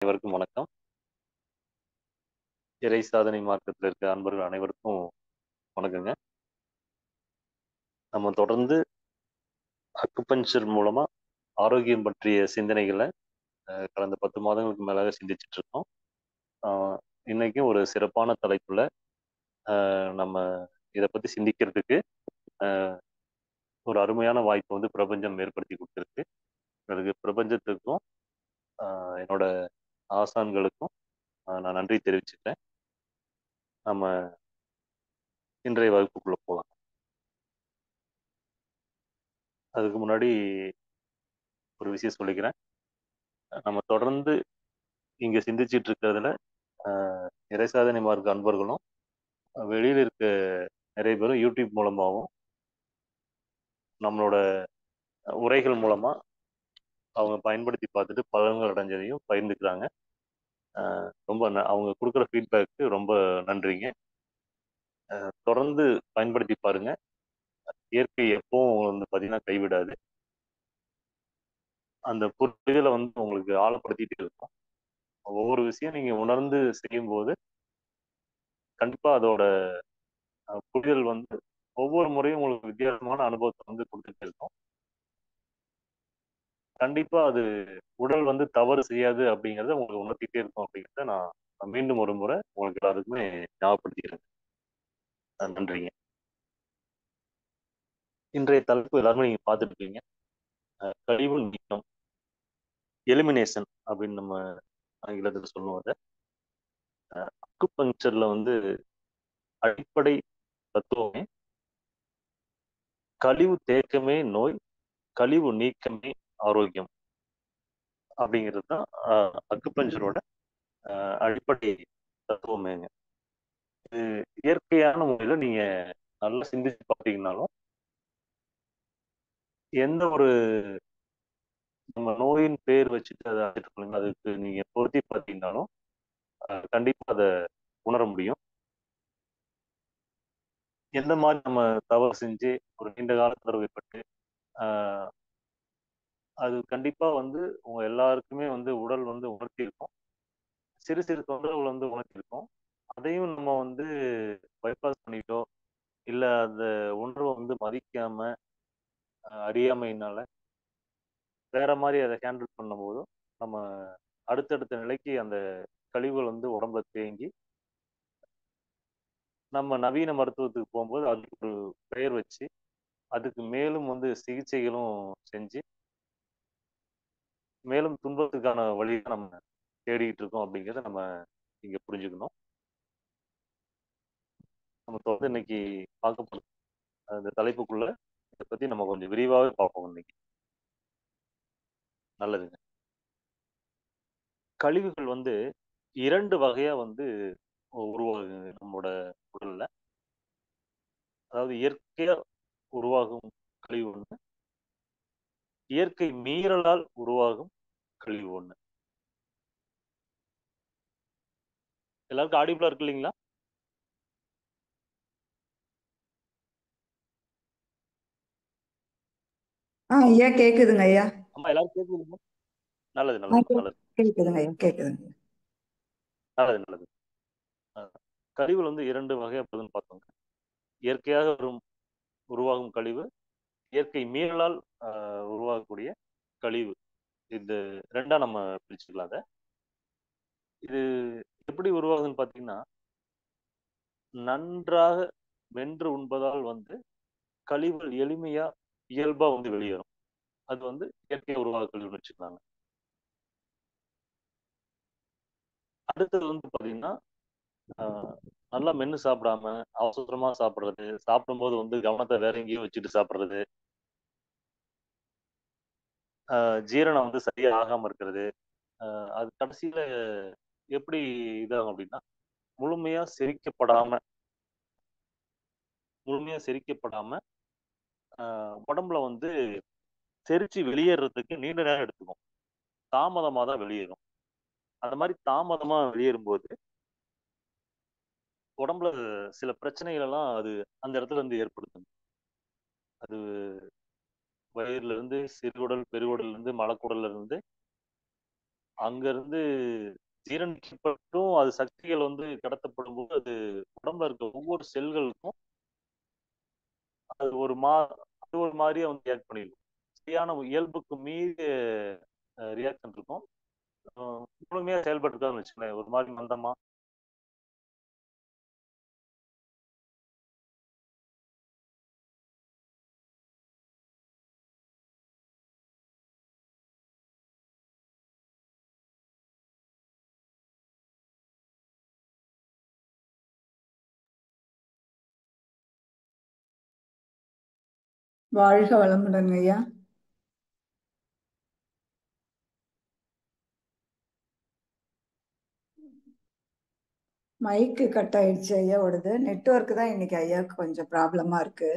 அனைவருக்கும் வணக்கம். இறை சாதனை மார்க்கத்தில் இருக்க அன்பர்கள் அனைவருக்கும் வணக்கங்க. நம்ம தொடர்ந்து அக்குபஞ்சர் மூலமா ஆரோக்கியம் பற்றிய சிந்தனைகளை கடந்த 10 மாதங்களுக்கு மேலாக சிந்திச்சுட்டு இருக்கோம். இன்னைக்கும் ஒரு சிறப்பான தலைப்புல நம்ம இதை பத்தி சிந்திக்கிறதுக்கு ஒரு அருமையான வாய்ப்பு வந்து பிரபஞ்சம் ஏற்படுத்தி கொடுத்துருக்கு. அதுக்கு பிரபஞ்சத்துக்கும் என்னோட ஆசான்களுக்கும் நான் நன்றி தெரிவிச்சுக்கிறேன். நம்ம இன்றைய வகுப்புக்குள்ள போகலாம். அதுக்கு முன்னாடி ஒரு விஷயம் சொல்லிக்கிறேன். நம்ம தொடர்ந்து இங்க சிந்திச்சுட்டு இருக்கிறதுல இறை சாதனை மார்க்க அன்பர்களும் வெளியில இருக்க நிறைய பேரும் யூடியூப் மூலமாகவும் நம்மளோட உரைகள் மூலமா அவங்க பயன்படுத்தி பார்த்துட்டு பலன்கள் அடைஞ்சதையும் பகிர்ந்துக்கிறாங்க. ரொம்ப அவங்க கொடுக்குற ஃபீட்பேக்கு ரொம்ப நன்றிங்க. தொடர்ந்து பயன்படுத்தி பாருங்க. இயற்கை எப்பவும் வந்து பார்த்தீங்கன்னா கைவிடாது. அந்த புரிதலை வந்து உங்களுக்கு ஆழப்படுத்திட்டு இருக்கும். ஒவ்வொரு விஷயம் நீங்க உணர்ந்து செய்யும் போது கண்டிப்பா அதோட புரிதல் வந்து ஒவ்வொரு முறையும் உங்களுக்கு வித்தியாசமான அனுபவத்தை வந்து கொடுத்துட்டு இருக்கும். கண்டிப்பா அது உடல் வந்து தவறு செய்யாது அப்படிங்கிறத உங்களுக்கு உணர்த்திட்டே இருக்கும் அப்படிங்கிறத நான் மீண்டும் ஒரு முறை உங்களுக்கு எல்லாருக்குமே ஞாபகப்படுத்திக்கிறேன். நன்றிங்க. இன்றைய தலைப்பு எல்லாருமே நீங்க பார்த்துட்டு இருக்கீங்க. கழிவு நீக்கம், எலிமினேஷன் அப்படின்னு நம்ம ஆங்கிலத்தில் சொல்லுவோம். அதை அக்குபங்க்சர்ல வந்து அடிப்படை தத்துவமே கழிவு தேக்கமே நோய், கழிவு நீக்கமே ஆரோக்கியம் அப்படிங்கிறது தான் அக்குபஞ்சரோட அடிப்படை தத்துவமேங்க. இது இயற்கையான முறையில நீங்க நல்லா சிந்திச்சு பார்த்தீங்கன்னாலும் எந்த ஒரு நம்ம நோயின் பேர் வச்சுட்டு அதை அதுக்கு நீங்க பொருத்தி பார்த்தீங்கன்னாலும் கண்டிப்பா அதை உணர முடியும். எந்த மாதிரி நம்ம தவறு செஞ்சு ஒரு நீண்ட கால தடவைப்பட்டு அது கண்டிப்பா வந்து உங்க எல்லாருக்குமே வந்து உடல் வந்து உணர்த்தியிருக்கும். சிறு சிறு தொந்தரவுகள் வந்து உணர்த்தியிருக்கும். அதையும் நம்ம வந்து பைபாஸ் பண்ணிட்டோ இல்ல அந்த உணர்வை வந்து மதிக்காம அறியாமையினால வேற மாதிரி அதை ஹேண்டில் பண்ணும்போதும் நம்ம அடுத்தடுத்த நிலைக்கு அந்த கழிவுகள் வந்து உடம்புல தேங்கி நம்ம நவீன மருத்துவத்துக்கு போகும்போது அதுக்கு ஒரு பெயர் வச்சு அதுக்கு மேலும் வந்து சிகிச்சைகளும் செஞ்சு மேலும் துன்பத்துக்கான வழியை நம்ம தேடிட்டு இருக்கோம் அப்படிங்கிறத நம்ம இங்க புரிஞ்சுக்கணும். நம்ம தொடர்ந்து இன்னைக்கு பார்க்க போறோம் அந்த தலைப்புக்குள்ள இதை பத்தி நம்ம கொஞ்சம் விரிவாகவே பார்ப்போம் இன்னைக்கு. நல்லதுங்க. கழிவுகள் வந்து 2 வகையா வந்து உருவாகுது நம்மளோட உடல்ல. அதாவது இயற்கையா உருவாகும் கழிவு ஒண்ணு, இயற்கை மீறலால் உருவாகும் கழிவு ஒண்ணு. எல்லாருக்கும் ஆடிபிளா இருக்கு இல்லைங்களா? ஐயா கேக்குதுங்க ஐயா. ஆமா, எல்லாரும் கேட்குதுங்க. நல்லது ஆ, நல்லது நல்லது கேக்குதுங்க ஐயா, கேக்குதுங்க. நல்லது நல்லது. கழிவுகள் வந்து 2 வகைப்படுதுன்னு பார்த்தோங்க. இயற்கையாக உருவாகும் கழிவு, இயற்கை மீறலால் உருவாகக்கூடிய கழிவு. இது 2ஆ நம்ம பிரிச்சுக்கலாம். அதை இது எப்படி உருவாகுதுன்னு பார்த்தீங்கன்னா, நன்றாக மென்று உண்பதால் வந்து கழிவுகள் எளிமையா இயல்பா வந்து வெளியேறும். அது வந்து இயற்கை உருவாக கழிவுன்னு வச்சுக்கலாங்க. அடுத்தது வந்து பார்த்தீங்கன்னா, நல்லா மென்று சாப்பிடாம அவசரமா சாப்பிட்றது, சாப்பிடும்போது வந்து கவனத்தை வேற எங்கேயும் வச்சுட்டு சாப்பிட்றது, ஜீரணம் வந்து சரியா ஆகாம இருக்கிறது. அது கடைசியில எப்படி இதாகும் அப்படின்னா, முழுமையா செரிக்கப்படாம முழுமையா செரிக்கப்படாம உடம்புல வந்து செரிச்சு வெளியேறதுக்கு நீண்ட நேரம் எடுத்துக்கும். தாமதமா தான் வெளியேறும். அந்த மாதிரி தாமதமா வெளியேறும்போது உடம்புல சில பிரச்சனைகள் எல்லாம் அது அந்த இடத்துல இருந்து ஏற்படுத்தும். அது வயிறுல இருந்து சிறுகுடல், பெருகுடல்ல இருந்து மலக்குடல்ல இருந்து அங்கிருந்து ஜீரணிக்கப்பட்டும் அது சக்திகள் வந்து கடத்தப்படும் போது அது உடம்புல இருக்க ஒவ்வொரு செல்களுக்கும் அது ஒரு மா அது ஒரு மாதிரியே வந்து ரியாக்ட் பண்ணிடும். சரியான இயல்புக்கு மீறி ரியாக்ஷன் இருக்கும். முழுமையா செயல்பட்டு இருக்காதுன்னு வச்சுக்கோங்களேன். ஒரு மாதிரி மந்தமா. வாழ்க வளமுடன் ஐயா. மைக்கு கட் ஆயிடுச்சு ஐயா. ஓடுது நெட்வொர்க் தான் இன்னைக்கு ஐயா கொஞ்சம் ப்ராப்ளமா இருக்கு.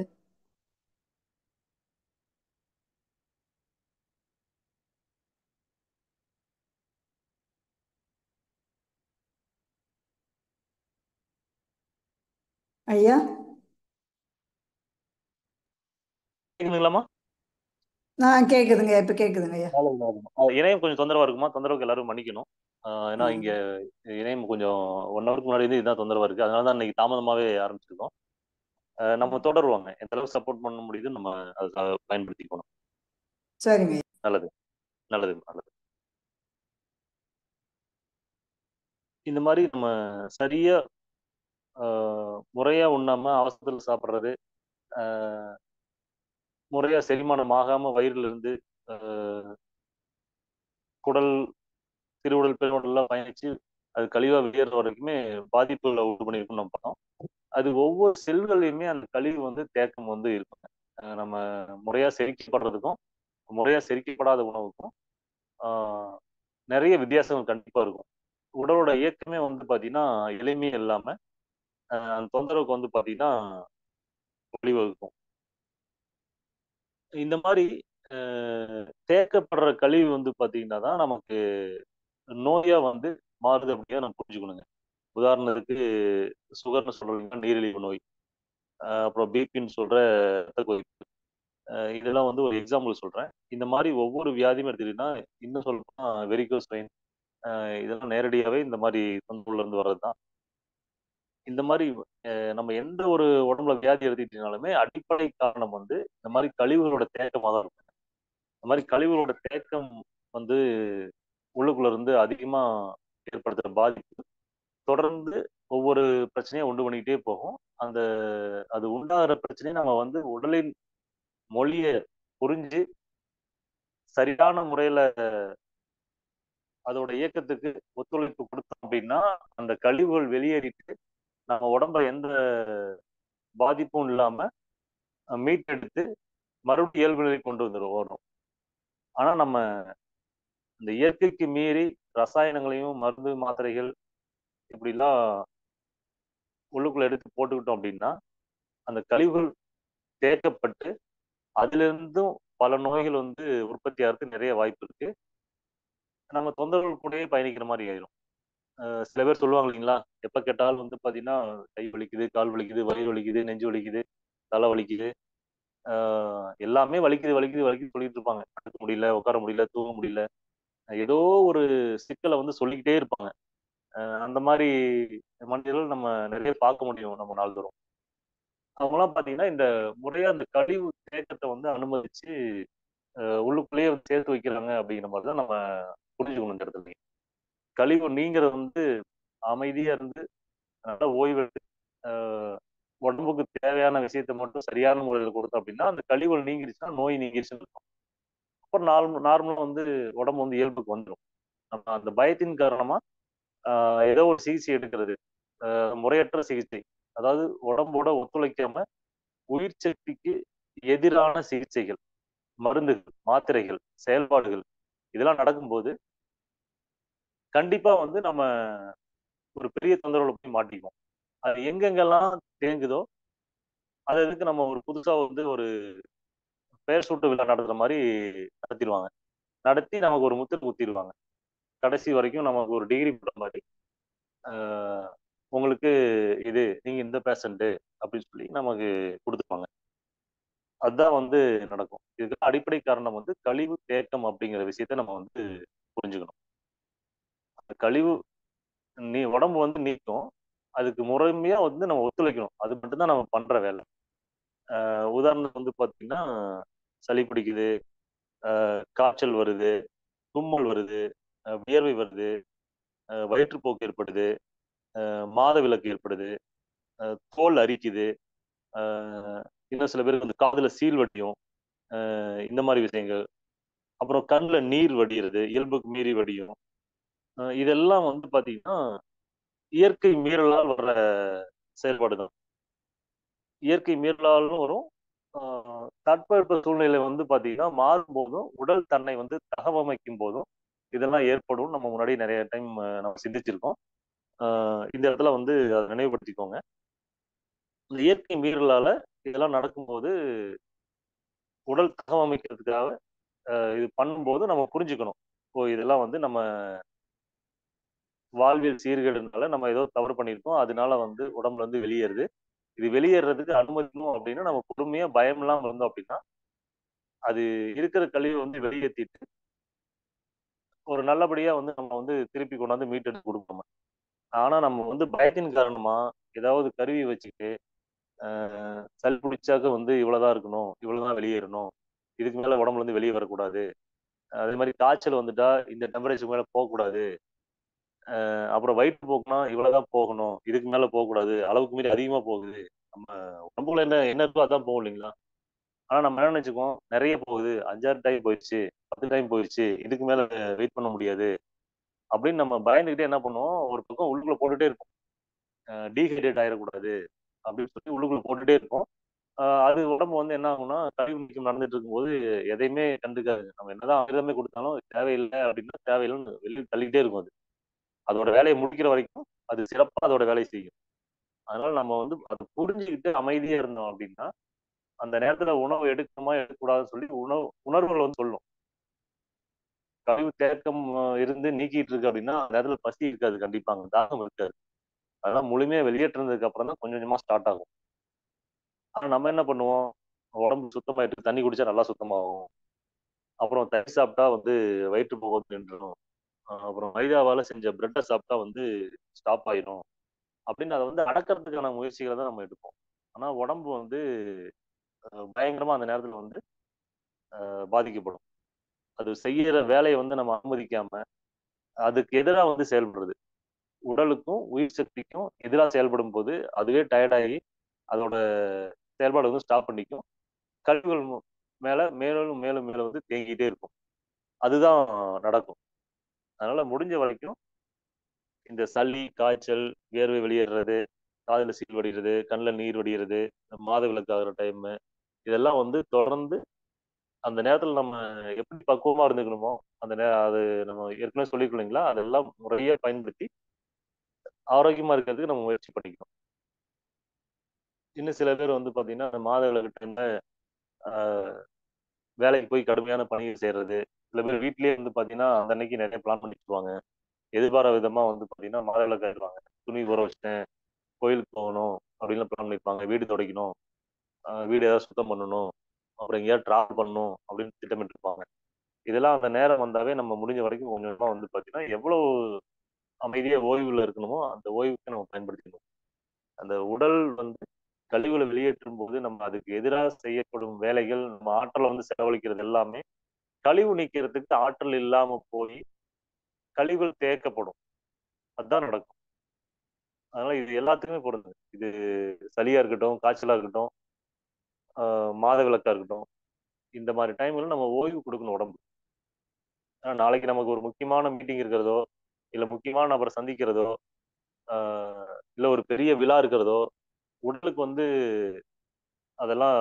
ஐயா கேக்குதுங்களாமா? கேக்குதுங்க. இப்ப கேக்குதுங்க ஐயா. இணையம் கொஞ்சம் தொந்தரவா இருக்குமா? தொந்தரவுக்கு எல்லாரும் மன்னிக்கணும். ஏன்னா இங்க இணையம் கொஞ்சம் 1 ஹவருக்கு முன்னாடி இருந்து இதுதான் தொந்தரவா இருக்கு. அதனால தான் இன்னைக்கு தாமதமாவே ஆரம்பிச்சிருக்கோம். நம்ம தொடருவாங்க. எந்த அளவுக்கு சப்போர்ட் பண்ண முடியுது நம்ம அதை பயன்படுத்திக்கணும். சரிங்க ஐயா. நல்லது, நல்லது, நல்லது. இந்த மாதிரி நம்ம சரியா முறையா உண்ணாம அவசரத்துல சாப்பிடுறது, முறையா செரிமானம் ஆகாம வயிறுல இருந்து குடல், சிறுகுடல், பெருங்குடல் எல்லாம் பயணிச்சு அது கழிவா வெளியேற வரைக்குமே பாதிப்புகளை உண்டு பண்ணியிருக்குன்னு நம்ம பார்த்தோம். அது ஒவ்வொரு செல்களையுமே அந்த கழிவு வந்து தேக்கம் வந்து இருக்கும். நம்ம முறையா செரிக்கப்படுறதுக்கும் முறையா செரிக்கப்படாத உணவுக்கும் நிறைய வித்தியாசங்கள் கண்டிப்பா இருக்கும். உடலோட இயக்கமே வந்து பாத்தீங்கன்னா எளிமையே இல்லாம அந்த தொந்தரவுக்கு வந்து பாத்தீங்கன்னா வழிவகுக்கும். இந்த மாதிரி தேக்கப்படுற கழிவு வந்து பாத்தீங்கன்னா தான் நமக்கு நோயா வந்து மாறுது அப்படிங்கிறத நம்ம புரிஞ்சுக்கணுங்க. உதாரணத்துக்கு சுகர்னு சொல்றீங்க, நீரிழிவு நோய், அப்புறம் பிபின்னு சொல்ற ரத்த கொதிப்பு, இதெல்லாம் வந்து ஒரு எக்ஸாம்பிள் சொல்றேன். இந்த மாதிரி ஒவ்வொரு வியாதியும் எடுத்துக்கிட்டீங்கன்னா, இன்னும் சொல்லப்போனா வெரிகோஸ் வெயின், இதெல்லாம் நேரடியாவே இந்த மாதிரி தொந்தரவுல இருந்து வர்றதுதான். இந்த மாதிரி நம்ம எந்த ஒரு உடம்புல வியாதி எடுத்துக்கிட்டீங்கனாலுமே அடிப்படை காரணம் வந்து இந்த மாதிரி கழிவுகளோட தேக்கமாக தான் இருக்கும். இந்த மாதிரி கழிவுகளோட தேக்கம் வந்து உள்ளுக்குள்ள இருந்து அதிகமா ஏற்படுத்துற பாதிப்பு தொடர்ந்து ஒவ்வொரு பிரச்சனையா உண்டு பண்ணிக்கிட்டே போகும். அந்த அது உண்டாகிற பிரச்சனையை நம்ம வந்து உடலின் மொழியை புரிஞ்சு சரியான முறையில அதோட இயக்கத்துக்கு ஒத்துழைப்பு கொடுத்தோம் அப்படின்னா அந்த கழிவுகள் வெளியேறிட்டு நம்ம உடம்ப எந்த பாதிப்பும் இல்லாம மீட்டெடுத்து மறுபடியும் இயல்பு நிலை கொண்டு வரும். ஆனா நம்ம இந்த இயற்கைக்கு மீறி ரசாயனங்களையும் மருந்து மாத்திரைகள் இப்படிலாம் உள்ளுக்குள்ள எடுத்து போட்டுக்கிட்டோம் அப்படின்னா அந்த கழிவுகள் தேக்கப்பட்டு அதுல இருந்தும் பல நோய்கள் வந்து உற்பத்தி ஆகிறதுக்கு நிறைய வாய்ப்பு இருக்கு. நம்ம தொந்தரவுகள் கூடயே பயணிக்கிற மாதிரி ஆயிரும். சில பேர் சொல்லுவாங்க இல்லைங்களா, எப்ப கேட்டாலும் வந்து பாத்தீங்கன்னா கை வலிக்குது, கால் வலிக்குது, வயிறு வலிக்குது, நெஞ்சு வலிக்குது, தலை வலிக்குது, எல்லாமே வலிக்குது வலிக்குது வலிக்குது சொல்லிட்டு இருப்பாங்க. நடக்க முடியல, உட்கார முடியல, தூங்க முடியல, ஏதோ ஒரு சிக்கலை வந்து சொல்லிக்கிட்டே இருப்பாங்க. அந்த மாதிரி மனிதர்கள் நம்ம நிறைய பார்க்க முடியும் நம்ம நாள்தோறும். அவங்கலாம் பாத்தீங்கன்னா இந்த முறையா அந்த கழிவு தேக்கத்தை வந்து அனுமதிச்சு உள்ளுக்குள்ளேயே வந்து சேர்த்து வைக்கிறாங்க அப்படிங்கிற மாதிரி தான் நம்ம புரிஞ்சுக்கணும் இந்த இடத்துல. கழிவு நீங்கிறது வந்து அமைதியா இருந்து நல்லா ஓய்வு எடுத்து உடம்புக்கு தேவையான விஷயத்தை மட்டும் சரியான முறையில் கொடுத்தோம் அப்படின்னா அந்த கழிவுகள் நீங்கிருச்சுன்னா நோய் நீங்கிருச்சுன்னு இருக்கும். அப்புறம் நார்மலா வந்து உடம்பு வந்து இயல்புக்கு வந்துடும். நம்ம அந்த பயத்தின் காரணமா ஏதோ ஒரு சிகிச்சை எடுக்கிறது, முறையற்ற சிகிச்சை, அதாவது உடம்போட ஒத்துழைக்காம உயிர் சக்திக்கு எதிரான சிகிச்சைகள், மருந்துகள், மாத்திரைகள், செயல்பாடுகள் இதெல்லாம் நடக்கும்போது கண்டிப்பா வந்து நம்ம ஒரு பெரிய தொந்தரவுல போய் மாட்டிக்குவோம். அது எங்கெங்கெல்லாம் தேங்குதோ அதுக்கு நம்ம ஒரு புதுசா வந்து ஒரு பெயர் சூட்டு விழா நடத்துற மாதிரி நடத்திடுவாங்க. நடத்தி நமக்கு ஒரு முத்திரை குத்திடுவாங்க. கடைசி வரைக்கும் நமக்கு ஒரு டிகிரி போடுற மாதிரி உங்களுக்கு இது நீங்க இந்த பேஷண்ட் அப்படின்னு சொல்லி நமக்கு கொடுத்துருவாங்க. அதுதான் வந்து நடக்கும். இதுக்கு அடிப்படை காரணம் வந்து கழிவு தேக்கம் அப்படிங்கிற விஷயத்த நம்ம வந்து புரிஞ்சுக்கணும். கழிவு உடம்பு வந்து நீக்கும். அதுக்கு முறைமையா வந்து நம்ம ஒத்துழைக்கணும். அது மட்டும் தான் நம்ம பண்ற வேலை. உதாரணத்துக்கு வந்து பாத்தீங்கன்னா, சளி பிடிக்குது, காய்ச்சல் வருது, தும்மல் வருது, வியர்வை வருது, வயிற்றுப்போக்கு ஏற்படுது, மாதவிலக்கு ஏற்படுது, தோல் அரிக்குது, இன்னும் சில பேருக்கு வந்து காதுல சீல் வடியும். இந்த மாதிரி விஷயங்கள். அப்புறம் கண்ணுல நீர் வடிகிறது, இயல்புக்கு மீறி வடியும். இதெல்லாம் வந்து பாத்தீங்கன்னா, இயற்கை மீறலால் வர்ற செயல்பாடு தான். இயற்கை மீறலாலும் வரும். தட்பவெப்ப சூழ்நிலை வந்து பாத்தீங்கன்னா மாறும்போதும், உடல் தன்னை வந்து தகவமைக்கும் போதும் இதெல்லாம் ஏற்படும். நம்ம முன்னாடி நிறைய டைம் நம்ம சிந்திச்சிருக்கோம். இந்த இடத்துல வந்து அதை நினைவுபடுத்திக்கோங்க. இந்த இயற்கை மீறலால இதெல்லாம் நடக்கும்போது உடல் தகவமைக்கிறதுக்காக இது பண்ணும்போது நம்ம புரிஞ்சுக்கணும். ஓ, இதெல்லாம் வந்து நம்ம வாழ்வியல் சீர்கேடுனால நம்ம ஏதோ தவறு பண்ணியிருக்கோம். அதனால வந்து உடம்புல இருந்து வெளியேறுது. இது வெளியேறதுக்கு அனுமதிக்கணும் அப்படின்னா நம்ம பொறுமையா பயம் இல்லாம இருந்தோம் அப்படின்னா அது இருக்கிற கழிவை வந்து வெளியேற்றிட்டு ஒரு நல்லபடியா வந்து நம்ம வந்து திருப்பி கொண்டாந்து மீட்டெடுத்து கொடுக்கணும். ஆனா நம்ம வந்து பயத்தின் காரணமா ஏதாவது கருவி வச்சுக்கிட்டு சளி பிடிச்சாக்க வந்து இவ்வளவுதான் இருக்கணும், இவ்வளவுதான் வெளியேறணும், இதுக்கு மேல உடம்புல இருந்து வெளியே வரக்கூடாது, அதே மாதிரி காய்ச்சல் வந்துட்டா இந்த டெம்பரேச்சர் மேல போகக்கூடாது, அப்புறம் வயிற்று போக்குனா இவ்வளவுதான் போகணும், இதுக்கு மேல போகக்கூடாது, அளவுக்கு மீறி அதிகமா போகுது. நம்ம உடம்புல என்ன என்ன இருக்கோ அதான் போகும் இல்லைங்களா? ஆனா நம்ம என்ன நினைச்சுக்கோம், நிறைய போகுது, 5 6 டைம் போயிடுச்சு, 10 டைம் போயிடுச்சு, இதுக்கு மேல வெயிட் பண்ண முடியாது அப்படின்னு நம்ம பயந்துகிட்டே என்ன பண்ணுவோம், ஒரு பக்கம் உள்ளுக்குள்ள போட்டுட்டே இருப்போம். டீஹைட்ரேட் ஆயிடக்கூடாது அப்படின்னு சொல்லி உள்ளுக்குள்ள போட்டுட்டே இருப்போம். அது உடம்பு வந்து என்ன ஆகும்னா கழிவு நீக்கம் நடந்துட்டு இருக்கும்போது எதையுமே கண்டுக்காது. நம்ம என்னதான் அமிர்தமே கொடுத்தாலும் தேவையில்லை அப்படின்னா தேவையில்லைன்னு வெளியே தள்ளிக்கிட்டே இருக்கும் அது. அதோட வேலையை முடிக்கிற வரைக்கும் அது சிறப்பா அதோட வேலையை செய்யும். அதனால நம்ம வந்து அதை புரிஞ்சுக்கிட்டு அமைதியா இருந்தோம் அப்படின்னா அந்த நேரத்துல உணவு எடுக்கணுமா எடுக்கக்கூடாதுன்னு சொல்லி உணர்வுகள் வந்து சொல்லும். கழிவு தேக்கம் இருந்து நீக்கிட்டு இருக்கு அப்படின்னா அந்த நேரத்துல பசி இருக்காது, கண்டிப்பாங்க தாகம் இருக்காது. அதெல்லாம் முழுமையா வெளியேற்றினதுக்கு அப்புறம் தான் கொஞ்சம் கொஞ்சமா ஸ்டார்ட் ஆகும். ஆனா நம்ம என்ன பண்ணுவோம், உடம்பு சுத்தமாயிட்டு தண்ணி குடிச்சா நல்லா சுத்தமாகும், அப்புறம் தயிர் சாப்பிட்டா வந்து வயிற்று போகுது நின்றுடும், அப்புறம் மைதாவால செஞ்ச பிரெட்டை சாப்பிட்டா வந்து ஸ்டாப் ஆயிடும் அப்படின்னு அதை வந்து அடக்கிறதுக்கான முயற்சிகளை தான் நம்ம எடுப்போம். ஆனா உடம்பு வந்து பயங்கரமா அந்த நேரத்துல வந்து பாதிக்கப்படும். அது செய்யற வேலையை வந்து நம்ம அனுமதிக்காம அதுக்கு எதிராக வந்து செயல்படுறது. உடலுக்கும் உயிர் சக்திக்கும் எதிராக செயல்படும் போது அதுவே டயர்டாகி அதோட செயல்பாடு வந்து ஸ்டாப் பண்ணிக்கும். கழிவுகள் மேல மேலும் மேலும் மேலும் வந்து தேங்கிட்டே இருக்கும். அதுதான் நடக்கும். அதனால முடிஞ்ச வரைக்கும் இந்த சளி, காய்ச்சல், வியர்வை வெளியேறது, காதுல சீல் வடிகிறது, கண்ணுல நீர் வடிகிறது, மாதவிலக்கு ஆகுற டைம், இதெல்லாம் வந்து தொடர்ந்து அந்த நேரத்துல நம்ம எப்படி பக்குவமா இருந்துக்கணுமோ அது நம்ம ஏற்கனவே சொல்லிருக்கோம் இல்லைங்களா, அதெல்லாம் முறையா பயன்படுத்தி ஆரோக்கியமா இருக்கிறதுக்கு நம்ம முயற்சி பண்ணிக்கணும். இன்னும் சில பேர் வந்து பாத்தீங்கன்னா அந்த மாதவிலக்கு டைம்ல வேலைக்கு போய் கடுமையான பணியை செய்யறது. சில பேர் வீட்லயே வந்து பாத்தீங்கன்னா அந்த அன்னைக்கு நிறைய பிளான் பண்ணி வச்சுருவாங்க. எதிர்பாராத விதமா வந்து பாத்தீங்கன்னா மாதவிலக்கு ஆயிடுவாங்க. துணி ஊற வச்சுட்டேன், கோயிலுக்கு போகணும் அப்படின்னு பிளான் பண்ணிருப்பாங்க. வீடு துடைக்கணும், வீடு ஏதாவது சுத்தம் பண்ணணும், அப்புறம் எங்கேயாவது டிராவல் பண்ணணும் அப்படின்னு திட்டமிட்டு இருப்பாங்க. இதெல்லாம் அந்த நேரம் வந்தாவே நம்ம முடிஞ்ச வரைக்கும் கொஞ்சம் கொஞ்சமா வந்து பாத்தீங்கன்னா எவ்வளவு அமைதியா ஓய்வுல இருக்கணுமோ அந்த ஓய்வுக்கு நம்ம பயன்படுத்திக்கணும். அந்த உடல் வந்து கழிவுகளை வெளியேற்றும் போது நம்ம அதுக்கு எதிராக செய்யப்படும் வேலைகள், நம்ம ஆற்றலை வந்து செலவழிக்கிறது எல்லாமே கழிவு நீக்கிறதுக்கு ஆற்றல் இல்லாம போய் கழிவுகள் தேக்கப்படும். அதுதான் நடக்கும். அதனால இது எல்லாத்துக்குமே பொருந்தும். இது சளியா இருக்கட்டும், காய்ச்சலா இருக்கட்டும், மாதவிலக்கா இருக்கட்டும், இந்த மாதிரி டைம்ல நம்ம ஓய்வு கொடுக்கணும் உடம்பு. நாளைக்கு நமக்கு ஒரு முக்கியமான மீட்டிங் இருக்கிறதோ, இல்ல முக்கியமான நபரை சந்திக்கிறதோ, இல்ல ஒரு பெரிய விழா இருக்கிறதோ, உடலுக்கு வந்து அதெல்லாம்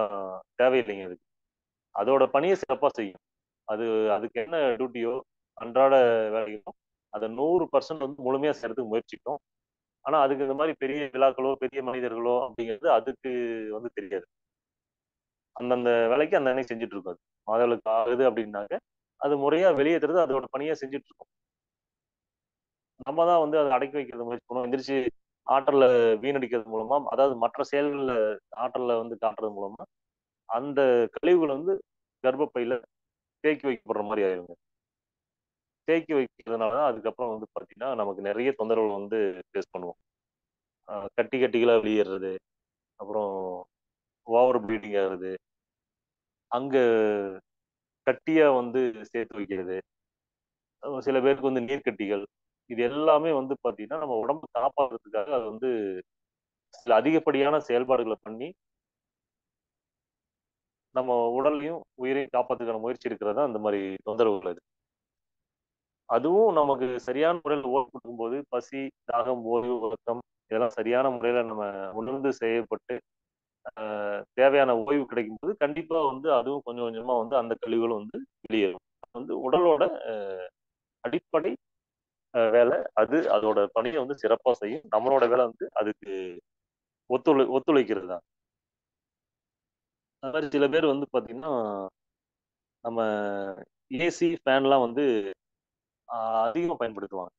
தேவையில்லைங்க அதுக்கு. அதோட பணியை சிறப்பா செய்யும். அது அதுக்கு என்ன டியூட்டியோ, அன்றாட வேலையோ, அதை 100% வந்து முழுமையா செய்யறதுக்கு முயற்சிக்கும். ஆனா அதுக்கு இந்த மாதிரி பெரிய விழாக்களோ, பெரிய மனிதர்களோ அப்படிங்கிறது அதுக்கு வந்து தெரியாது. அந்தந்த வேலைக்கு அந்த அன்னைக்கு செஞ்சுட்டு இருக்கும் அது. மாதவிலக்கு ஆகுது அப்படின்னாக்க, அது முறையா வெளியேத்துறது அதோட பணியா செஞ்சுட்டு இருக்கும். நம்ம தான் வந்து அதை அடக்கி வைக்கிறது முயற்சி பண்ணுவோம். எந்திரிச்சு ஆற்றல வீணடிக்கிறது மூலமா, அதாவது மற்ற செயல்கள்ல ஆற்றல வந்து காட்டுறது மூலமா, அந்த கழிவுகள் வந்து கர்ப்பப்பையில தேக்கி வைக்கப்படுற மாதிரி ஆயிருங்க. தேக்கி வைக்கிறதுனால தான் அதுக்கப்புறம் வந்து பார்த்தீங்கன்னா, நமக்கு நெறைய தொந்தரவுகள் வந்து ஃபேஸ் பண்ணுவோம். கட்டிகளா வெளியேறது, அப்புறம் ஓவர் ப்ளீடிங் ஆகுறது, அங்க கட்டியா வந்து சேர்த்து வைக்கிறது, சில பேருக்கு வந்து நீர்க்கட்டிகள். இது எல்லாமே வந்து பார்த்தீங்கன்னா, நம்ம உடம்ப காப்பாத்துறதுக்காக அது வந்து சில அதிகப்படியான செயல்பாடுகள பண்ணி, நம்ம உடலையும், உயிரையும் காப்பாத்துக்கான முயற்சி எடுக்கிறது தான் இந்த மாரி தொந்தரவுகள் அது. அதுவும் நமக்கு சரியான முறையில ஓய்வு குடுக்கும்போது, பசி, தாகம், ஓய்வு, உறக்கம் இதெல்லாம் சரியான முறையில நம்ம உணர்ந்து செய்யப்பட்டு, தேவையான ஓய்வு கிடைக்கும்போது, கண்டிப்பா வந்து அதுவும் கொஞ்சம் கொஞ்சமா வந்து அந்த கழிவுகளும் வந்து வெளியேறும். வந்து உடலோட அடிப்படை வேலை அது. அதோட பணிய வந்து சிறப்பா செய்யும். நம்மளோட வேலை வந்து அதுக்கு ஒத்துழைக்கிறது தான். அது மாரி சில பேர் வந்து பார்த்தீங்கன்னா, நம்ம ஏசி, ஃபேன்லாம் வந்து அ அதிகமா பயன்படுத்துவாங்க.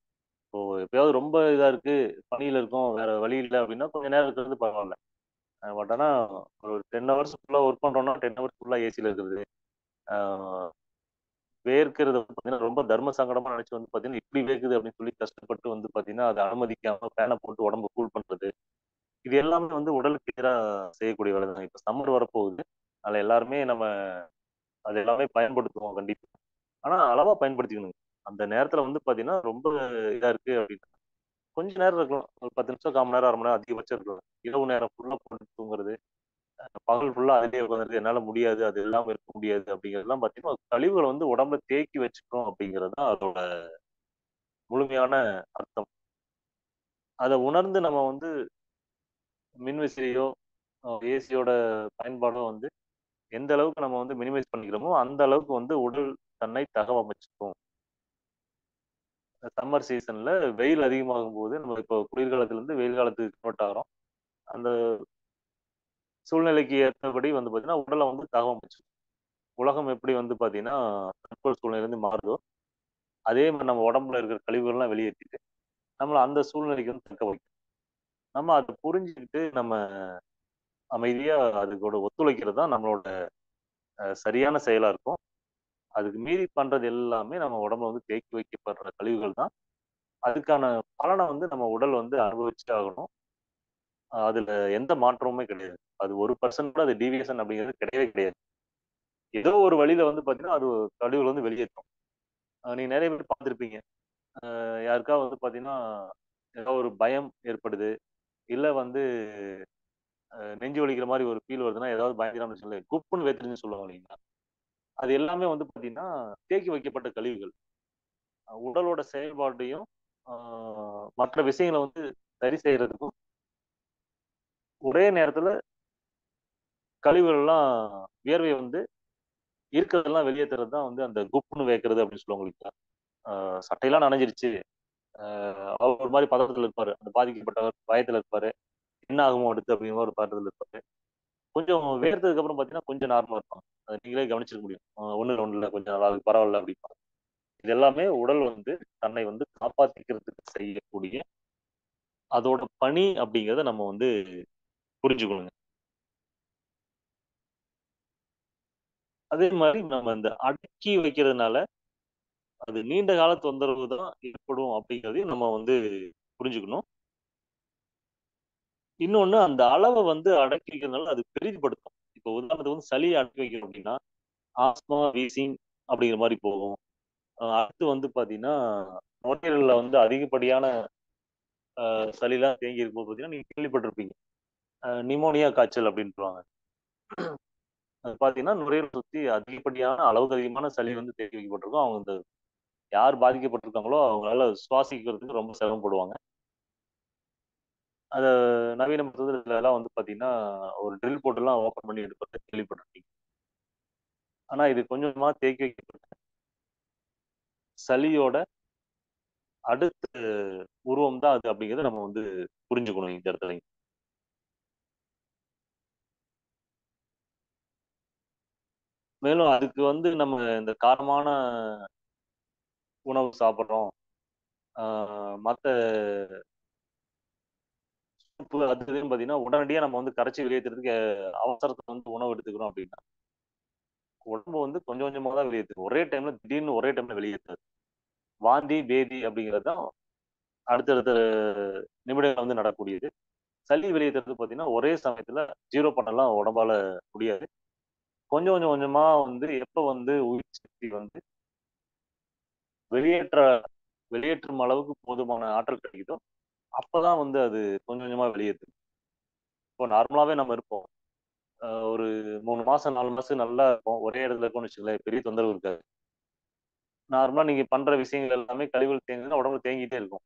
இப்போ எப்பயாவது ரொம்ப இதா இருக்கு, பணியில இருக்கோம், வேற வழி இல்ல அப்படின்னா, கொஞ்ச நேரம் இருக்கிறது பரவால்ல. பட் ஆனா ஒரு 10 ஹவர்ஸ் ஃபுல்லா ஒர்க் பண்றோம்னா, 10 ஹவர்ஸ் ஃபுல்லா ஏசில இருக்கிறது. ஆ வேர்க்கிறது வந்து பார்த்தீங்கன்னா, ரொம்ப தர்ம சங்கடமா நெனச்சு வந்து பார்த்தீங்கன்னா, இப்படி வேர்க்குது அப்படின்னு சொல்லி கஷ்டப்பட்டு வந்து பார்த்தீங்கன்னா, அத அனுமதிக்காம ஃபேன போட்டு உடம்ப கூல் பண்றது. இது எல்லாமே வந்து உடலுக்கு எதிரா செய்யக்கூடிய வேலை தான். இப்ப சம்மர் வரப்போகுது. அதுல எல்லாருமே நம்ம அது எல்லாமே பயன்படுத்துவோம் கண்டிப்பா. ஆனா அளவா பயன்படுத்திக்கணுங்க. அந்த நேரத்துல வந்து பார்த்தீங்கன்னா, ரொம்ப இதா இருக்கு அப்படின்னா, கொஞ்ச நேரம் இருக்கலாம். ஒரு 10 நிமிஷம், 1/4 மணி நேரம், 1/2 மணி நேரம் அதிகபட்சம் இருக்கலாம். இரவு நேரம் ஃபுல்லா போட்டு தூங்குறது, பகல் ஃபுல்லா அதிலேயே உட்காந்துருக்கு என்னால முடியாது, அது இல்லாம இருக்க முடியாது அப்படிங்கிறதெல்லாம் பார்த்தீங்கன்னா, கழிவுகள வந்து உடம்புல தேக்கி வச்சுக்கிறோம் அப்படிங்கிறது தான் அதோட முழுமையான அர்த்தம். அத உணர்ந்து நம்ம வந்து மின்விசிறியோ, ஏசியோட பயன்பாடோ வந்து எந்த அளவுக்கு நம்ம வந்து மினிமைஸ் பண்ணிக்கிறோமோ, அந்த அளவுக்கு வந்து உடல் தன்னை தகவமைச்சுக்கும். சம்மர் சீசன்ல வெயில் அதிகமாகும்போது, நம்ம இப்போ குளிர்காலத்திலிருந்து வெயில் காலத்துக்கு கன்வெர்ட் ஆகுறோம். அந்த சூழ்நிலைக்கு ஏத்தபடி வந்து பார்த்தீங்கன்னா, உடல வந்து தகவமைச்சுக்கும். உலகம் எப்படி வந்து பார்த்தீங்கன்னா, தட்பவெப்ப சூழ்நிலையிலிருந்து மாறுதோ, அதே மாரி நம்ம உடம்புல இருக்கிற கழிவுகள்லாம் வெளியேத்திட்டு, நம்மள அந்த சூழ்நிலைக்கு வந்து தக்க வைக்கும். நம்ம அத புரிஞ்சுக்கிட்டு நம்ம அமைதியா அதுக்கூட ஒத்துழைக்கிறது தான் நம்மளோட சரியான செயலா இருக்கும். அதுக்கு மீறி பண்றது எல்லாமே நம்ம உடம்புல வந்து தேக்கி வைக்கப்படுற கழிவுகள் தான். அதுக்கான பலன வந்து நம்ம உடல் வந்து அனுபவிச்சே ஆகணும். அதுல எந்த மாற்றமுமே கிடையாது. அது 1% கூட அது டீவியேஷன் அப்படிங்கிறது கிடையவே கிடையாது. ஏதோ ஒரு வழியில வந்து பார்த்தீங்கன்னா, அது கழிவுகள வந்து வெளியேத்தும். நீங்க நெறைய பேர் பார்த்திருப்பீங்க. யாருக்காவது வந்து பார்த்தீங்கன்னா, ஏதோ ஒரு பயம் ஏற்படுது. இல்ல வந்து நெஞ்சு வலிக்கிற மாரி ஒரு ஃபீல் வருதுன்னா, ஏதாவது பயங்கரமான விஷயம் இல்ல. குப்புன்னு வேர்த்துருச்சுன்னு சொல்லுவாங்க இல்லைங்களா? அது எல்லாமே வந்து பார்த்தீங்கன்னா, தேக்கி வைக்கப்பட்ட கழிவுகள். உடலோட செயல்பாட்டையும், ஆ மற்ற விஷயங்கள வந்து சரி செய்றதுக்கும், ஒரே நேரத்துல கழிவுகள்லாம் வியர்வைய வந்து இருக்கிறதெல்லாம் வெளியேத்துறது தான் வந்து அந்த குப்புன்னு வேர்க்கிறது அப்படின்னு சொல்லுவாங்க இல்லைங்களா? சட்டையெல்லாம் நனைஞ்சிருச்சு. அவர் ஒரு மாரி பதட்டத்துல இருப்பாரு. அந்த பாதிக்கப்பட்டவர் பயத்துல இருப்பாரு. என்ன ஆகுமோ அடுத்து அப்படிங்கிற மாரி ஒரு பதட்டத்துல இருப்பாரு. கொஞ்சம் வேர்த்ததுக்கு அப்புறம் பார்த்தீங்கன்னா, கொஞ்சம் நார்மலா இருப்பாங்க. அத நீங்களே கவனிச்சிருக்க முடியும். ஒண்ணும் இல்ல, ஒண்ணும் இல்ல. கொஞ்சம் நாளாகுது பரவால்ல அப்படிம்பாங்க. இது எல்லாமே உடல் வந்து தன்னை வந்து காப்பாத்திக்கிறதுக்கு செய்யக்கூடிய அதோட பணி அப்படிங்கிறத நம்ம வந்து புரிஞ்சுக்கணுங்க. அதே மாரி நம்ம இந்த அடக்கி வைக்கிறதுனால, அது நீண்ட கால தொந்தரவு தான் ஏற்படும் அப்படிங்கிறதையும் நம்ம வந்து புரிஞ்சுக்கணும். இன்னொன்னு அந்த அளவ வந்து அடக்கி வைக்கிறதுனால அது பெரிதுபடுத்தும். இப்போ உதாரணத்துக்கு வந்து சளிய அடக்கி வைக்கணும் அப்படின்னா, ஆஸ்துமா, வீசிங் அப்படிங்கிற மாரி போகும். அடுத்து வந்து பார்த்தீங்கன்னா, நுரையீரல்ல வந்து அதிகப்படியான சளிலாம் தேங்கி இருக்கும்போது பார்த்தீங்கன்னா, நீங்க கேள்விப்பட்டிருப்பீங்க. நிமோனியா காய்ச்சல் அப்படின்ட்டுருவாங்க. அது பார்த்தீங்கன்னா, நுரையீரல் சுத்தி அதிகப்படியான அளவுக்கு அதிகமான சளி வந்து தேக்கி வைக்கப்பட்டிருக்கும். அவங்க இந்த யார் பாதிக்கப்பட்டிருக்காங்களோ, அவங்களால சுவாசிக்கிறதுக்கு ரொம்ப சிரமப்படுவாங்க. அத நவீன மருத்துவத்துலலாம் வந்து பார்த்தீங்கன்னா, ஒரு ட்ரில் போட்டுலாம் ஓப்பன் பண்ணி எடுக்கிறத கேள்விப்பட்டிருப்பீங்க. ஆனா இது கொஞ்சம் கொஞ்சமா தேக்கி வைக்கப்பட்ட சளியோட அடுத்த உருவம் தான் அது அப்படிங்கிறத நம்ம வந்து புரிஞ்சுக்கணும் இந்த இடத்துலயும். மேலும் அதுக்கு வந்து நம்ம இந்த காரமான உணவு சாப்பிடுறோம். ஆ மத்த உப்பு அது இதுன்னு பார்த்தீங்கன்னா, உடனடியா நம்ம வந்து கரைச்சு வெளியேத்துறதுக்கு அவசரத்துல வந்து உணவு எடுத்துக்கிறோம் அப்படின்னா, உடம்பு வந்து கொஞ்சம் கொஞ்சமா தான் வெளியேத்தும். ஒரே டைம்ல திடீர்னு ஒரே டைம்ல வெளியேத்தாது. வாந்தி பேதி அப்படிங்கிறது தான் அடுத்தடுத்த நிமிடங்கள் வந்து நடக்கக்கூடியது. சளி வெளியேற்றுறது பார்த்தீங்கன்னா ஒரே சமயத்துல ஜீரோ பண்ணலாம் உடம்பால முடியாது. கொஞ்சம் கொஞ்சம் கொஞ்சமா வந்து எப்ப வந்து உயிர் சக்தி வந்து வெளியேற்ற வெளியேற்றும் அளவுக்கு போதுமான ஆற்றல் கிடைக்குதோ அப்பதான் வந்து அது கொஞ்சம் கொஞ்சமா வெளியேற்றுது. இப்போ நார்மலாவே நம்ம இருப்போம். ஒரு 3 மாசம் 4 மாசம் நல்லா இருக்கும். ஒரே இடத்துல இருக்கோம்னு வச்சுக்கோங்களேன், பெரிய தொந்தரவு இருக்காது. நார்மலா நீங்க பண்ற விஷயங்கள் எல்லாமே கழிவுகள் தேங்குதுன்னா உடம்புல தேங்கிட்டே இருக்கும்.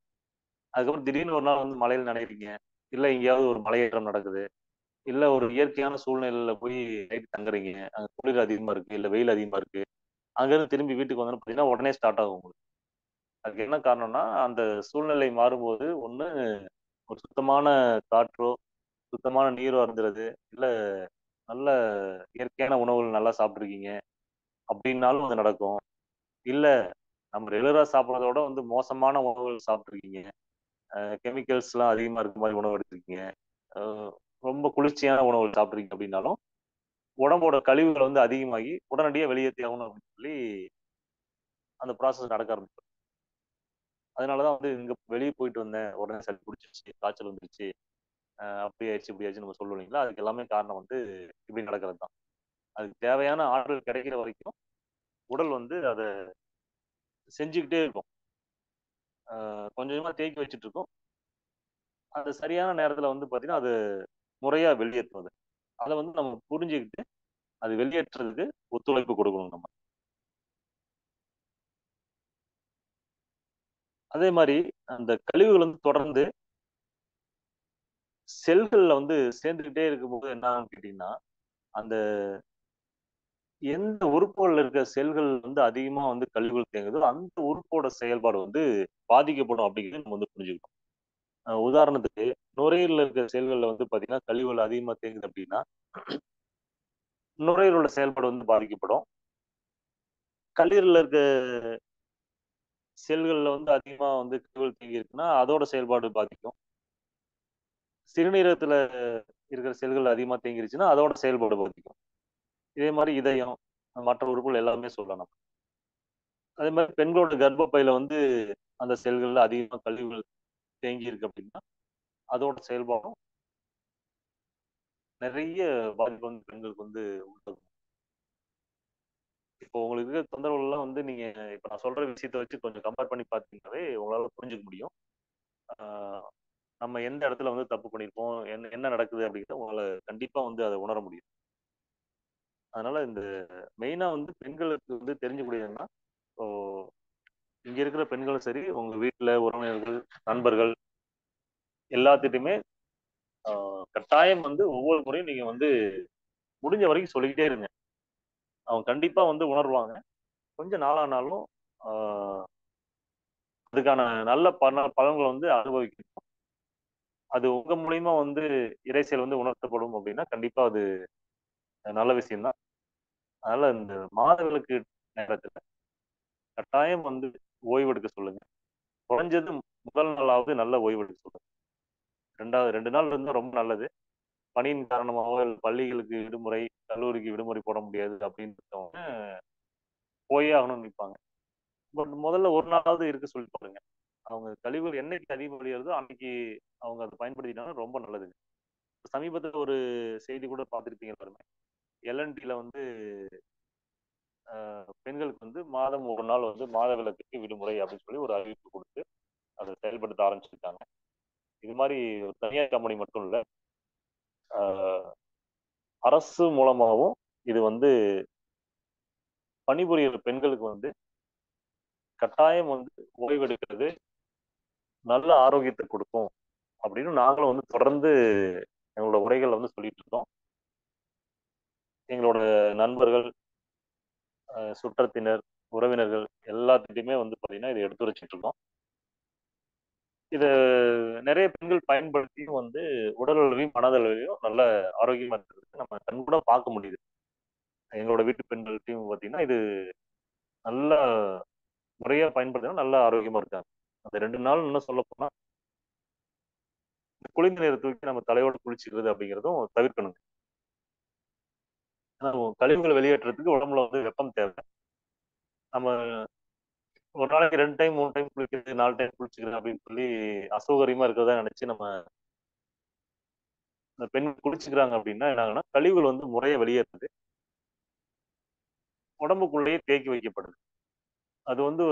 அதுக்கப்புறம் திடீர்னு ஒரு நாள் வந்து மழையில நனையிறீங்க. இல்ல எங்கேயாவது ஒரு மலையேற்றம் நடக்குது. இல்ல ஒரு இயற்கையான சூழ்நிலையில போய் நைட் தங்குறீங்க. அங்க குளிர் அதிகமா இருக்கு, இல்ல வெயில் அதிகமா இருக்கு. அங்கருந்து திரும்பி வீட்டுக்கு வந்தோம்னு பார்த்தீங்கன்னா, உடனே ஸ்டார்ட் ஆகும் உங்களுக்கு. அதுக்கு என்ன காரணம்னா, அந்த சூழ்நிலை மாறும்போது ஒண்ணு ஒரு சுத்தமான காற்றோ, சுத்தமான நீரோ அருந்துறது, இல்ல நல்ல இயற்கையான உணவுகள் நல்லா சாப்பிட்டுருக்கீங்க அப்படின்னாலும் அது நடக்கும். இல்ல நம்ம ரெகுலரா சாப்பிடுறத விட வந்து மோசமான உணவுகள் சாப்பிட்டுருக்கீங்க. கெமிக்கல்ஸ்லாம் அதிகமா இருக்க மாரி உணவு எடுத்திருக்கீங்க. அ ரொம்ப குளிர்ச்சியான உணவுகள் சாப்பிட்றீங்க அப்படின்னாலும், உடம்போட கழிவுகள் வந்து அதிகமாகி, உடனடியா வெளியேத்தி ஆகணும் அப்படின்னு சொல்லி அந்த ப்ராசஸ் நடக்க ஆரம்பிக்கும். அதனால தான் வந்து இங்க வெளிய போயிட்டு வந்தேன். உடனே சளி புடிச்சிருச்சு, காய்ச்சல் வந்துருச்சு, அப்படி ஆயிடுச்சு, இப்படி ஆயிடுச்சுன்னு நம்ம சொல்லுவோம் இல்லைங்களா? அதுக்கு எல்லாமே காரணம் வந்து இப்படி நடக்கிறது தான். அதுக்கு தேவையான ஆற்றல் கிடைக்கிற வரைக்கும் உடல் வந்து அத செஞ்சுக்கிட்டே இருக்கும். கொஞ்சம் கொஞ்சமா தேக்கி வச்சுட்டு இருக்கும். அது சரியான நேரத்துல வந்து பார்த்தீங்கன்னா, அது முறையா வெளியேத்தும் அத. அத வந்து நம்ம புரிஞ்சுகிட்டு, அது வெளியேற்றுறதுக்கு ஒத்துழைப்பு கொடுக்கணும் நம்ம. அதே மாரி அந்த கழிவுகள் வந்து தொடர்ந்து செல்கள்ல வந்து சேர்ந்துக்கிட்டே இருக்கும்போது என்ன ஆகும்னு கேட்டீங்கன்னா, அந்த எந்த உறுப்புகள்ல இருக்க செல்கள் வந்து அதிகமா வந்து கழிவுகள் தேங்குதோ, அந்த உறுப்போட செயல்பாடு வந்து பாதிக்கப்படும் அப்படிங்கிறத நம்ம வந்து புரிஞ்சுக்கணும். உதாரணத்துக்கு நுரையீரல்ல இருக்க செல்கள்ல வந்து பார்த்தீங்கன்னா, கழிவுகள் அதிகமா தேங்குது அப்படின்னா, நுரையீரலோட செயல்பாடு வந்து பாதிக்கப்படும். கல்லீரல்ல இருக்க செல்கள்ல வந்து அதிகமா வந்து கழிவுகள் தேங்கி இருக்குன்னா, அதோட செயல்பாடு பாதிக்கும். சிறுநீரகத்துல இருக்கிற செல்கள் அதிகமா தேங்கிருச்சுன்னா, அதோட செயல்பாடு பாதிக்கும். இதே மாரி இதயம், மற்ற உறுப்புகள் எல்லாமே சொல்லலாம். அதே மாரி பெண்களோட கர்ப்பப்பையில வந்து அந்த செல்கள்ல அதிகமா கழிவுகள் தேங்கி இருக்கு அப்படின்னா, அதோட செயல்பாடும் நெறைய பாதிப்பு வந்து பெண்களுக்கு வந்து உண்டாகும். இப்போ உங்களுக்கு இருக்கிற தொந்தரவுகள்லாம் வந்து நீங்க இப்ப நான் சொல்ற விஷயத்த வச்சு கொஞ்சம் கம்பேர் பண்ணி பார்த்தீங்கன்னாவே உங்களால புரிஞ்சுக்க முடியும். ஆ நம்ம எந்த இடத்துல வந்து தப்பு பண்ணியிருக்கோம், என்ன என்ன நடக்குது அப்படிங்கிறத உங்களால கண்டிப்பா வந்து அத உணர முடியும். அதனால இந்த மெயினா வந்து பெண்களுக்கு வந்து தெரிஞ்சுக்கூடியது என்னன்னா, இப்போ இங்க இருக்கிற பெண்களும் சரி, உங்க வீட்ல உறவினர்கள், நண்பர்கள் எல்லாத்துட்டயுமே ஆ கட்டாயம் வந்து ஒவ்வொரு முறையும் நீங்க வந்து முடிஞ்ச வரைக்கும் சொல்லிக்கிட்டே இருங்க. அவங்க கண்டிப்பா வந்து உணர்வாங்க. கொஞ்சம் நாளானாலும் ஆ அதுக்கான நல்ல பலன்கள வந்து அனுபவிக்கணும். அது உங்க மூலியமா வந்து இரைச்சல் வந்து உணர்த்தப்படும் அப்படின்னா, கண்டிப்பா அது நல்ல விஷயம் தான். அதனால இந்த மாதவிலக்கு நேரத்துல கட்டாயம் வந்து ஓய்வு எடுக்க சொல்லுங்க. குறைஞ்சது முதல் நாளாவது நல்ல ஓய்வு எடுக்க சொல்லுங்க. 2வது 2 நாள் இருந்தா ரொம்ப நல்லது. பணியின் காரணமாகவோ, இல்ல பள்ளிகளுக்கு விடுமுறை, கல்லூரிக்கு விடுமுறை போட முடியாது அப்படின்றவங்க போயே ஆகணும்னு நிப்பாங்க. பட் முதல்ல 1 நாளாவது இருக்க சொல்லி பாருங்க. அவங்க கழிவுகள் என்னைக்கு அதிகம் வெளியேறுதோ, அன்னைக்கு அவங்க அத பயன்படுத்திட்டாங்கன்னா ரொம்ப நல்லதுங்க. சமீபத்தில ஒரு செய்தி கூட பார்த்திருப்பீங்க எல்லாருமே. எல்&டில வந்து பெண்களுக்கு வந்து மாதம் 1 நாள் வந்து மாதவிலக்குக்கு விடுமுறை அப்படின்னு சொல்லி ஒரு அறிவிப்பு குடுத்து, அத செயல்படுத்த ஆரம்பிச்சிருக்காங்க. இது மாரி தனியார் கம்பெனி மட்டும் இல்ல. அ அரசு மூலமாவும் இது வந்து பணிபுரியிற பெண்களுக்கு வந்து கட்டாயம் வந்து ஓய்வெடுக்கிறது நல்ல ஆரோக்கியத்த குடுக்கும். அப்படின்னு நாங்களும் வந்து தொடர்ந்து எங்களோட உரைகள்ல வந்து சொல்லிட்டு இருக்கோம். எங்களோட நண்பர்கள், சுற்றத்தினர், உறவினர்கள் எல்லாத்துட்டயுமே வந்து பார்த்தீங்கன்னா, இத எடுத்துரைச்சுட்டு இருக்கோம். இத நெறைய பெண்கள் பயன்படுத்தியும் வந்து உடல் அளவிலும், மனதளவிலும் நல்ல ஆரோக்கியமா இருக்கிறதுக்கு நம்ம கண்கூடா பார்க்க முடியுது. எங்களோட வீட்டு பெண்கள்ட்டயும் பார்த்தீங்கன்னா, இது நல்லா முறையா பயன்படுத்தினா நல்லா ஆரோக்கியமா இருக்காங்க. அந்த 2 நாள் இன்னும் சொல்லப்போனா, குளிர்ந்த நீர தூக்கி நம்ம தலையோட குளிச்சுக்கிறது அப்படிங்கிறதும் தவிர்க்கணுங்க. ஏன்னா கழிவுகள வெளியேற்றதுக்கு உடம்புல வந்து வெப்பம் தேவை. நம்ம ஒரு நாளைக்கு 2 டைம் 3 டைம் குளிக்கிறது 4 டைம் குளிச்சுக்கிறேன் அப்படின்னு சொல்லி அசௌகரியமா இருக்கிறதா நினைச்சு நம்ம இந்த பெண் குளிச்சுக்கிறாங்க அப்படின்னா என்ன ஆகுன்னா கழிவுகள் வந்து முறைய வெளியேறுது, உடம்புக்குள்ளேயே தேக்கி வைக்கப்படுது. அது வந்து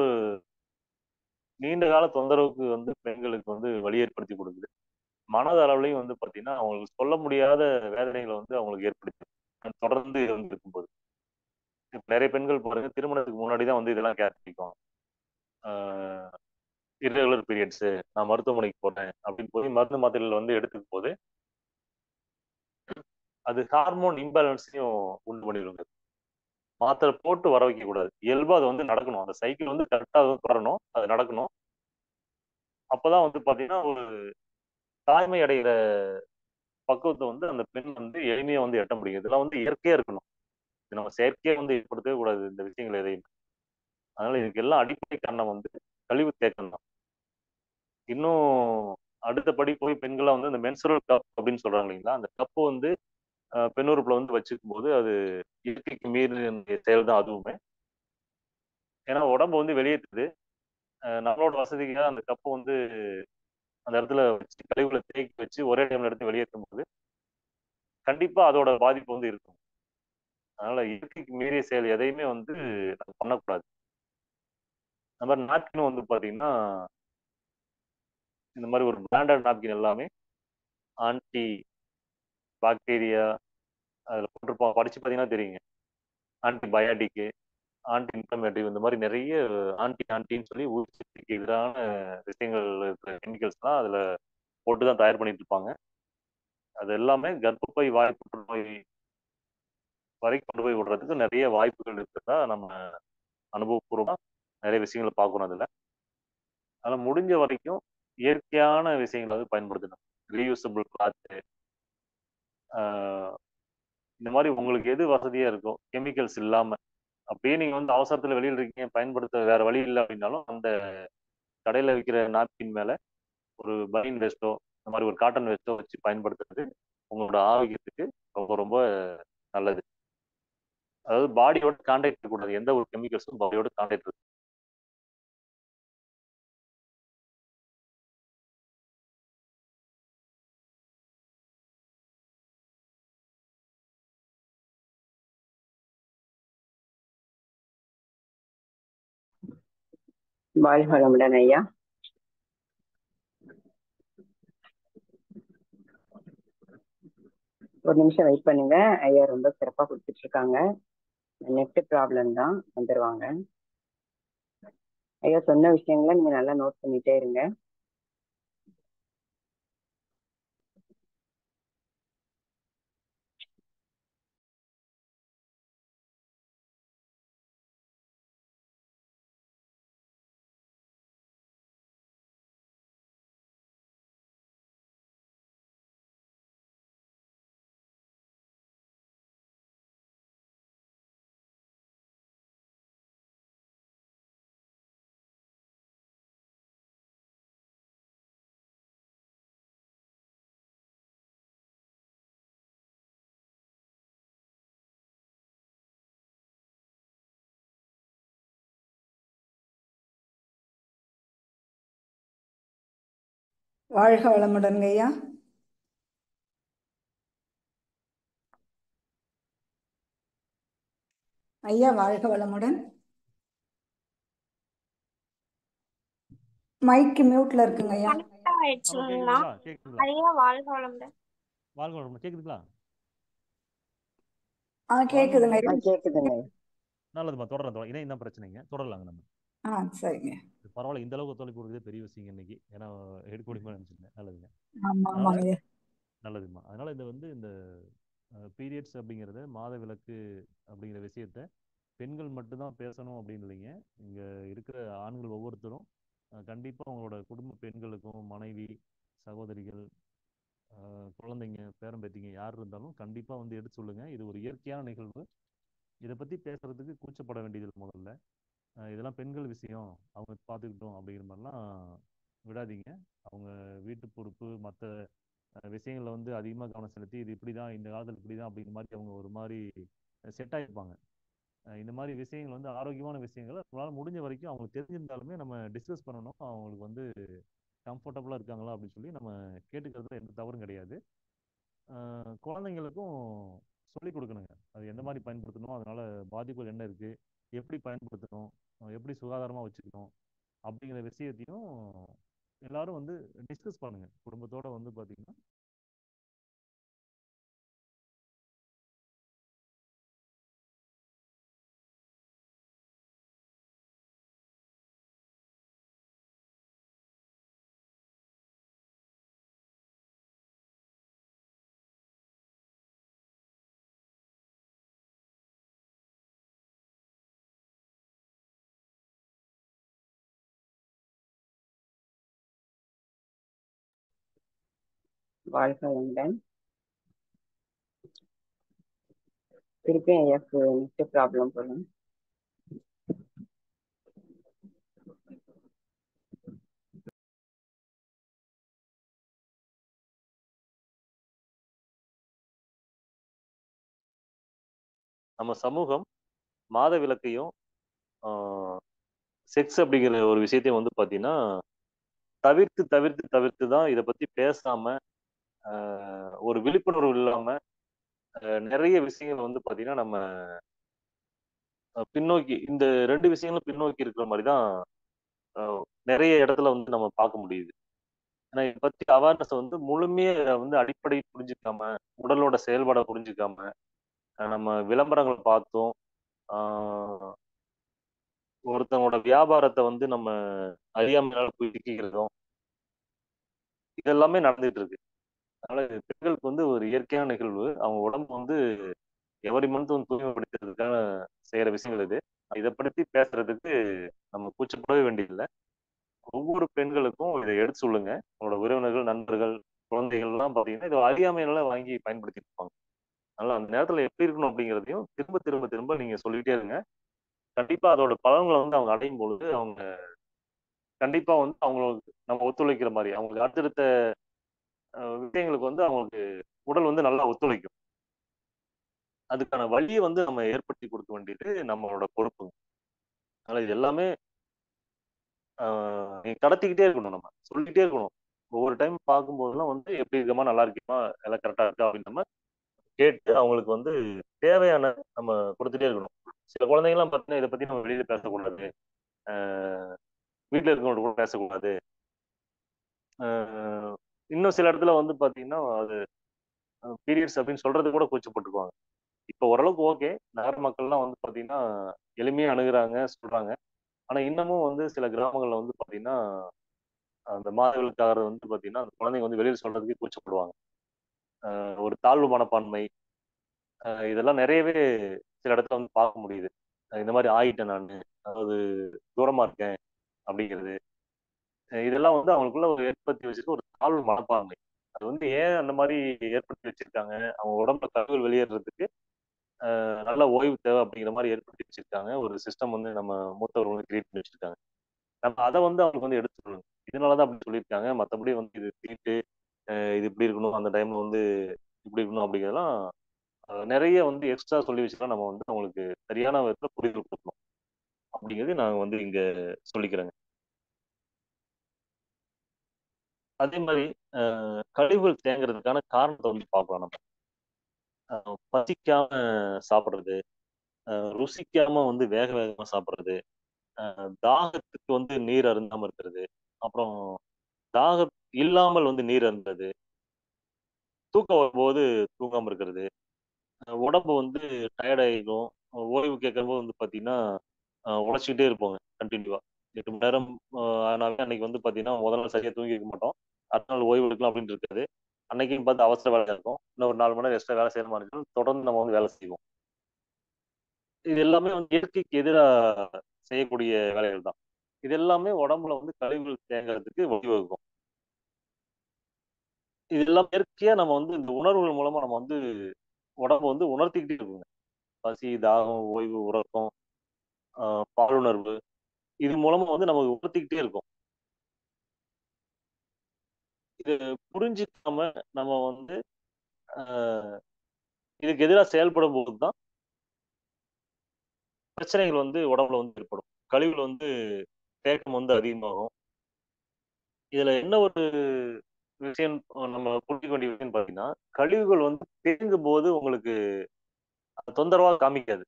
நீண்ட கால தொந்தரவுக்கு வந்து பெண்களுக்கு வந்து வழி ஏற்படுத்தி கொடுக்குது. மனத அளவுலயும் வந்து பாத்தீங்கன்னா அவங்களுக்கு சொல்ல முடியாத வேதனைகளை வந்து அவங்களுக்கு ஏற்படுத்தி தொடர்ந்து இது வந்து இருக்கும்போது இப்ப நிறைய பெண்கள் பாருங்க திருமணத்துக்கு முன்னாடி தான் வந்து இதெல்லாம் கேர் பண்ணிக்குவாங்க. இர்ரெகுலர் பீரியட்ஸ், நான் மருத்துவமனைக்கு போறேன் அப்படின்னு போய் மருந்து மாத்திரைகள் வந்து எடுத்துக்கும் போது அது ஹார்மோன் இம்பேலன்ஸையும் உண்டு பண்ணிடுங்க. மாத்திரை போட்டு வர வைக்க கூடாது, இயல்பா அது வந்து நடக்கணும், அந்த சைக்கிள் வந்து கரெக்டா வரணும், அது நடக்கணும். அப்பதான் வந்து பாத்தீங்கன்னா ஒரு தாய்மை அடைகிற பக்குவத்தை வந்து அந்த பெண் வந்து எளிமையா வந்து எட்ட முடியும். இதெல்லாம் வந்து இயற்கையா இருக்கணும், இது நம்ம செயற்கையா வந்து ஏற்படுத்தவே கூடாது இந்த விஷயங்கள் எதையும். அதனால இதுக்கு எல்லாம் அடிப்படை காரணம் வந்து கழிவு தேக்கம் தான். இன்னும் அடுத்த படி போய் பெண்களா வந்து இந்த மென்சுரல் கப் அப்படின்னு சொல்றாங்க இல்லைங்களா, அந்த கப்பு வந்து பெண்ணுறுப்புல வந்து வச்சுக்கும் போது அது இயற்கைக்கு மீறிய செயல் தான் அதுவுமே. ஏன்னா உடம்பு வந்து வெளியேற்றுது, நம்மளோட வசதிக்காக அந்த கப்பை வந்து அந்த இடத்துல வச்சு கழிவுகளை தேக்கி வச்சு ஒரே டைம்ல எடுத்து வெளியேற்றும் போது கண்டிப்பா அதோட பாதிப்பு வந்து இருக்கும். அதனால இயற்கைக்கு மீறிய செயல் எதையுமே வந்து நம்ம பண்ணக்கூடாது. அந்த மாதிரி நாப்கின் வந்து பாத்தீங்கன்னா இந்த மாதிரி ஒரு பிராண்டட் நாப்கின் எல்லாமே ஆன்டி பாக்டீரியா அதில் போட்டிருப்போம், படிச்சு பார்த்தீங்கன்னா தெரியுங்க. ஆன்டிபயாட்டிக்கு, ஆன்டி இன்ஃப்ளமேட்டரி, இந்த மாதிரி நிறைய ஆன்டின்னு சொல்லி ஊட்டச்சத்துக்கு எதிரான விஷயங்கள் இருக்கிற கெமிக்கல்ஸ்லாம் அதில் போட்டு தான் தயார் பண்ணிட்டு இருப்பாங்க. அது எல்லாமே கர்ப்பப்பை வாய் புற்றுநோய் வரை கொண்டு போய் விடுறதுக்கு நிறைய வாய்ப்புகள் இருக்கிறதா நம்ம அனுபவபூர்வமாக நிறைய விஷயங்களை பார்க்கணும் அதில். அதனால் முடிஞ்ச வரைக்கும் இயற்கையான விஷயங்களை வந்து பயன்படுத்தணும். ரீயூசபிள் கிளாத்து, இந்த மாதிரி உங்களுக்கு எது வசதியாக இருக்கோ கெமிக்கல்ஸ் இல்லாமல். அப்படியே நீங்கள் வந்து அவசரத்தில் வெளியில் இருக்கீங்க, பயன்படுத்த வேற வழி இல்லை அப்படின்னாலும் அந்த கடையில் விற்கிற நாப்கின் மேலே ஒரு பனியன் வேஸ்ட்டோ இந்த மாதிரி ஒரு காட்டன் வேஸ்ட்டோ வச்சு பயன்படுத்துறது உங்களோட ஆரோக்கியத்துக்கு ரொம்ப ரொம்ப நல்லது. அதாவது பாடியோட கான்டாக்ட் இருக்கக்கூடாது, எந்த ஒரு கெமிக்கல்ஸும் பாடியோட கான்டாக்ட் இருக்கு. வாழ்க வளமுடன் ஐயா. ஒரு நிமிஷம் வெயிட் பண்ணுங்க ஐயா, ரொம்ப சிறப்பா கொடுத்துட்டு இருக்காங்க. நெட் ப்ராப்ளம் தான், வந்துருவாங்க. ஐயா சொன்ன விஷயங்களை நீங்க நல்லா நோட் பண்ணிட்டே இருங்க. வாழ்க வளமுடன் ஐயா. ஐயா வாழ்க வளமுடன். மைக் மியூட்ல இருக்குங்க ஐயா. கனெக்ட் ஆயிடுச்சுங்களா? ஐயா வாழ்க வளமுடன். வாழ்க வளமுடன். கேக்குதுங்களா? கேக்குதுங்க ஐயா. கேக்குதுங்க. நல்லதுமா, தொடரலாம். இணையம் தான் பிரச்சனைங்க, தொடரலாங்க நம்ம. சரிங்க. பரவாயில்ல, இந்த அளவுக்கு ஒத்துழைப்பு கொடுக்குறதே பெரிய விஷயம் இன்னைக்கு. ஏன்னா எடுக்கணுமா நினைச்சிருந்தேன். நல்லதுங்க. ஆமா ஆமாங்க. நல்லதுமா. அதனால இந்த வந்து இந்த பீரியட்ஸ் அப்படிங்கிறத, மாத விலக்கு அப்படிங்கிற விஷயத்த பெண்கள் மட்டும்தான் பேசணும் அப்படின்னு இல்லைங்க. இங்க இருக்கிற ஆண்கள் ஒவ்வொருத்தரும் கண்டிப்பா உங்களோட குடும்ப பெண்களுக்கும், மனைவி, சகோதரிகள், குழந்தைங்க, பேரம்பேத்திங்க யார் இருந்தாலும் கண்டிப்பா வந்து எடுத்து சொல்லுங்க. இது ஒரு இயற்கையான நிகழ்வு. இதை பத்தி பேசுறதுக்கு கூச்சப்பட வேண்டியது முதல்ல. இதெல்லாம் பெண்கள் விஷயம், அவங்க பார்த்துக்கிட்டோம் அப்படிங்கிற மாதிரிலாம் விடாதீங்க. அவங்க வீட்டு பொறுப்பு மற்ற விஷயங்களில் வந்து அதிகமாக கவனம் செலுத்தி இது இப்படி தான், இந்த காலத்தில் இப்படி தான் அப்படிங்கிற மாதிரி அவங்க ஒரு மாதிரி செட் ஆகிருப்பாங்க. இந்த மாதிரி விஷயங்கள் வந்து ஆரோக்கியமான விஷயங்களை நம்மளால் முடிஞ்ச வரைக்கும் அவங்களுக்கு தெரிஞ்சிருந்தாலுமே நம்ம டிஸ்கஸ் பண்ணணும். அவங்களுக்கு வந்து கம்ஃபர்டபுளாக இருக்காங்களா அப்படின்னு சொல்லி நம்ம கேட்டுக்கிறதுல எந்த தவறும் கிடையாது. குழந்தைங்களுக்கும் சொல்லிக் கொடுக்கணுங்க. அது எந்த மாதிரி பயன்படுத்தணும், அதனால பாதிப்புகள் என்ன இருக்கு, எப்படி பயன்படுத்தணும், எப்படி சுகாதாரமாக வச்சுக்கணும் அப்படிங்கிற விஷயத்தையும் எல்லாரும் வந்து டிஸ்கஸ் பண்ணுங்க குடும்பத்தோட வந்து பார்த்தீங்கன்னா. வாழ்க வளமுடன். திருப்பி ஐயாக்கு நெட் ப்ராப்ளம் போலும். நம்ம சமூகம் மாத விலக்கையும் செக்ஸ் அப்படிங்கிற ஒரு விஷயத்தையும் வந்து பாத்தீங்கன்னா தவிர்த்து தவிர்த்து தவிர்த்து தான் இதை பத்தி பேசாம ஒரு விழிப்புணர்வு இல்லாம நிறைய விஷயங்கள் வந்து பாத்தீங்கன்னா நம்ம பின்னோக்கி இந்த ரெண்டு விஷயங்களும் பின்னோக்கி இருக்கிற மாதிரி தான் நிறைய இடத்துல வந்து நம்ம பார்க்க முடியுது. ஏன்னா இதை பத்தி அவேர்னஸ் வந்து முழுமையா வந்து அடிப்படை புரிஞ்சுக்காம உடலோட செயல்பாடை புரிஞ்சுக்காம நம்ம விளம்பரங்களை பார்த்தோம், ஒருத்தவங்களோட வியாபாரத்தை வந்து நம்ம அறியாமையால போய் சிக்கிக்கிறதும் இதெல்லாமே நடந்துட்டு இருக்கு. அதனால இது பெண்களுக்கு வந்து ஒரு இயற்கையான நிகழ்வு. அவங்க உடம்பு வந்து எவரி மந்த் வந்து தூய்மைப்படுத்துறதுக்காக செய்யற விஷயங்கள் இது. இதை பற்றி பேசுறதுக்கு நம்ம கூச்சப்படவே வேண்டியதில்லை. ஒவ்வொரு பெண்களுக்கும் இதை எடுத்து சொல்லுங்க. உங்களோட உறவினர்கள், நண்பர்கள், குழந்தைகள் எல்லாம் பாத்தீங்கன்னா இதை அறியாமையில வாங்கி பயன்படுத்திட்டு இருப்பாங்க. அதனால அந்த நேரத்துல எப்படி இருக்கணும் அப்படிங்கிறதையும் திரும்ப திரும்ப திரும்ப நீங்க சொல்லிட்டே இருங்க. கண்டிப்பா அதோட பலன்களை வந்து அவங்க அடையும் பொழுது அவங்க கண்டிப்பா வந்து அவங்களுக்கு நம்ம ஒத்துழைக்கிற மாதிரி அவங்களுக்கு அடுத்தடுத்த விஷயங்களுக்கு வந்து அவங்களுக்கு உடல் வந்து நல்லா ஒத்துழைக்கும். அதுக்கான வழியை வந்து நம்ம ஏற்படுத்தி கொடுக்க வேண்டியது நம்மளோட பொறுப்பு. அதனால இது எல்லாமே நீங்க கடத்திக்கிட்டே இருக்கணும், நம்ம சொல்லிக்கிட்டே இருக்கணும். ஒவ்வொரு டைம் பார்க்கும்போதெல்லாம் வந்து எப்படி இருக்கமா, நல்லா இருக்குமா, எல்லாம் கரெக்டா இருக்கா அப்படின்னு நம்ம கேட்டு அவங்களுக்கு வந்து தேவையான நம்ம கொடுத்துட்டே இருக்கணும். சில குழந்தைங்கலாம் பார்த்தீங்கன்னா இதை பத்தி நம்ம வெளியில பேசக்கூடாது, வீட்டில் இருக்கவங்க கூட பேசக்கூடாது. இன்னும் சில இடத்துல வந்து பாத்தீங்கன்னா அது பீரியட்ஸ் அப்படின்னு சொல்றது கூட கூச்சப்பட்டுக்குவாங்க. இப்போ ஓரளவுக்கு ஓகே, நகர மக்கள்லாம் வந்து பாத்தீங்கன்னா எளிமையா அணுகுறாங்க, சொல்றாங்க. ஆனா இன்னமும் வந்து சில கிராமங்கள்ல வந்து பாத்தீங்கன்னா அந்த மாதவிலக்காக வந்து பாத்தீங்கன்னா அந்த குழந்தைங்க வந்து வெளியில் சொல்றதுக்கே கூச்சப்படுவாங்க. ஒரு தாழ்வு மனப்பான்மை, இதெல்லாம் நிறையவே சில இடத்துல வந்து பார்க்க முடியுது. இந்த மாதிரி ஆயிட்டேன் நான், அதாவது தூரமா இருக்கேன் அப்படிங்கிறது, இதெல்லாம் வந்து அவங்களுக்குள்ள ஒரு ஏற்படுத்தி வச்சிருக்க ஒரு தாழ்வு மனப்பான்மை. அது வந்து ஏன் அந்த மாதிரி ஏற்படுத்தி வச்சிருக்காங்க, அவங்க உடம்புல கழிவுகள் வெளியேறதுக்கு நல்ல ஓய்வு தேவை அப்படிங்கிற மாதிரி ஏற்படுத்தி வச்சிருக்காங்க. ஒரு சிஸ்டம் வந்து நம்ம மூத்தவர்கள் வந்து கிரியேட் பண்ணி வச்சிருக்காங்க. நம்ம அதை வந்து அவங்களுக்கு வந்து எடுத்து சொல்லணும். இதனாலதான் அப்படி சொல்லியிருக்காங்க, மற்றபடி வந்து இது தீட்டு, இது இப்படி இருக்கணும், அந்த டைம்ல வந்து இப்படி இருக்கணும் அப்படிங்கிறதெல்லாம் நிறைய வந்து எக்ஸ்ட்ரா சொல்லி வச்சுதான் நம்ம வந்து அவங்களுக்கு சரியான விதத்துல புரிதல் கொடுக்கணும் அப்படிங்கிறது நாங்க வந்து இங்க சொல்லிக்கிறேங்க. அதே மாதிரி கழிவுகள் தேங்குறதுக்கான காரணத்தை வந்து பார்க்கலாம் நம்ம. பசிக்காம சாப்பிட்றது, ருசிக்காம வந்து வேக வேகமா சாப்பிட்றது, தாகத்துக்கு வந்து நீர் அருந்தாம இருக்கிறது, அப்புறம் தாகம் இல்லாமல் வந்து நீர் அருந்தது, தூக்கம் வரும்போது தூங்காம இருக்கிறது, உடம்பு வந்து டயர்ட் ஆகிடும், ஓய்வு கேட்கும்போது வந்து பார்த்தீங்கன்னா உழைச்சிக்கிட்டே இருப்போங்க கண்டினியூவா 8 மணி நேரம். அதனால அன்னைக்கு வந்து பார்த்தீங்கன்னா முதல் நாள் சரியாக தூங்கி வைக்க மாட்டோம், அடுத்த நாள் ஓய்வு எடுக்கலாம் அப்படின்னு இருக்காது. அன்னைக்கும் பார்த்து அவசர வேலை இருக்கும், இன்னும் ஒரு 4 மணி நேரம் எக்ஸ்ட்ரா வேலை செய்யற மாதிரி இருக்கும், தொடர்ந்து நம்ம வந்து வேலை செய்வோம். இது எல்லாமே வந்து இயற்கைக்கு எதிராக செய்யக்கூடிய வேலைகள் தான். இது எல்லாமே உடம்புல வந்து கழிவுகள் தேங்குறதுக்கு வழிவகுக்கும். இது எல்லாம் இயற்கையா நம்ம வந்து இந்த உணர்வுகள் மூலமா நம்ம வந்து உடம்பு வந்து உணர்த்திக்கிட்டே இருக்குங்க. பசி, தாகம், ஓய்வு, உறக்கம், பாலுணர்வு, இது மூலமா வந்து நமக்கு உணர்த்திக்கிட்டே இருக்கும். இது புரிஞ்சுக்காம நம்ம வந்து ஆஹ் இதுக்கு எதிராக செயல்படும் போது தான் பிரச்சனைகள் வந்து உடம்புல வந்து ஏற்படும். கழிவுகள் வந்து தேக்கம் வந்து அதிகமாகும். இதுல என்ன ஒரு விஷயம் நம்ம புரிஞ்சுக்க வேண்டிய விஷயம் பாத்தீங்கன்னா, கழிவுகள் வந்து தேங்கும் போது உங்களுக்கு தொந்தரவா காமிக்காது.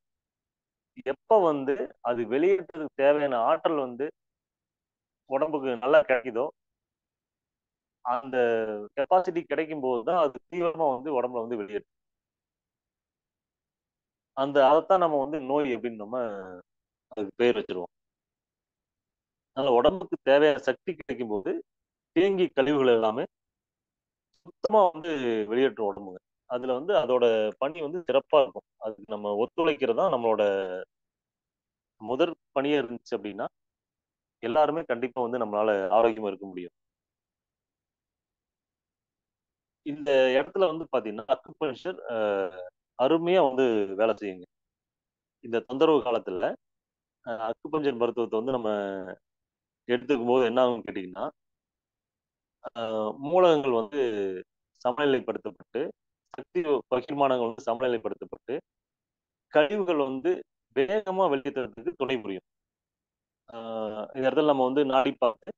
எப்ப வந்து அது வெளியேற்றதுக்கு தேவையான ஆற்றல் வந்து உடம்புக்கு நல்லா கிடைக்குதோ, அந்த கெப்பாசிட்டி கிடைக்கும் போது தான் அது தீவிரமா வந்து உடம்புல வந்து வெளியேறும். அதத்தான் நம்ம வந்து நோய் அப்படின்னு நம்ம அதுக்கு பேர் வச்சிருவோம். அதனால உடம்புக்கு தேவையான சக்தி கிடைக்கும் போது தேங்கி கழிவுகள் எல்லாமே சுத்தமா வந்து வெளியேற்றும் உடம்புங்க. அதுல வந்து அதோட பணி வந்து சிறப்பா இருக்கும். அதுக்கு நம்ம ஒத்துழைக்கிறது தான் நம்மளோட முதற் பணியா இருந்துச்சு அப்படின்னா, எல்லாருமே கண்டிப்பா வந்து நம்மளால ஆரோக்கியமா இருக்க முடியும். இந்த இடத்துல வந்து பாத்தீங்கன்னா, அக்குபஞ்சர் அருமையா வந்து வேலை செய்யுங்க. இந்த தொந்தரவு காலத்துல அக்குபஞ்சர் மருத்துவத்தை வந்து நம்ம எடுத்துக்கும் போது என்ன ஆகும்னு கேட்டீங்கன்னா, மூலகங்கள் வந்து சமநிலைப்படுத்தப்பட்டு, சக்தி பகிர்மானங்கள் வந்து சமநிலைப்படுத்தப்பட்டு, கழிவுகள் வந்து வேகமா வெளியேற்றத்துக்கு துணை புரியும். இந்த இடத்துல நம்ம வந்து நாடி பார்த்து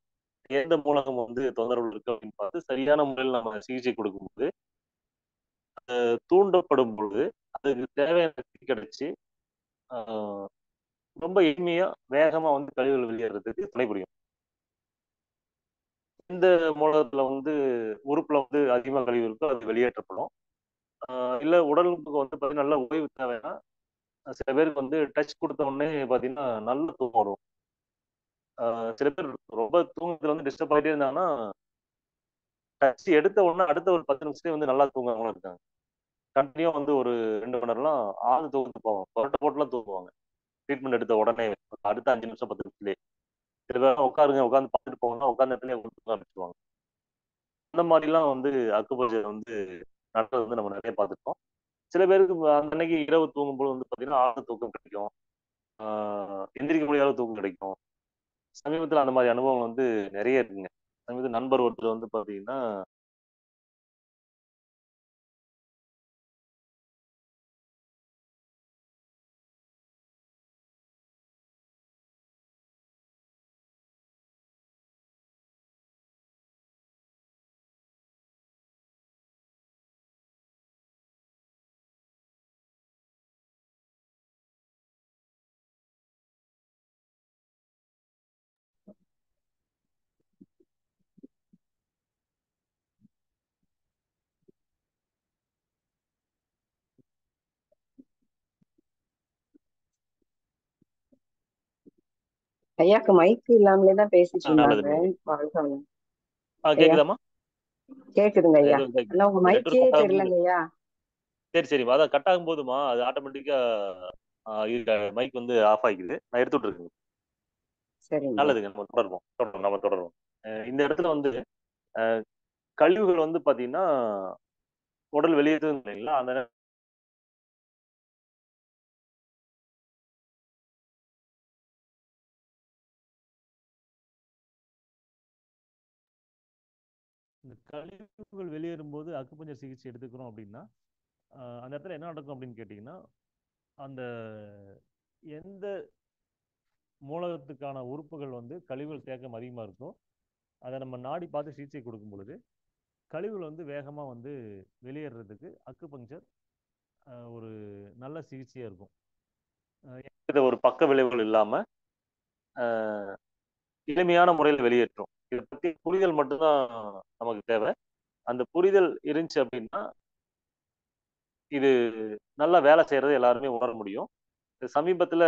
எந்த மூலகம் வந்து தொந்தரவு இருக்கு அப்படின்னு பார்த்து சரியான முறையில் நம்ம சிகிச்சை கொடுக்கும்போது தூண்டப்படும் பொழுது அதுக்கு தேவையான சக்தி கிடைச்சு ஆஹ் ரொம்ப எளிமையா வேகமா வந்து கழிவுகள் வெளியேறதுக்கு துணை புரியும். இந்த மூலகத்துல வந்து உறுப்புல வந்து அதிகமா கழிவு இருக்கோ அது வெளியேற்றப்படும். இல்ல உடலுக்கு வந்து பார்த்தீங்கன்னா நல்ல ஓய்வு தேவைன்னா சில பேருக்கு வந்து டச் கொடுத்த உடனே பார்த்தீங்கன்னா நல்ல தூக்கம் வரும். சில பேர் ரொம்ப தூக்கத்துல வந்து டிஸ்டர்ப் ஆகிட்டே இருந்தாங்கன்னா டச் எடுத்த உடனே அடுத்த ஒரு 10 நிமிஷத்துலயே வந்து நல்லா தூங்குறவங்களும் இருக்காங்க. கண்டினியூ வந்து ஒரு 2 மணி நேரம்லாம் ஆழ்ந்து தூக்கத்துக்கு போவாங்க. கொரட்டை போட்டுலாம் தூங்குவாங்க. ட்ரீட்மெண்ட் எடுத்த உடனே அடுத்த 5 நிமிஷம் 10 நிமிஷத்துலயே. சில பேர் உட்காருங்க உட்காந்து பார்த்துட்டு போங்கன்னா உட்காந்த இடத்துலயே தூங்க ஆரம்பிச்சிருவாங்க. அந்த மாதிரிலாம் வந்து அக்குபஞ்சர் வந்து நடக்கிறது வந்து நம்ம நிறைய பார்த்துருக்கோம். சில பேருக்கு அந்த அன்னைக்கு இரவு தூங்கும்போது வந்து பார்த்தீங்கன்னா ஆழ்ந்த தூக்கம் கிடைக்கும். எந்திரிக்க முடியாத தூக்கம் கிடைக்கும். சமீபத்தில் அந்த மாதிரி அனுபவம் வந்து நிறைய இருக்குங்க. சமீபத்தில் நண்பர் ஒருத்தர் வந்து பார்த்தீங்கன்னா ஐயாக்கு மைக் இல்லாமலே தான் பேசிட்டு நல்லது இருந்தாங்க. நல்லது. வாழ்க வளம். ஐயா கேக்குதாம்மா? கேக்குதுங்க ஐயா. ஏதோ ஆனா உங்க மைக்கே நெட்ஒர்க் கட் ஆகும்போது தெரியலங்க ஐயா. சரி அதான் கட் ஆகும் போதுமா அது ஆட்டோமேட்டிக்கா மைக் வந்து ஆஃப் ஆகிக்குது. நான் எடுத்துட்டு இருக்கேங்க. சரிங்க ஐயா. நல்லதுங்க. நம்ம தொடருவோம். இந்த இடத்துல வந்து அஹ், கழிவுகள் வந்து பாத்தீங்கன்னா உடல் வெளியேற்றது இல்லைங்களா அந்த இந்த கழிவுகள் வெளியேறும்போது அக்குபஞ்சர் சிகிச்சை எடுத்துக்கிறோம் அப்படின்னா அந்த இடத்துல என்ன நடக்கும் அப்படின்னு கேட்டிங்கன்னா அந்த எந்த மூலகத்துக்கான உறுப்புகள் வந்து கழிவுகள் தேக்கம் அதிகமாக இருக்கோ அதை நம்ம நாடி பார்த்து சிகிச்சை கொடுக்கும் பொழுது கழிவுகள் வந்து வேகமாக வந்து வெளியேறதுக்கு அக்குபஞ்சர் ஒரு நல்ல சிகிச்சையாக இருக்கும். இது ஒரு பக்க விளைவுகள் இல்லாம எளிமையான முறையில் வெளியேற்றும். இதை பத்தி புரிதல் மட்டும்தான் நமக்கு தேவை. அந்த புரிதல் இருந்துச்சு அப்படின்னா இது நல்லா வேலை செய்யறது எல்லாருமே உணர முடியும். சமீபத்துல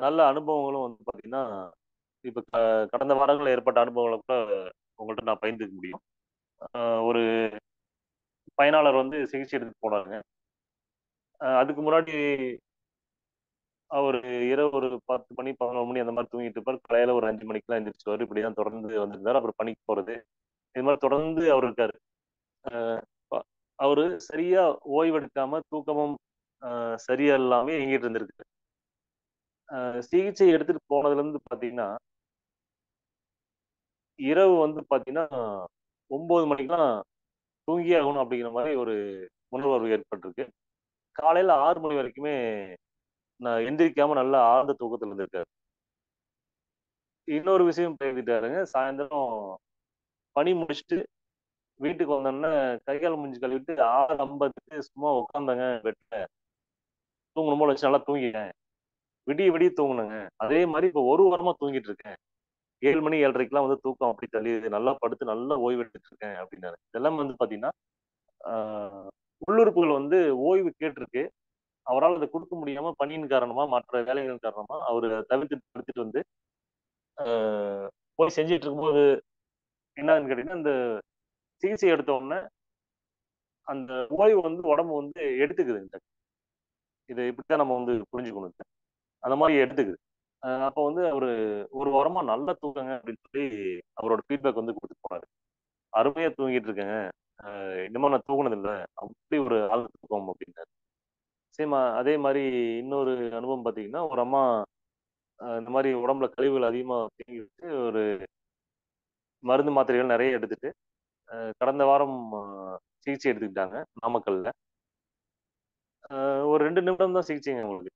நல்ல அனுபவங்களும் வந்து பாத்தீங்கன்னா இப்ப கடந்த வாரங்களில் ஏற்பட்ட அனுபவங்களை கூட உங்கள்ட்ட நான் பகிர்ந்துக்க முடியும். ஒரு பயனாளர் வந்து சிகிச்சை எடுத்து போனாங்க. அதுக்கு முன்னாடி அவர் இரவு ஒரு 10 மணி 11 மணி அந்த மாதிரி தூங்கிட்டு இருப்பார். காலையில ஒரு 5 மணிக்கெல்லாம் எந்திரிச்சுவாரு. இப்படிதான் தொடர்ந்து வந்திருந்தாரு. அப்புறம் பணிக்கு போறது இது மாதிரி தொடர்ந்து அவர் இருக்காரு. அ- அவரு சரியா ஓய்வெடுக்காம தூக்கமும் சரியா இல்லாம இயங்கிட்டு இருந்திருக்கு. சிகிச்சை எடுத்துட்டு போனதுல இருந்து பாத்தீங்கன்னா இரவு வந்து பாத்தீங்கன்னா 9 மணிக்கெல்லாம் தூங்கியே ஆகணும் அப்படிங்கிற மாதிரி ஒரு உணர்வு ஏற்பட்டிருக்கு. காலையில 6 மணி வரைக்குமே நான் எந்திரிக்காம நல்லா ஆழ்ந்த தூக்கத்துல இருந்திருக்காரு. இன்னொரு விஷயம் பேசிட்டாருங்க. சாயந்தரம் பணி முடிச்சுட்டு வீட்டுக்கு வந்தோடனே கை கால் மூஞ்சி கழுவிட்டு 6:50க்கு சும்மா உட்காந்தங்க பெட்ல, தூங்கணும் போல வச்சு நல்லா தூங்கிட்டேன். விடிய விடிய தூங்குனேங்க. அதே மாதிரி இப்போ ஒரு வாரமா தூங்கிட்டு இருக்கேன். 7 மணி 7:30க்கெல்லாம் வந்து தூக்கம் அப்படி தள்ளிடுது. நல்லா படுத்து நல்லா ஓய்வு எடுத்துட்டு இருக்கேன் அப்படின்னாரு. இதெல்லாம் வந்து பாத்தீங்கன்னா உள்ளுறுப்புகள் வந்து ஓய்வு கேட்டிருக்கு. அவரால் அதை கொடுக்க முடியாம பணியின் காரணமா மற்ற வேலைகள் காரணமா அவரு தவிர்த்து எடுத்துட்டு வந்து போய் செஞ்சுட்டு இருக்கும்போது என்னன்னு கேட்டீங்கன்னா, இந்த சிகிச்சை எடுத்த உடனே அந்த ஓய்வு வந்து உடம்பு வந்து எடுத்துக்குது. இதை இப்படித்தான் நம்ம வந்து புரிஞ்சுக்கணும். அந்த மாதிரி எடுத்துக்குது. அப்போ வந்து அவரு ஒரு வாரமா நல்லா தூக்கங்க அப்படின்னு சொல்லி அவரோட ஃபீட்பேக் வந்து கொடுத்துட்டு போனாரு. அருமையா தூங்கிட்டு இருக்கேங்க, இன்னமும் நான் தூங்குனது இல்லை, அப்படி ஒரு ஆழ்ந்த தூக்கம் அப்படின்னாரு. சேமா அதே மாதிரி இன்னொரு அனுபவம் பார்த்தீங்கன்னா, ஒரு அம்மா இந்த மாதிரி உடம்புல கழிவுகள் அதிகமா தேங்கி வச்சு ஒரு மருந்து மாத்திரைகள் நிறைய எடுத்துட்டு கடந்த வாரம் சிகிச்சை எடுத்துக்கிட்டாங்க நாமக்கல்ல. ஒரு 2 நிமிடம் தான் சிகிச்சைங்க உங்களுக்கு.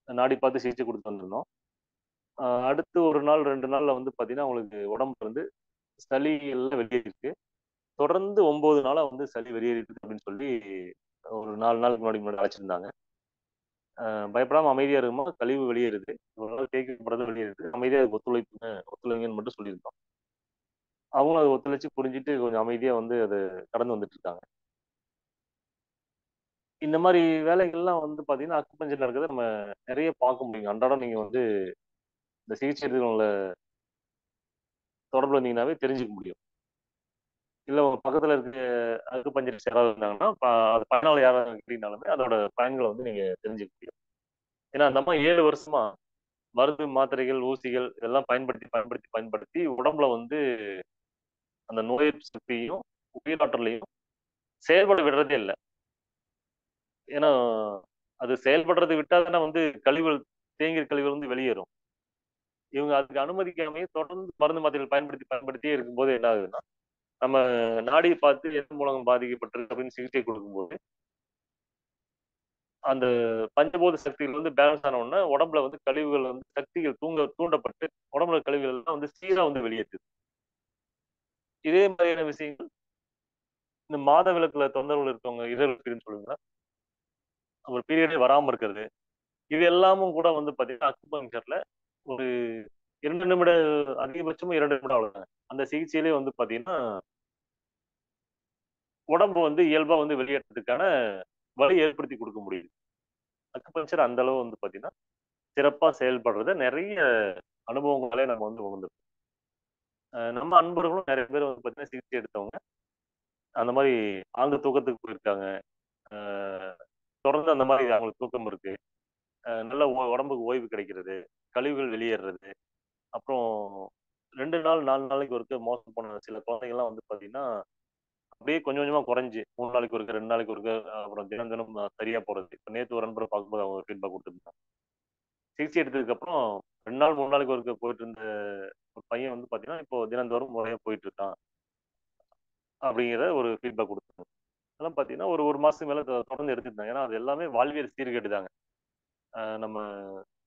நாடி பார்த்து சிகிச்சை கொடுத்து வந்திருந்தோம். அடுத்து ஒரு நாள் 2 நாள்ல வந்து பார்த்தீங்கன்னா உங்களுக்கு உடம்புல இருந்து சளி எல்லாம் வெளியேறிருக்கு. தொடர்ந்து 9 நாளா வந்து சளி வெளியேறிருக்கு அப்படின்னு சொல்லி ஒரு 4 நாளுக்கு முன்னாடி அழைச்சிருந்தாங்க. பயப்படாம அமைதியா இருக்குமா, கழிவு வெளியேறுது, ஒரு நாள் தேய்க்கப்படுறது வெளியேறுது, அமைதியா ஒத்துழைங்கன்னு மட்டும் சொல்லியிருந்தோம். அவங்களும் அதை ஒத்துழைச்சு புரிஞ்சுட்டு கொஞ்சம் அமைதியா வந்து அதை கடந்து வந்துட்டு இருக்காங்க. இந்த மாதிரி வேலைகள்லாம் வந்து பாத்தீங்கன்னா அக்குபஞ்சர்ல இருக்கிறத நம்ம நிறைய பார்க்க முடியும். அன்றாடம் நீங்க வந்து இந்த சிகிச்சை எடுத்துக்கிறவங்கள தொடர்பு வந்தீங்கன்னாவே தெரிஞ்சுக்க முடியும். இல்ல உங்க பக்கத்துல இருக்க அக்குபஞ்சரிஸ்ட் யாராவது இருந்தாங்கன்னா அது பயனாளி யாராவது கேட்டீங்கனாலுமே அதோட பயன்களை வந்து நீங்க தெரிஞ்சுக்க முடியும். ஏன்னா அந்த அம்மா 7 வருஷமா மருந்து மாத்திரைகள் ஊசிகள் இதெல்லாம் பயன்படுத்தி உடம்புல வந்து அந்த நோய் எதிர்ப்பு சக்தியையும் உயிராற்றலையும் செயல்பட விடுறதே இல்லை. ஏன்னா அது செயல்படுறது விட்டாதானே வந்து கழிவுகள் தேங்கிய கழிவுகள் வந்து வெளியேறும். இவங்க அதுக்கு அனுமதிக்காமயே தொடர்ந்து மருந்து மாத்திரைகள் பயன்படுத்தியே இருக்கும்போது என்ன ஆகுதுன்னா, நம்ம நாடியை பார்த்து எந்த மூலம் பாதிக்கப்பட்டிருக்கு அப்படின்னு சிகிச்சை கொடுக்கும்போது அந்த பஞ்சபூத சக்திகள் வந்து பேலன்ஸ் ஆன உடனே உடம்புல வந்து கழிவுகள் வந்து சக்திகள் தூண்டப்பட்டு உடம்புல கழிவுகள் எல்லாம் வந்து சீரா வந்து வெளியேற்றுது. இதே மாதிரியான விஷயங்கள் இந்த மாத விளக்குல தொந்தரவுகள் இருக்கவங்க இதழ்னு சொல்லுங்க, ஒரு பீரியடே வராம இருக்கிறது, இது எல்லாமும் கூட வந்து பாத்தீங்கன்னா அக்குபஞ்சர்ல ஒரு 2 நிமிட, அதிகபட்சமும் 2 நிமிடம் அவ்வளவுதாங்க. அந்த சிகிச்சையிலே வந்து பாத்தீங்கன்னா உடம்பு வந்து இயல்பா வந்து வெளியேற்றதுக்கான வழி ஏற்படுத்தி கொடுக்க முடியுது. அக்குபஞ்சர் அந்த அளவு வந்து பாத்தீங்கன்னா சிறப்பா செயல்படுறத நிறைய அனுபவங்களே நம்ம வந்து உணர்ந்துருக்கோம். நம்ம அன்பர்களும் நிறைய பேர் வந்து பாத்தீங்கன்னா சிகிச்சை எடுத்தவங்க அந்த மாதிரி ஆழ்ந்த தூக்கத்துக்கு போயிருக்காங்க. தொடர்ந்து அந்த மாதிரி அவங்களுக்கு தூக்கம் இருக்கு, நல்ல உடம்புக்கு ஓய்வு கிடைக்கிறது, கழிவுகள் வெளியேறது. அப்புறம் 2 நாள் 4 நாளைக்கு ஒருக்க மோசம் போன சில குழந்தைகள்லாம் வந்து பாத்தீங்கன்னா அப்படியே கொஞ்சம் கொஞ்சமா குறைஞ்சு 3 நாளைக்கு ஒருக்க 2 நாளைக்கு ஒருக்க அப்புறம் தினம் தினம் சரியா போறது. இப்ப நேத்து ஒரு நண்பரை பார்க்கும்போது அவங்க ஃபீட்பேக் கொடுத்துருந்தாங்க. சிகிச்சை எடுத்ததுக்கு அப்புறம் 2 நாள் 3 நாளைக்கு ஒருக்க போயிட்டு இருந்த ஒரு பையன் வந்து பாத்தீங்கன்னா இப்போ தினந்தோறும் முறையா போயிட்டு இருக்கான் அப்படிங்கிற ஒரு ஃபீட்பேக் கொடுத்தாங்க. அதெல்லாம் பாத்தீங்கன்னா ஒரு ஒரு மாசத்துக்கு மேல தொடர்ந்து எடுத்துருந்தாங்க. ஏன்னா அது எல்லாமே வாழ்வியல் சீர்கேடு தாங்க. நம்ம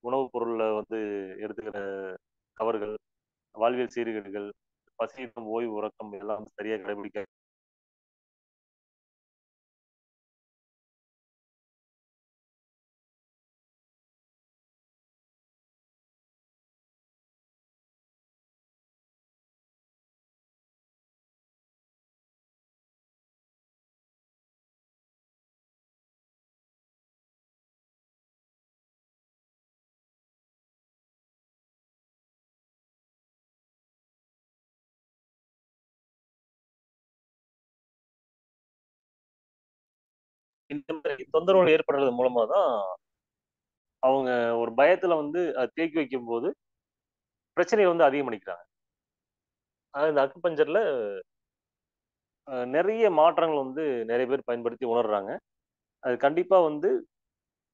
உணவுப் பொருள்ல வந்து எடுத்துக்கிற தவறுகள், வாழ்வியல் சீர்கேடுகள், பசியின்மை, ஓய்வு, உறக்கம் எல்லாம் வந்து சரியா கடைபிடிக்க இந்த மாதிரி தொந்தரவுகள் ஏற்படுறது மூலமா தான் அவங்க ஒரு பயத்துல வந்து தேக்கி வைக்கும் போது பிரச்சனையை வந்து அதிகம் பண்ணிக்கிறாங்க. அதாவது இந்த அக்குபஞ்சர்ல நிறைய மாற்றங்கள் வந்து நிறைய பேர் பயன்படுத்தி உணர்றாங்க. அது கண்டிப்பா வந்து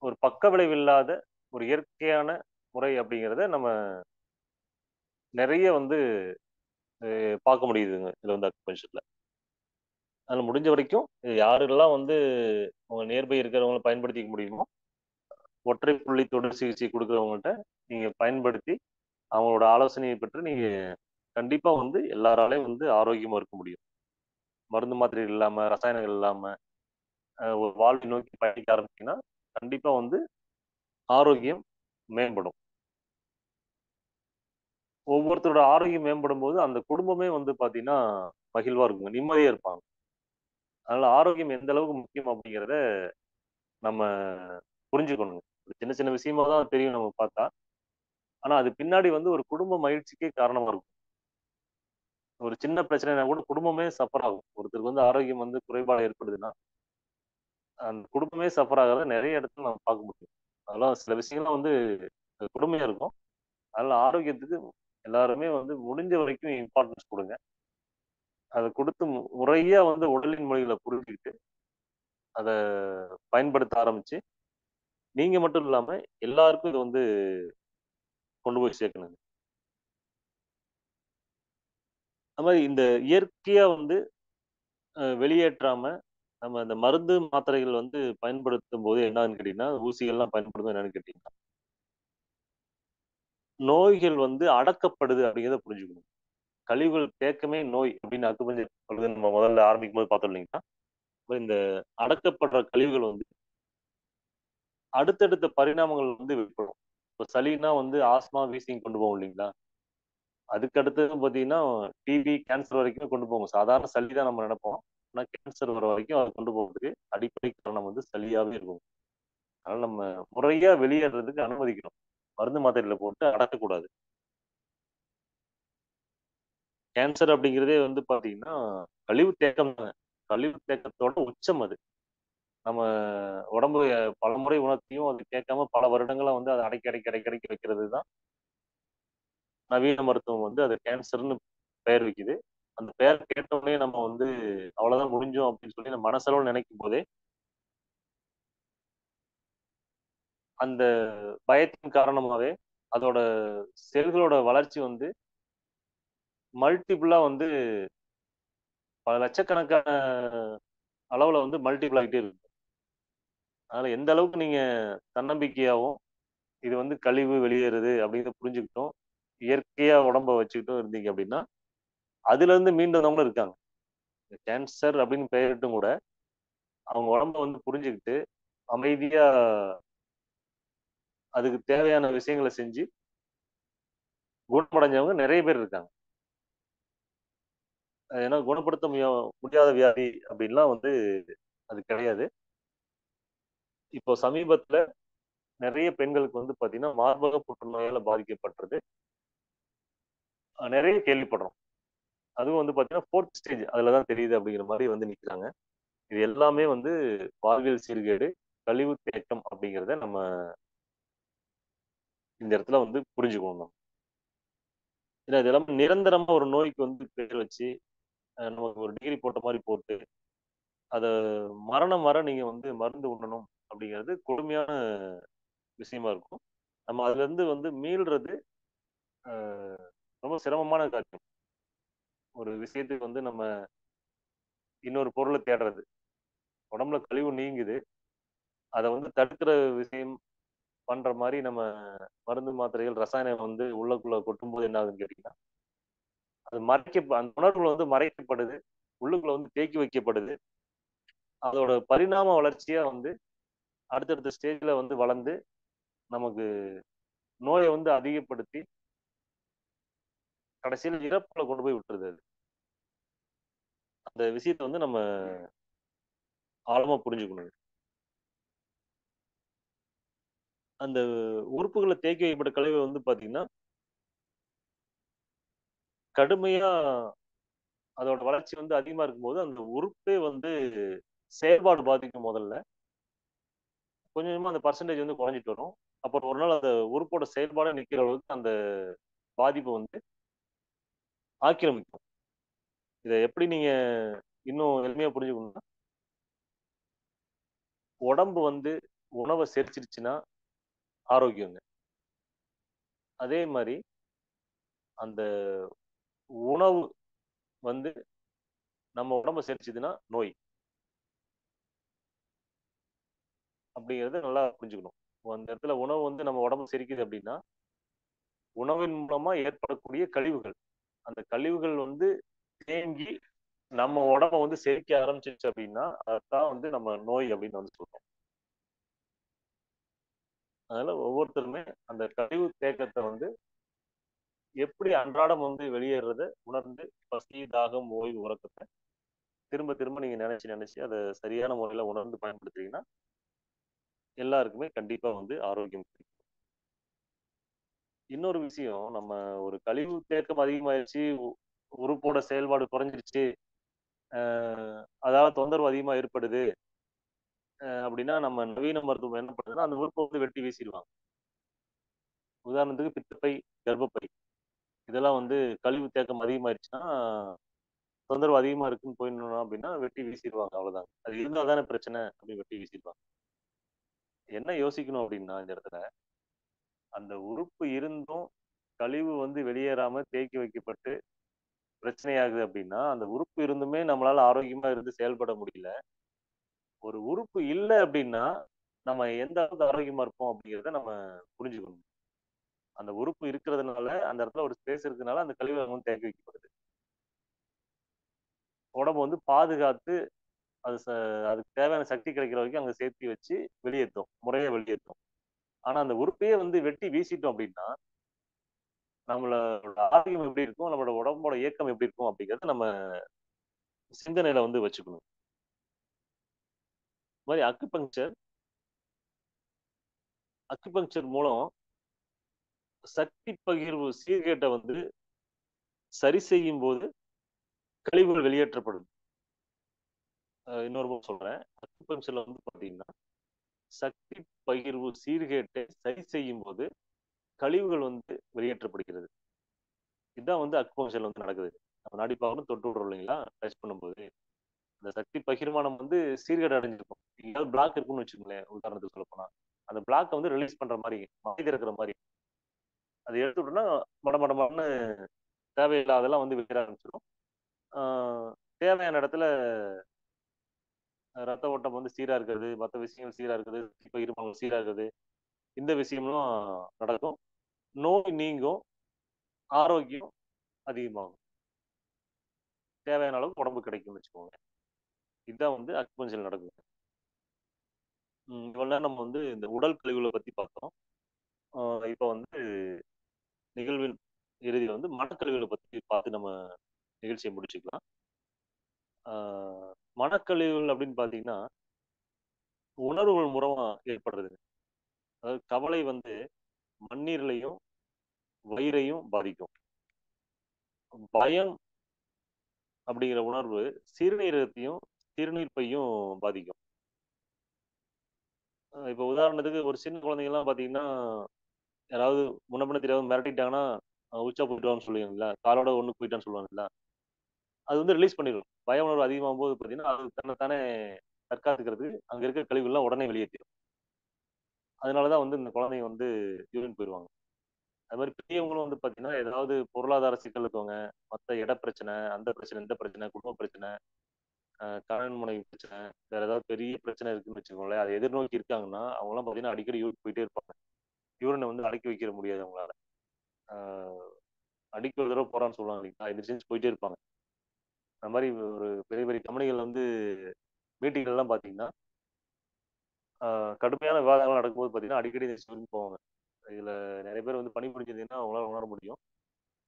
ஒரு பக்க விளைவு இல்லாத ஒரு இயற்கையான முறை அப்படிங்கிறத நம்ம நிறைய வந்து பார்க்க முடியுதுங்க இதுல வந்து அக்குபஞ்சர்ல. அதில் முடிஞ்ச வரைக்கும் யாரெல்லாம் வந்து உங்க நியர்பை இருக்கிறவங்களை பயன்படுத்திக்க முடியுமோ ஒற்றை புள்ளி தொடர் சிகிச்சை கொடுக்குறவங்கள்ட்ட நீங்க பயன்படுத்தி அவங்களோட ஆலோசனையை பெற்று நீங்க கண்டிப்பா வந்து எல்லாராலையும் வந்து ஆரோக்கியமா இருக்க முடியும். மருந்து மாத்திரைகள் இல்லாம, ரசாயனங்கள் இல்லாம ஒரு வாழ்வை நோக்கி பயணிக்க ஆரம்பிச்சீங்கன்னா கண்டிப்பா வந்து ஆரோக்கியம் மேம்படும். ஒவ்வொருத்தரோட ஆரோக்கியம் மேம்படும் போது அந்த குடும்பமே வந்து பாத்தீங்கன்னா மகிழ்வா இருக்குங்க, நிம்மதியா இருப்பாங்க. அதனால ஆரோக்கியம் எந்த அளவுக்கு முக்கியம் அப்படிங்கிறத நம்ம புரிஞ்சுக்கணுங்க. சின்ன சின்ன விஷயமா தான் தெரியும் நம்ம பார்த்தா. ஆனா அது பின்னாடி வந்து ஒரு குடும்ப மகிழ்ச்சிக்கே காரணமா இருக்கும். ஒரு சின்ன பிரச்சனைனா கூட குடும்பமே சஃபர் ஆகும். ஒருத்தருக்கு வந்து ஆரோக்கியம் வந்து குறைபாடு ஏற்படுதுன்னா, அந்த குடும்பமே சஃபர் ஆகுறத நெறைய இடத்துல நம்ம பார்க்க முடியும். அதெல்லாம் சில விஷயங்கள்லாம் வந்து கொடுமையா இருக்கும். அதனால ஆரோக்கியத்துக்கு எல்லாருமே வந்து முடிஞ்ச வரைக்கும் இம்பார்ட்டன்ஸ் குடுங்க. அத குடுத்து முறையா வந்து உடலின் மொழிகள புரிஞ்சுக்கிட்டு, அத பயன்படுத்த ஆரம்பிச்சு, நீங்க மட்டும் இல்லாம எல்லாருக்கும் இத வந்து கொண்டு போய் சேர்க்கணுங்க. அது மாரி இந்த இயற்கையா வந்து வெளியேற்றாம, நம்ம இந்த மருந்து, மாத்திரைகள் வந்து பயன்படுத்தும்போது என்ன ஆகுதுன்னு கேட்டீங்கன்னா, ஊசிகள்லாம் பயன்படுத்தும் என்னன்னு கேட்டீங்கன்னா, நோய்கள் வந்து அடக்கப்படுது அப்படிங்கிறத புரிஞ்சுக்கணும். கழிவுகள் தேக்கமே நோய் அப்படின்னு அக்குபஞ்சர் சொல்றது நம்ம முதல்ல ஆரம்பிக்கும்போது பார்த்தோம் இல்லைங்களா? அப்ப இந்த அடக்கப்படுற கழிவுகள் வந்து அடுத்தடுத்த பரிணாமங்கள் வந்து வெளிப்படும். இப்ப சளின்னா வந்து ஆஸ்மா, வீசிங் கொண்டு போகும் இல்லைங்களா? அதுக்கு அடுத்தது பார்த்தீங்கன்னா, டிபி, கேன்சர் வரைக்கும் கொண்டு போகும். சாதாரண சளி தான் நம்ம நெனைப்போம். ஆனா கேன்சர் வர வரைக்கும் அது கொண்டு போறதுக்கு அடிப்படை காரணம் வந்து சளியாவே இருக்கும். அதனால நம்ம முறையா வெளியேறதுக்கு அனுமதிக்கணும். மருந்து மாத்திரையில போட்டு அடக்கக்கூடாது. கேன்சர் அப்படிங்கிறதே வந்து பார்த்தீங்கன்னா, கழிவு தேக்கம் தாங்க. கழிவு தேக்கத்தோட உச்சம் அது. நம்ம உடம்பு பலமுறை உணர்த்தியும் அது கேட்காம பல வருடங்களா வந்து அத அடக்கி, அடக்கி, அடக்கி, அடக்கி வைக்கிறது தான் நவீன மருத்துவம் வந்து அது கேன்சர்ன்னு பெயர் வைக்குது. அந்த பெயர் கேட்டவுடனே நம்ம வந்து அவ்வளோதான் முடிஞ்சோம் அப்படின்னு சொல்லி நம்ம மனசளவுல நினைக்கும் போதே, அந்த பயத்தின் காரணமாவே அதோட செல்களோட வளர்ச்சி வந்து மல்டிபிளா வந்து பல லட்சக்கணக்கான அளவுல வந்து மல்டிபிள் ஆகிட்டே இருக்கு. அதனால எந்த அளவுக்கு நீங்க தன்னம்பிக்கையாவும், இது வந்து கழிவு வெளியேறுது அப்படிங்கிறத புரிஞ்சுக்கிட்டும், இயற்கையா உடம்ப வச்சுக்கிட்டும் இருந்தீங்க அப்படின்னா, அதுலருந்து மீண்டு வந்தவங்களும் இருக்காங்க. கேன்சர் அப்படின்னு பெயரிட்டும் கூட, அவங்க உடம்ப வந்து புரிஞ்சுகிட்டு, அமைதியா அதுக்கு தேவையான விஷயங்கள செஞ்சு, குணமடைஞ்சவங்க நெறைய பேர் இருக்காங்க. ஏன்னா குணப்படுத்த முடியாத வியாதி அப்படின்லாம் வந்து அது கிடையாது. இப்போ சமீபத்துல நெறைய பெண்களுக்கு வந்து பாத்தீங்கன்னா, மார்பக புற்றுநோயால பாதிக்கப்பட்டது நெறைய கேள்விப்படுறோம். அதுவும் வந்து பாத்தீங்கன்னா, 4த் ஸ்டேஜ் அதுல தான் தெரியுது அப்படிங்கிற மாரி வந்து நிக்கிறாங்க. இது எல்லாமே வந்து வாழ்வியல் சீர்கேடு, கழிவு தேக்கம் அப்படிங்கிறத நம்ம இந்த இடத்துல வந்து புரிஞ்சுக்கணும் நம்ம. ஏன்னா இது எல்லாமே நிரந்தரமா ஒரு நோய்க்கு வந்து பேர் வச்சு, நமக்கு ஒரு டிகிரி போட்ட மாரி போட்டு, அத மரணம் வர நீங்க வந்து மருந்து உண்ணணும் அப்படிங்கிறது கொடுமையான விஷயமா இருக்கும். நம்ம அதுலருந்து வந்து மீள்றது அ ரொம்ப சிரமமான காரியம். ஒரு விஷயத்துக்கு வந்து நம்ம இன்னொரு பொருள தேடுறது. உடம்புல கழிவு நீங்குது. அத வந்து தடுக்கிற விஷயம் பண்ற மாரி நம்ம மருந்து, மாத்திரைகள், ரசாயனம் வந்து உள்ளுக்குள்ள கொட்டும்போது என்ன ஆகுதுன்னு கேட்டீங்கன்னா, அது அந்த உணர்வுகள் வந்து மறைக்கப்படுது. உள்ளுக்குள்ள வந்து தேக்கி வைக்கப்படுது. அதோட பரிணாம வளர்ச்சியா வந்து அடுத்தடுத்த ஸ்டேஜ்ல வந்து வளர்ந்து, நமக்கு நோய வந்து அதிகப்படுத்தி, கடைசியில இறப்புல கொண்டு போய் விட்டுருது அது. அந்த விஷயத்த வந்து நம்ம ஆழமா புரிஞ்சுக்கணும். அந்த உறுப்புகள தேக்கி வைக்கப்பட்ட கழிவு வந்து பார்த்தீங்கன்னா, கடுமையா அதோட வளர்ச்சி வந்து அதிகமா இருக்கும்போது, அந்த உறுப்பே வந்து செயல்பாடு பாதிக்கும் முதல்ல. கொஞ்சம் கொஞ்சமா அந்த பெர்சன்டேஜ் வந்து குறைஞ்சிட்டு வரும். அப்புறம் ஒரு நாள் அந்த உறுப்போட செயல்பாடே நிக்கிற அளவுக்கு அந்த பாதிப்பு வந்து ஆக்கிரமிக்கும். இத எப்படி நீங்க இன்னும் எளிமையா புரிஞ்சுக்கணும்னா, உடம்பு வந்து உணவ செரிச்சிருச்சுன்னா ஆரோக்கியங்க. அதே மாரி அந்த உணவு வந்து நம்ம உடம்ப செரிச்சதுன்னா நோய். அப்படிங்கிறத நல்லா புரிஞ்சுக்கணும். அந்த இடத்துல உணவு வந்து நம்ம உடம்பு செரிக்குது அப்படின்னா உணவின் மூலமா ஏற்படக்கூடிய கழிவுகள், அந்த கழிவுகள் வந்து தேங்கி நம்ம உடம்ப வந்து செரிக்க ஆரம்பிச்சிருச்சு அப்படின்னா அதான் வந்து நம்ம நோய் அப்படின்னு வந்து சொல்றோம். அதனால ஒவ்வொருத்தருமே அந்த கழிவு தேக்கத்தை வந்து எப்படி அன்றாடம் வந்து வெளியேறத உணர்ந்து பசி, தாகம், ஓய்வு, உறக்கத்தை திரும்ப திரும்ப நீங்க நினைச்சு நினைச்சு அதை சரியான முறையில உணர்ந்து பயன்படுத்துறீங்கன்னா எல்லாருக்குமே கண்டிப்பா வந்து ஆரோக்கியம் கிடைக்கும். இன்னொரு விஷயம், நம்ம ஒரு கழிவு தேக்கம் அதிகமாயிருச்சு, உறுப்போட செயல்பாடு குறைஞ்சிருச்சு, அதாவது தொந்தரவு அதிகமா ஏற்படுது அப்படின்னா நம்ம நவீன மருத்துவம் என்ன பண்ணுதுன்னா அந்த உறுப்பை வந்து வெட்டி வீசிடுவாங்க. உதாரணத்துக்கு பித்தப்பை, கர்ப்பப்பை இதெல்லாம் வந்து கழிவு தேக்கம் அதிகமாயிருச்சுன்னா தொந்தரவு அதிகமா இருக்குன்னு போயிடணும் அப்படின்னா வெட்டி வீசிடுவாங்க. அவ்வளவுதான். அது இருந்தா தானே பிரச்சனை அப்படின்னு வெட்டி வீசிடுவாங்க. என்ன யோசிக்கணும் அப்படின்னா இந்த இடத்துல அந்த உறுப்பு இருந்தும் கழிவு வந்து வெளியேறாம தேக்கி வைக்கப்பட்டு பிரச்சனையாகுது அப்படின்னா அந்த உறுப்பு இருந்துமே நம்மளால ஆரோக்கியமா இருந்து செயல்பட முடியல. ஒரு உறுப்பு இல்லை அப்படின்னா நம்ம எந்த அளவுக்கு ஆரோக்கியமா இருப்போம் அப்படிங்கிறத நம்ம புரிஞ்சுக்கணும். அந்த உறுப்பு இருக்கிறதுனால அந்த இடத்துல ஒரு ஸ்பேஸ் இருக்கிறதுனால அந்த கழிவு அங்க வந்து தேக்கி வைக்கப்படுது. உடம்பு வந்து பாதுகாத்து அது அதுக்கு தேவையான சக்தி கிடைக்கிற வரைக்கும் அங்க சேர்த்து வச்சு வெளியேற்றும், முறையா வெளியேற்றும். ஆனா அந்த உறுப்பையே வந்து வெட்டி வீசிட்டோம் அப்படின்னா நம்மளோட ஆரோக்கியம் எப்படி இருக்கும், நம்மளோட உடம்போட இயக்கம் எப்படி இருக்கும் அப்படிங்கறத நம்ம சிந்தனையில வந்து வச்சுக்கணும். இந்த மாதிரி அக்குபங்சர் மூலம் சக்தி பகிர்வு சீர்கேட்டை வந்து சரி செய்யும் போது கழிவுகள் வெளியேற்றப்படும். இன்னொரு முறை சொல்றேன். அக்குபங்சர்ல வந்து பாத்தீங்கன்னா சக்தி பகிர்வு சீர்கேட்டை சரி செய்யும் போது கழிவுகள் வந்து வெளியேற்றப்படுகிறது. இதுதான் வந்து அக்குபங்சர்ல வந்து நடக்குது. நம்ம நாடிப்பாகணும் தொட்டு விடுறோம் இல்லைங்களா, டச் பண்ணும்போது அந்த சக்தி பகிர்மானம் வந்து சீர்கேடு அடைஞ்சிருக்கும். எங்கேயாவது பிளாக் இருக்குன்னு வச்சுக்கோங்களேன், உதாரணத்துக்கு சொல்ல போனா அந்த பிளாக்கை வந்து ரிலீஸ் பண்ற மாதிரி மழை திறக்கிற மாதிரி அதை எடுத்து விட்டோம்னா மடமடமான்னு தேவையில்லாதெல்லாம் வந்து வெளியேற ஆரம்பிச்சிடும். தேவையான இடத்துல ரத்த ஓட்டம் வந்து சீரா இருக்கிறது, மற்ற விஷயங்கள் சீரா இருக்குது, பகிர்மானம் சீரா இருக்குது, இந்த விஷயம்லாம் நடக்கும். நோய் நீங்கும், ஆரோக்கியம் அதிகமாகும், தேவையான அளவுக்கு உடம்பு கிடைக்கும்னு வச்சுக்கோங்க. இதுதான் வந்து அக்குபஞ்சர் நடக்குது. இவ்வளவு நேரம் நம்ம வந்து இந்த உடல் கழிவுகளை பத்தி பார்த்தோம். இப்போ வந்து நிகழ்வின் இறுதியில் வந்து மனக்கழிவுகளை பத்தி பார்த்து நம்ம நிகழ்ச்சியை முடிச்சுக்கலாம். மனக்கழிவுகள் அப்படின்னு பார்த்தீங்கன்னா உணர்வுகள் மூலமா ஏற்படுறது. அதாவது கவலை வந்து மண்ணீரலையும் வயிறையும் பாதிக்கும். பயம் அப்படிங்கிற உணர்வு சிறுநீரகத்தையும் சிறுநீர் பையும் பாதிக்கும். இப்போ உதாரணத்துக்கு ஒரு சின்ன குழந்தைங்க எல்லாம் பாத்தீங்கன்னா யாராவது முன்ன பின்ன தெரியாத மிரட்டிட்டாங்கன்னா உச்சா போயிட்டுவான்னு சொல்லுவீங்களா, காலோட ஒண்ணுக்கு போயிட்டான்னு சொல்லுவாங்கல்ல, அது வந்து ரிலீஸ் பண்ணிடும். பய உணர்வு அதிகமாகும் போது பாத்தீங்கன்னா அது தன்னைத்தானே தற்காத்துக்கிறதுக்கு அங்க இருக்க கழிவுகள்லாம் உடனே வெளியேற்றிடும். அதனாலதான் வந்து இந்த குழந்தைங்க வந்து யூரின் போயிடுவாங்க. அது மாதிரி பெரியவங்களும் வந்து பாத்தீங்கன்னா ஏதாவது பொருளாதார சிக்கல் இருக்கவங்க, மற்ற இட பிரச்சனை, அந்த பிரச்சனை, இந்த பிரச்சனை, குடும்ப பிரச்சனை, கணவன் மனைவி பிரச்சனை, வேற ஏதாவது பெரிய பிரச்சனை இருக்குன்னு வச்சுக்கோங்களேன், அதை எதிர்நோக்கி இருக்காங்கன்னா அவங்கலாம் பாத்தீங்கன்னா அடிக்கடி யூரின் போயிட்டே இருப்பாங்க. யூரினை வந்து அடக்கி வைக்க முடியாது அவங்களால. அடிக்க ஒரு தடவை போறான்னு சொல்லுவாங்க இல்லைங்களா, எதிர்த்து போயிட்டே இருப்பாங்க. அந்த மாதிரி ஒரு பெரிய பெரிய கம்பெனிகள் வந்து மீட்டிங் எல்லாம் பாத்தீங்கன்னா கடுமையான விவாதங்கள் நடக்கும்போது பாத்தீங்கன்னா அடிக்கடி யூரின் போவாங்க. இதுல நிறைய பேர் வந்து பணிபுரிஞ்சதுன்னா அவங்களால உணர முடியும்.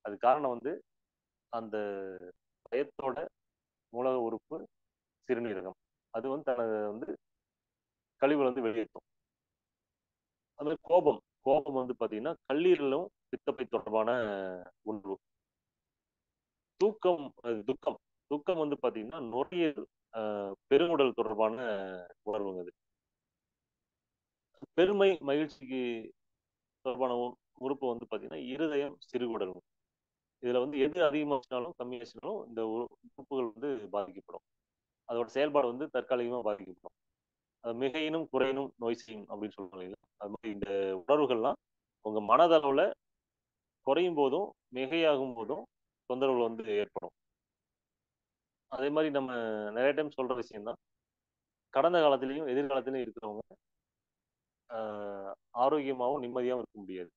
அது காரணம் வந்து அந்த பயத்தோட மூலக உறுப்பு சிறுநீரகம், அது வந்து தனது வந்து கழிவுகள் வந்து வெளியேற்றும். அது மாதிரி கோபம் கோபம் வந்து பாத்தீங்கன்னா கல்லீரலும் பித்தப்பை தொடர்பான உணர்வு. துக்கம் துக்கம் வந்து பாத்தீங்கன்னா நுரையீரல் பெருங்குடல் தொடர்பான உணர்வுங்க. அது பெருமை மகிழ்ச்சிக்கு தொடர்பான உறுப்பு வந்து பாத்தீங்கன்னா இருதயம் சிறுகுடல். இதுல வந்து எது அதிகமாச்சுனாலும் கம்மியாச்சுனாலும் இந்த உறுப்புகள் வந்து பாதிக்கப்படும். அதோட செயல்பாடு வந்து தற்காலிகமா பாதிக்கப்படும். அது மிகையினும் குறையினும் நோய் செய்யும் அப்படின்னு சொல்றாங்க. அது மாதிரி இந்த உணர்வுகள்லாம் உங்க மனதளவுல குறையும் போதும் மிகையாகும் போதும் தொந்தரவுகள் வந்து ஏற்படும். அதே மாதிரி நம்ம நிறைய டைம் சொல்ற விஷயம் தான், கடந்த காலத்திலையும் எதிர்காலத்திலையும் இருக்கிறவங்க ஆரோக்கியமாகவும் நிம்மதியாகவும் இருக்க முடியாது.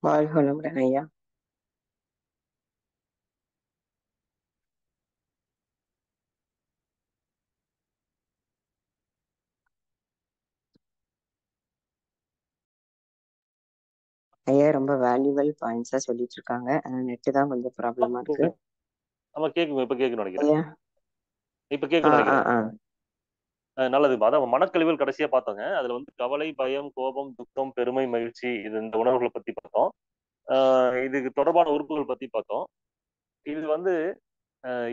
வாழ்க வளமுடன் ஐயா. ஐயா ரொம்ப வேல்யூபிள் பாயிண்ட்ஸா சொல்லிட்டு இருக்காங்க. நெட்டு தான் கொஞ்சம் ப்ராப்ளமா இருக்கு. ஆமா கேக்குங்க, இப்ப கேக்குன்னு நினைக்கிறேன். ஐயா இப்ப கேக்குன்னு நினைக்கிறேன். நல்லது. அதான் மனக்கழிவுகள் கடைசியா பார்த்தோங்க. அதுல வந்து கவலை, பயம், கோபம், துக்கம், பெருமை, மகிழ்ச்சி, இது இந்த உணர்வுகளை பத்தி பார்த்தோம். இதுக்கு தொடர்பான உறுப்புகள் பத்தி பார்த்தோம். இது வந்து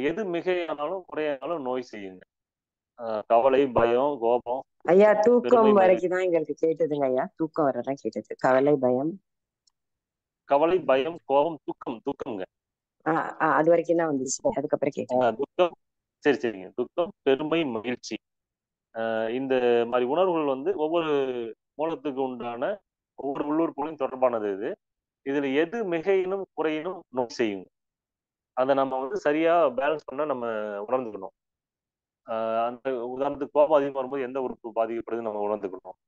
எது மிகையானாலும் குறையானாலும் நோய் செய்யுங்க. கவலை, பயம், கோபம், ஐயா தூக்கம் பெருமை, மகிழ்ச்சி. வரைக்கும் தான் எங்களுக்கு கேட்டதுங்க ஐயா. தூக்கம் வரதான் கேட்டது. கவலை, பயம், கவலை, பயம், கோபம், துக்கம்ங்க. அது வரைக்கும் தான் வந்துச்சு. அதுக்கப்புறம் கேட்டேன். துக்கம். சரி சரிங்க. துக்கம், பெருமை, மகிழ்ச்சி, இந்த மாதிரி உணர்வுகள் வந்து ஒவ்வொரு மூலத்துக்கு உண்டான ஒவ்வொரு உள்ளுறுப்புகளையும் தொடர்பானது. இதுல எது மிகையினும் குறையினும் நோய் செய்யும். அதை நம்ம வந்து சரியா பேலன்ஸ் பண்ண நம்ம உணர்ந்துக்கணும். அந்த உதாரணத்துக்கு கோபம் அதிகமாக வரும்போது எந்த உறுப்பு பாதிக்கப்படுதுன்னு நம்ம உணர்ந்துக்கணும்.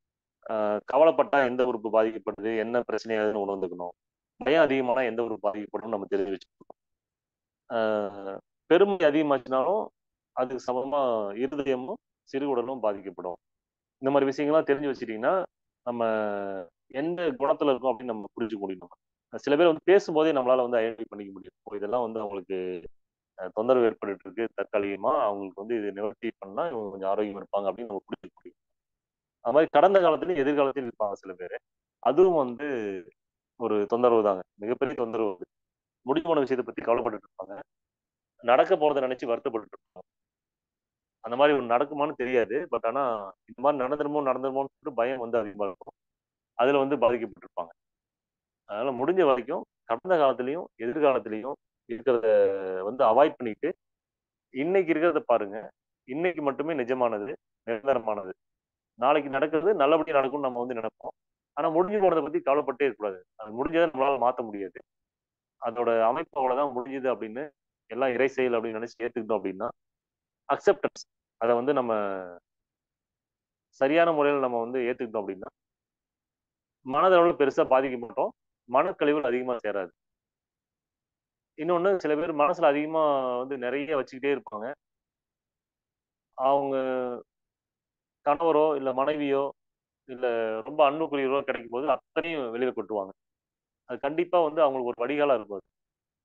கவலைப்பட்டா எந்த உறுப்பு பாதிக்கப்படுது, என்ன பிரச்சனையாகுதுன்னு உணர்ந்துக்கணும். பயம் அதிகமானா எந்த உறுப்பு பாதிக்கப்படும் நம்ம தெரிஞ்சு வச்சுக்கணும். பெருமை அதிகமாச்சுனாலும் அதுக்கு சமமா இருதயமும் சிறுகுடலும் பாதிக்கப்படும். இந்த மாதிரி விஷயங்கள்லாம் தெரிஞ்சு வச்சுட்டீங்கன்னா நம்ம எந்த குணத்துல இருக்கோம் அப்படின்னு நம்ம புரிஞ்சுக்க முடியும். சில பேர் வந்து பேசும்போதே நம்மளால வந்து ஐடென்டிஃபை பண்ணிக்க முடியும். இதெல்லாம் வந்து அவங்களுக்கு தொந்தரவு ஏற்பட்டு இருக்கு, தற்காலிகமா அவங்களுக்கு வந்து இது நிவர்த்தி பண்ணா இவங்க கொஞ்சம் ஆரோக்கியம் இருப்பாங்க அப்படின்னு நம்ம புரிஞ்சுக்க முடியும். அது மாதிரி கடந்த காலத்திலும் எதிர்காலத்திலும் இருப்பாங்க சில பேர். அதுவும் வந்து ஒரு தொந்தரவு தாங்க, மிகப்பெரிய தொந்தரவு. முடிவு போன விஷயத்தை பத்தி கவலைப்பட்டு இருப்பாங்க, நடக்க போறதை நினைச்சு வருத்தப்பட்டு இருப்பாங்க. அந்த மாதிரி ஒரு நடக்குமான்னு தெரியாது, பட் ஆனா இந்த மாதிரி நடந்துருமோன்னு சொல்லிட்டு பயம் வந்து அதிகமா இருக்கும். அதுல வந்து பாதிக்கப்பட்டிருப்பாங்க. அதனால முடிஞ்ச வரைக்கும் கடந்த காலத்திலையும் எதிர்காலத்திலையும் இருக்கிறத வந்து அவாய்ட் பண்ணிட்டு இன்னைக்கு இருக்கிறத பாருங்க. இன்னைக்கு மட்டுமே நிஜமானது, நிரந்தரமானது. நாளைக்கு நடக்கிறது நல்லபடியா நடக்கும்னு நம்ம வந்து நினைப்போம். ஆனா முடிஞ்சு போனதை பத்தி கவலைப்பட்டே இருக்கக்கூடாது. அது முடிஞ்சதை நம்மளால மாற்ற முடியாது. அதோட அமைப்பு அவ்வளவுதான் முடிஞ்சுது அப்படின்னு எல்லாம் இறை செயல் அப்படின்னு நினைச்சு ஏத்துக்கிட்டோம் அப்படின்னா அக்செப்டன்ஸ், அதை வந்து நம்ம சரியான முறையில் நம்ம வந்து ஏத்துக்கிட்டோம் அப்படின்னா மனதளவில் பெருசா பாதிக்க மாட்டோம். மனக்கழிவுகள் அதிகமா சேராது. இன்னொன்னு, சில பேர் மனசுல அதிகமா வந்து நிறைய வச்சுக்கிட்டே இருப்பாங்க. அவங்க கணவரோ இல்ல மனைவியோ இல்ல ரொம்ப அன்புக்குரியவரோ கிடைக்கும் போது அத்தனையும் வெளியில கொட்டுவாங்க. அது கண்டிப்பா வந்து அவங்களுக்கு ஒரு வடிகாலா இருக்கும் அது.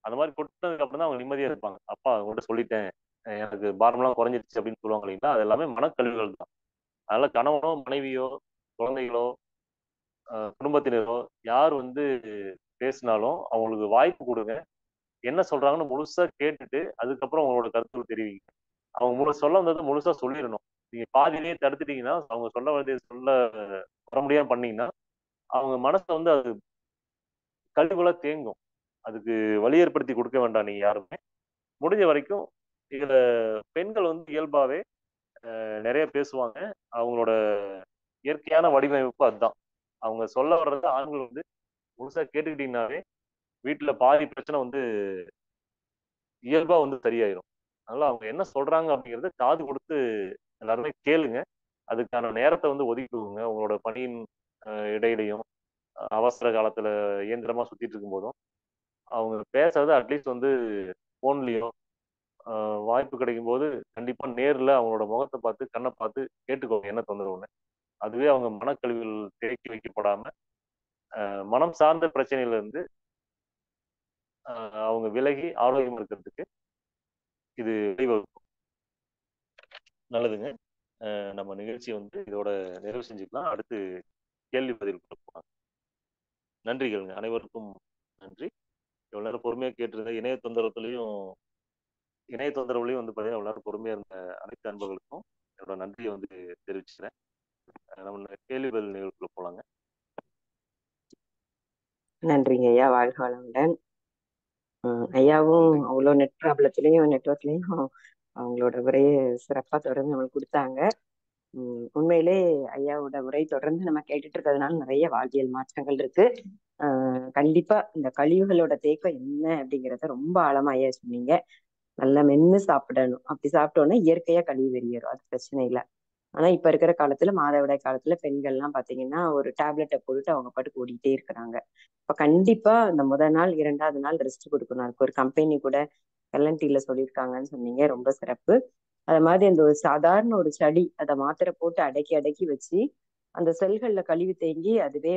அந்த மாதிரி கொட்டினதுக்கு அப்புறம் தான் அவங்க நிம்மதியா இருப்பாங்க. அப்பா உங்கள்கிட்ட சொல்லிட்டேன், எனக்கு பாரம்லாம் குறைஞ்சிருச்சு அப்படின்னு சொல்லுவாங்க இல்லைங்களா, அது எல்லாமே மனக்கழிவுகள் தான். அதனால கணவனோ மனைவியோ குழந்தைகளோ குடும்பத்தினரோ யார் வந்து பேசினாலும் அவங்களுக்கு வாய்ப்பு கொடுங்க. என்ன சொல்றாங்கன்னு முழுசா கேட்டுட்டு அதுக்கப்புறம் அவங்களோட கருத்துக்கள் தெரிவிங்க. அவங்க சொல்ல வந்தது முழுசா சொல்லிடணும். நீங்க பாதியிலேயே தடுத்துட்டீங்கன்னா, அவங்க சொல்ல வேண்டியது சொல்ல வர முடியாம பண்ணீங்கன்னா அவங்க மனசுல வந்து அது கழிவுகளா தேங்கும். அதுக்கு வழி ஏற்படுத்தி கொடுக்க வேண்டாம் நீங்க யாருமே. முடிஞ்ச வரைக்கும் இதுல பெண்கள் வந்து இயல்பாவே நிறைய பேசுவாங்க. அவங்களோட இயற்கையான வடிவமைப்பு அதுதான். அவங்க சொல்ல வர்றது ஆண்கள் வந்து முழுசா கேட்டுக்கிட்டீங்கன்னாவே வீட்டுல பாதி பிரச்சனை வந்து இயல்பா வந்து சரியாயிரும். அதனால அவங்க என்ன சொல்றாங்க அப்படிங்கறத காது கொடுத்து எல்லாருமே கேளுங்க. அதுக்கான நேரத்தை வந்து ஒதுக்கிக்குங்க. உங்களோட பணியின் இடையிலையும் அவசர காலத்துல இயந்திரமா சுத்திட்டு இருக்கும் போதும் அவங்க பேசுறது அட்லீஸ்ட் வந்து போன்லயோ வாய்ப்பு கிடைக்கும் போது கண்டிப்பா நேர்ல அவங்களோட முகத்தை பார்த்து கண்ணை பார்த்து கேட்டுக்கோங்க என்ன தொந்தரவுன்னு. அதுவே அவங்க மனக்கழிவுகள் தேக்கி வைக்கப்படாம மனம் சார்ந்த பிரச்சனையில இருந்து அவங்க விலகி ஆரோக்கியம் இருக்கிறதுக்கு இது வழிவகுக்கும். நல்லதுங்க. நம்ம நிகழ்ச்சியை வந்து இதோட நிறைவு செஞ்சுக்கலாம். அடுத்து கேள்வி பதில் கொடுப்போம். நன்றிகளுங்க அனைவருக்கும். நன்றி. இவ்வளவு நேரம் பொறுமையா கேட்டிருந்த இணைய தொந்தரவுலையும் வந்து பார்த்தீங்கன்னா இவ்வளவு நேரம் பொறுமையா இருந்த அனைத்து அன்பர்களுக்கும் என்னோட நன்றியை வந்து தெரிவிச்சுக்கிறேன். நம்ம கேள்வி பதில் நிகழ்வுக்குள்ள போலாங்க. நன்றிங்க ஐயா, வாழ்க வளமுடன். ஐயாவும் அவ்வளோ நெட் ப்ராப்ளத்துலேயும் நெட்ஒர்க்லேயும் அவங்களோட உரையை சிறப்பாக தொடர்ந்து நம்மளுக்கு கொடுத்தாங்க. உண்மையிலே ஐயாவோட உரை தொடர்ந்து நம்ம கேட்டுட்டு இருக்கிறதுனால நிறைய வாழ்வியல் மாற்றங்கள் இருக்கு. கண்டிப்பா இந்த கழிவுகளோட தேக்கம் என்ன அப்படிங்கிறத ரொம்ப ஆழமா ஐயா சொன்னீங்க. நல்லா மென்னு சாப்பிடணும், அப்படி சாப்பிட்டோன்னா இயற்கையா கழிவு வெளியேறும், அது பிரச்சனை இல்லை. ஆனா இப்ப இருக்கிற காலத்துல மாதவிடாய் காலத்துல பெண்கள் எல்லாம் பாத்தீங்கன்னா ஒரு டேப்லெட்டை போட்டுட்டு அவங்க பாட்டுக்கு ஓடிட்டே இருக்கிறாங்க. இப்ப கண்டிப்பா இந்த முதல் நாள் 2வது நாள் ரெஸ்ட் கொடுக்கணும். அதுக்கு ஒரு கம்பெனி கூட எல்என்டில சொல்லியிருக்காங்கன்னு சொன்னீங்க, ரொம்ப சிறப்பு. அது மாதிரி அந்த ஒரு சாதாரண ஒரு செடி அதை மாத்திரை போட்டு அடக்கி அடக்கி வச்சு அந்த செல்கள்ல கழிவு தேங்கி அதுவே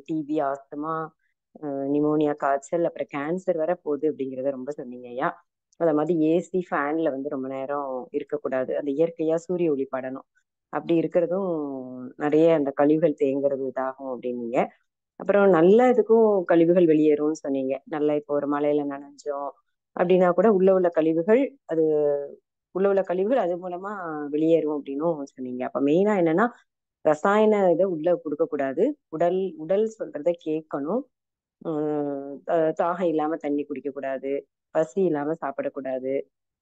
டிபி, ஆஸ்துமா, நிமோனியா, காய்ச்சல், அப்புறம் கேன்சர் வர போகுது அப்படிங்கிறத ரொம்ப சொன்னீங்க ஐயா. அத மாதிரி ஏசி ஃபேன்ல ரொம்ப நேரம் இருக்கக்கூடாது, அந்த இயற்கையா சூரிய ஒளி படணும். அப்படி இருக்கிறதும் நிறைய அந்த கழிவுகள் தேங்குறது இதாகும் அப்படின்னீங்க. அப்புறம் நல்ல இதுக்கும் கழிவுகள் வெளியேறும்னு சொன்னீங்க. நல்லா இப்போ ஒரு மலையில நனைஞ்சோம் அப்படின்னா கூட உள்ள கழிவுகள் அது அது மூலமா வெளியேறும் அப்படின்னும் சொன்னீங்க. அப்ப மெயினா என்னன்னா ரசாயன இதை உள்ள கொடுக்க கூடாது, உடல் உடல் சொல்றதை கேட்கணும். தாகம் இல்லாம தண்ணி குடிக்க கூடாது, பசி இல்லாம சாப்பிடக்கூடாது,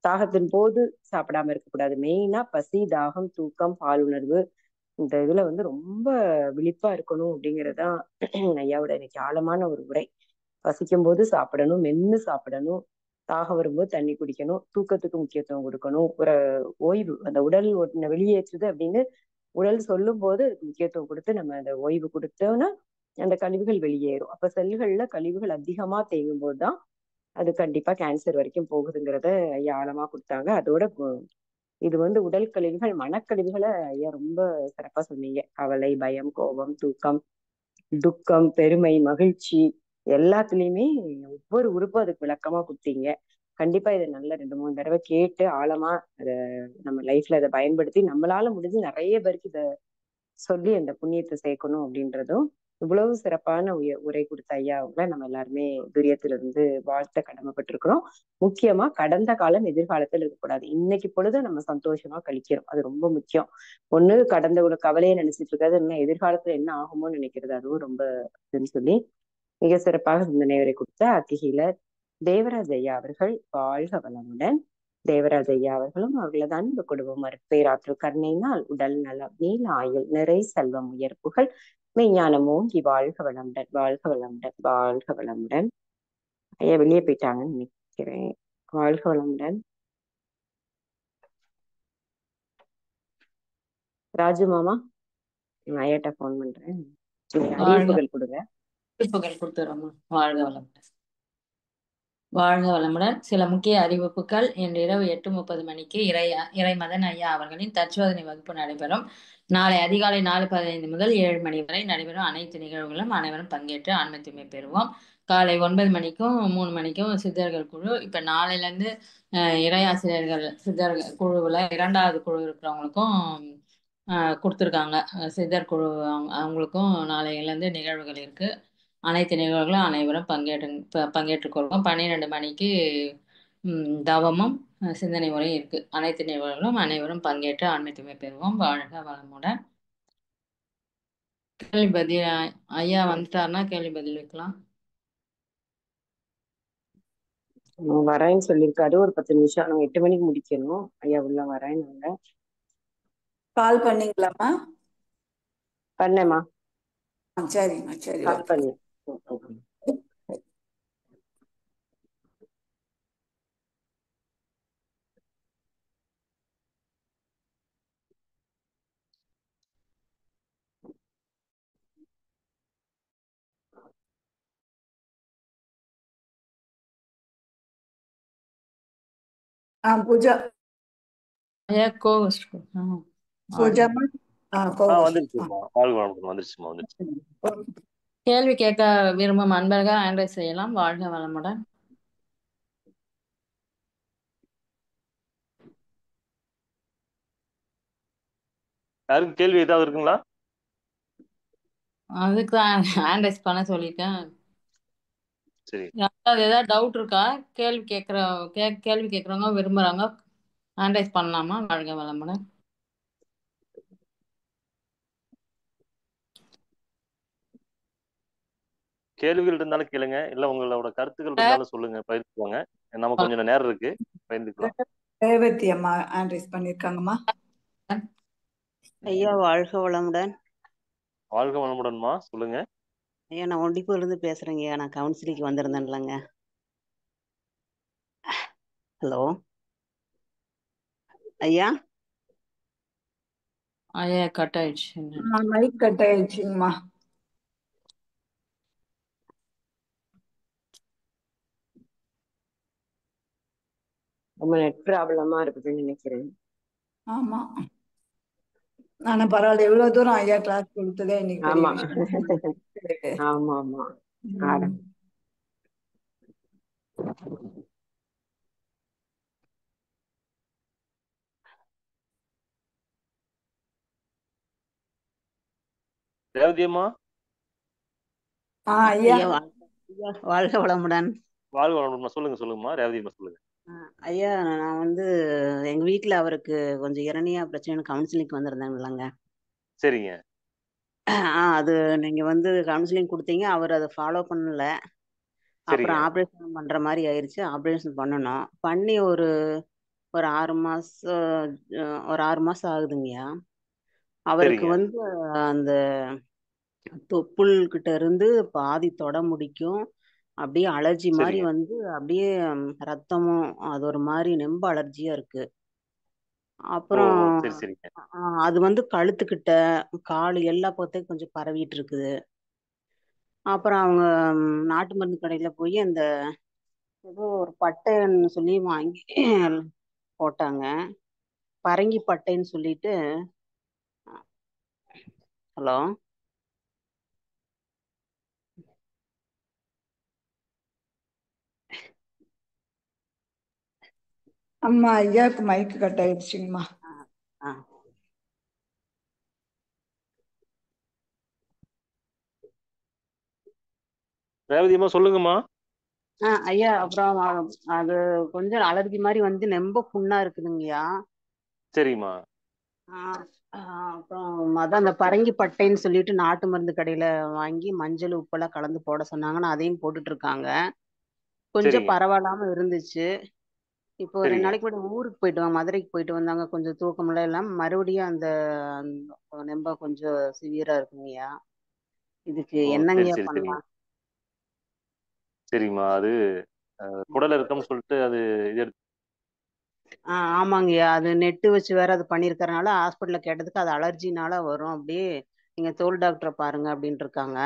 தாகத்தின் போது சாப்பிடாம இருக்கக்கூடாது. மெயினா பசி, தாகம், தூக்கம், பாலுணர்வு, இந்த இதுல ரொம்ப விழிப்பா இருக்கணும் அப்படிங்கறதுதான் ஐயாவோட இன்னைக்கு ஆழமான ஒரு உரை. பசிக்கும் போது சாப்பிடணும், மென்னு சாப்பிடணும், தாகம் வரும்போது தண்ணி குடிக்கணும், தூக்கத்துக்கு முக்கியத்துவம் கொடுக்கணும், ஒரு ஓய்வு, அந்த உடல் வெளியேற்றுது அப்படின்னு உடல் சொல்லும் போது அதுக்கு முக்கியத்துவம் கொடுத்து நம்ம அந்த ஓய்வு கொடுத்தோம்னா அந்த கழிவுகள் வெளியேறும். அப்ப செல்கள்ல கழிவுகள் அதிகமா தேங்கும் போதுதான் அது கண்டிப்பா கேன்சர் வரைக்கும் போகுதுங்கிறத ஐயா ஆழமா கொடுத்தாங்க. அதோட இது உடல் கழிவுகள், மனக்கழிவுகளை ஐயா ரொம்ப சிறப்பா சொன்னீங்க. கவலை, பயம், கோபம், தூக்கம், துக்கம், பெருமை, மகிழ்ச்சி, எல்லாத்துலயுமே ஒவ்வொரு உறுப்பும் அதுக்கு விளக்கமா கொடுத்தீங்க. கண்டிப்பா இதை நல்ல 2-3 தடவை கேட்டு ஆழமா அதை நம்ம லைஃப்ல அதை பயன்படுத்தி நம்மளால முடிஞ்சு நிறைய பேருக்கு இதை சொல்லி அந்த புண்ணியத்தை சேர்க்கணும் அப்படின்றதும், இவ்வளவு சிறப்பான உரை கொடுத்த ஐயாவுல நம்ம எல்லாருமே துரியத்திலிருந்து வாழ்த்த கடமைப்பட்டிருக்கிறோம். முக்கியமா கடந்த காலம் எதிர்காலத்தில் இருக்கக்கூடாது, இன்னைக்கு பொழுது நம்ம சந்தோஷமா கழிக்கிறோம், அது ரொம்ப முக்கியம். ஒண்ணு கடந்த ஒரு கவலையை நினைச்சிட்டு இருக்காது, இன்னும் எதிர்காலத்துல என்ன ஆகுமோன்னு நினைக்கிறது, அதுவும் ரொம்ப சொல்லி மிக சிறப்பாக சிந்தனை உரை கொடுத்த அத்திகிலர் தேவராஜ் ஐயா அவர்கள் வாழ்க வளமுடன். தேவராஜ் ஐயா அவர்களும் அவர்களது அன்பு குடும்பம் அற்பேராற்று கருணையினால் உடல் நலம், நீல ஆயுள், நிறை செல்வம், உயர்ப்புகள், மெய்ஞானம் ஓங்கி வாழ்க வளமுடன், வாழ்க வளமுடன், வாழ்க வளமுடன். ஐயா வெளியே போயிட்டாங்கன்னு நினைக்கிறேன். வாழ்க வளமுடன். ராஜு மாமா, ஐயாட்ட போன் பண்றேன், அறிவிப்புகள் கொடுங்க. அறிவிப்புகள் கொடுத்துறோமா? வாழ்க வளமுடன். வாழ்க வளமுடன். சில முக்கிய அறிவிப்புகள். இன்று இரவு 8:30 மணிக்கு இறைமதன் ஐயா அவர்களின் தற்சோதனை வகுப்பு நடைபெறும். நாளை அதிகாலை 4:15 முதல் 7 மணி வரை நடைபெறும் அனைத்து நிகழ்வுகளும் அனைவரும் பங்கேற்று ஆன்ம தூய்மை பெறுவோம். காலை 9 மணிக்கும் 3 மணிக்கும் சித்தர்கள் குழு. இப்ப நாளையிலேருந்து இறையாசிரியர்கள் சித்தர்கள் குழுவில் 2வது குழு இருக்கிறவங்களுக்கும் கொடுத்துருக்காங்க. சித்தர் குழு அவங்களுக்கும் நாளையிலேருந்து நிகழ்வுகள் இருக்கு. அனைத்து நிகழ்வுகளும் அனைவரும் பங்கேற்றுக்கொள்வோம். 12 மணிக்கு தவமும் சிந்தனை முறையும் இருக்கு. அனைத்து நிகழ்வுகளும் அனைவரும் பங்கேற்று ஆன்மீக தூய்மை பெறுவோம். வாழ்க வளமுடன். கேள்வி பதில் ஐயா வந்துட்டாருன்னா கேள்வி பதில் வைக்கலாம். வரேன்னு சொல்லியிருக்காரு, ஒரு 10 நிமிஷம், நாங்க 8 மணிக்கு முடிக்கணும். ஐயா உள்ள வரேன்னு. கால் பண்ணீங்களாமா? பண்ணேம்மா. சரிம்மா, சரி. கால் பண்ணி. பூஜா ஐயா கோவிஸ்ட் பூஜாமா வந்துருச்சுமா, வாழ்க வளமுடன். வந்துருச்சு. கேள்வி கேட்க விரும்பும் அன்பர்கள் ஆண்ட்ராய்ட் செய்யலாம். வாழ்க வளமுடன். யாருக்கும் கேள்வி ஏதாவது இருக்குங்களா? அதுக்கு தான் ஆண்ட்ராய்ட் பண்ண சொல்லிட்டேன். சரி, யாராவது ஏதாவது டவுட் இருக்கா? கேள்வி கேட்குறவங்க விரும்புறாங்க, ஆண்ட்ராய்ட் பண்ணலாமா? வாழ்க வளமுடன். கேள்விகள் இருந்தாலும் கேளுங்க, இல்ல உங்களோட கருத்துக்கள் இருந்தாலும் சொல்லுங்க, பகிர்ந்துக்கோங்க. நமக்கு கொஞ்சம் நேரம் இருக்கு, பகிர்ந்துக்கலாம். ரேவதி அம்மா ஹேண்ட் ரைஸ் பண்ணிருக்காங்கம்மா. ஐயா வாழ்க வளமுடன். வாழ்க வளமுடன்மா, சொல்லுங்க. ஐயா நான் ஒண்டிப்பூர்ல இருந்து பேசுறேங்க. நான் கவுன்சிலிங்க்கு வந்திருந்தேன்லங்க. ஹலோ ஐயா. ஐயா கட் ஆயிடுச்சு. மைக் கட் ஆயிடுச்சுங்கம்மா. ரொம்ப நெட் ப்ராப்ளமா இருக்குதுன்னு நினைக்கிறேன். ஆமா, ஆனா பரவாயில்ல, எவ்வளவு தூரம் ஐயா கிளாஸ் கொடுத்ததே இன்னைக்கு பெரிய ஆமா விஷயம். ஆமா ஆமா. ம். ரேவதி அம்மா. ஐயா ஐயா வாழ்க வளமுடன். வாழ்க வளமுடன்மா, சொல்லுங்க சொல்லுங்கம்மா, ரேவதி அம்மா சொல்லுங்க. ஐயா நான் வந்து எங்க வீட்டுல அவருக்கு கொஞ்சம் இரணியா பிரச்சனை கவுன்சிலிங்க்கு வந்திருந்தேன்லங்க. சரிங்க. அது நீங்க வந்து கவுன்சிலிங் கொடுத்தீங்க, அவர் அதை ஃபாலோ பண்ணல. சரிங்க. அப்புறம் ஆப்ரேஷன் பண்ற மாதிரி ஆயிருச்சு. ஆப்ரேஷன் பண்ணணும். பண்ணி ஒரு ஒரு 6 மாசம் ஒரு 6 மாசம் ஆகுதுங்கய்யா. அவருக்கு சரிங்க. வந்து அந்த தொப்புள் கிட்ட இருந்து பாதி தொட முடிக்கும். அப்படியே அலர்ஜி மாதிரி சரிங்க. வந்து அப்படியே ரத்தமும் அது ஒரு மாதிரி நெம்ப அலர்ஜியா இருக்கு. ஓ அப்புறம் சரி சரிங்க. அது வந்து கழுத்துக்கிட்ட கால் எல்லா பக்கத்தையும் கொஞ்சம் பரவிட்டு இருக்குது. அப்புறம் அவங்க நாட்டு மருந்து கடையில போய் அந்த ஏதோ ஒரு பட்டைன்னு சொல்லி வாங்கி போட்டாங்க. பரங்கி பட்டைன்னு சொல்லிட்டு. ஹலோ அம்மா, ஐயாக்கு மைக் கட் ஆயிடுச்சுங்கம்மா. ஆ ரேவதி அம்மா சொல்லுங்கம்மா. ஐயா அப்புறம் அது கொஞ்சம் அலர்ஜி மாதிரி வந்து நெம்ப புண்ணா இருக்குதுங்கய்யா. சரிம்மா. அப்புறம் அதான் அந்த பரங்கி பட்டைன்னு சொல்லிட்டு நாட்டு மருந்து கடையில வாங்கி மஞ்சள் உப்பெல்லாம் கலந்து போட சொன்னாங்கன்னா அதையும் போட்டுட்டு இருக்காங்க. கொஞ்சம் சரிங்க. பரவாயில்லாம இருந்துச்சு. இப்போ 2 சரிங்க. நாளைக்கு கூட ஊருக்கு போயிட்டு மதுரைக்கு போயிட்டு வந்தாங்க. கொஞ்சம் தூக்கமெல்லாம் இல்லாம மறுபடியும் அந்த நெம்ப கொஞ்சம் சிவியரா இருக்குங்கய்யா. இதுக்கு ஓ சரி என்னங்கய்யா சரி சரிங்க. பண்ணலாம்? சரிம்மா, அது குடல் இருக்குன்னு சொல்லிட்டு அது இது ஆமாங்கய்யா. அது நெட்டு வச்சு வேற அது பண்ணிருக்கறனால ஹாஸ்பிட்டல்ல கேட்டதுக்கு அது அலர்ஜினால வரும். அப்படியே நீங்க தோல் டாக்டரை பாருங்க அப்படின்னு இருக்காங்க.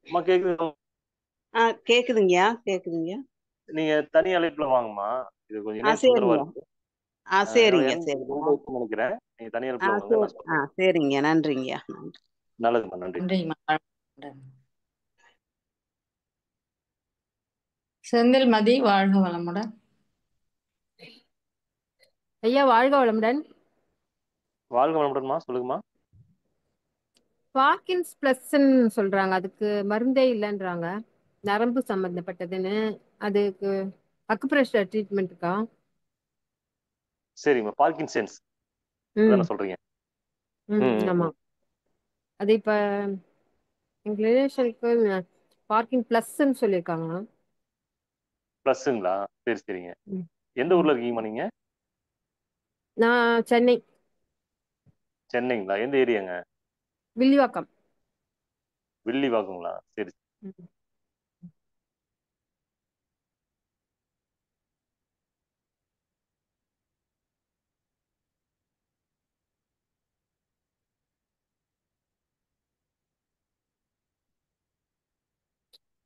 அம்மா கேக்குது. கேக்குதுங்கய்யா கேக்குதுங்கய்யா. நீங்க தனி அழைப்புல வாங்கம்மா, இது கொஞ்சம் இணைய தொந்தரவா சரிங்க. இருக்கு. சரிங்க என்னோட நினைக்கிறேன், நீங்க தனி அழைப்புல வாங்க, சரி. நான் சொல்றேன். சரிங்க. நன்றிங்கய்யா. நல்லதும்மா, நன்றி. நன்றிம்மா. செந்தில் மதி வாழ்க வளமுடன். ஐயா வாழ்க வளமுடன். வாழ்க வளமுடன்மா, சொல்லுங்கம்மா. பார்க்கின்ஸ் பிளஸ்ன்னு சொல்றாங்க, அதுக்கு மருந்தே இல்லைன்றாங்க, நரம்பு சம்பந்தப்பட்டதுன்னு. அதுக்கு அக்குப்ரெஷர் ட்ரீட்மெண்ட் இருக்கா? சரிம்மா, பார்க்கின்சன்ஸ் ம் அதான சொல்றீங்க? ஆமா. அது இப்ப எங்க ரிலேஷனுக்கு பார்க்கிங் பிளஸ்ன்னு சொல்லியிருக்காங்க. பிளஸ்ஸுங்களா? சரி சரிங்க. ம். எந்த ஊர்ல இருக்கீங்கம்மா நீங்க? நான் சென்னை. சென்னைங்களா? எந்த ஏரியாங்க? வில்லிவாக்கம். வில்லிவாக்கங்களா? சரி. ம்.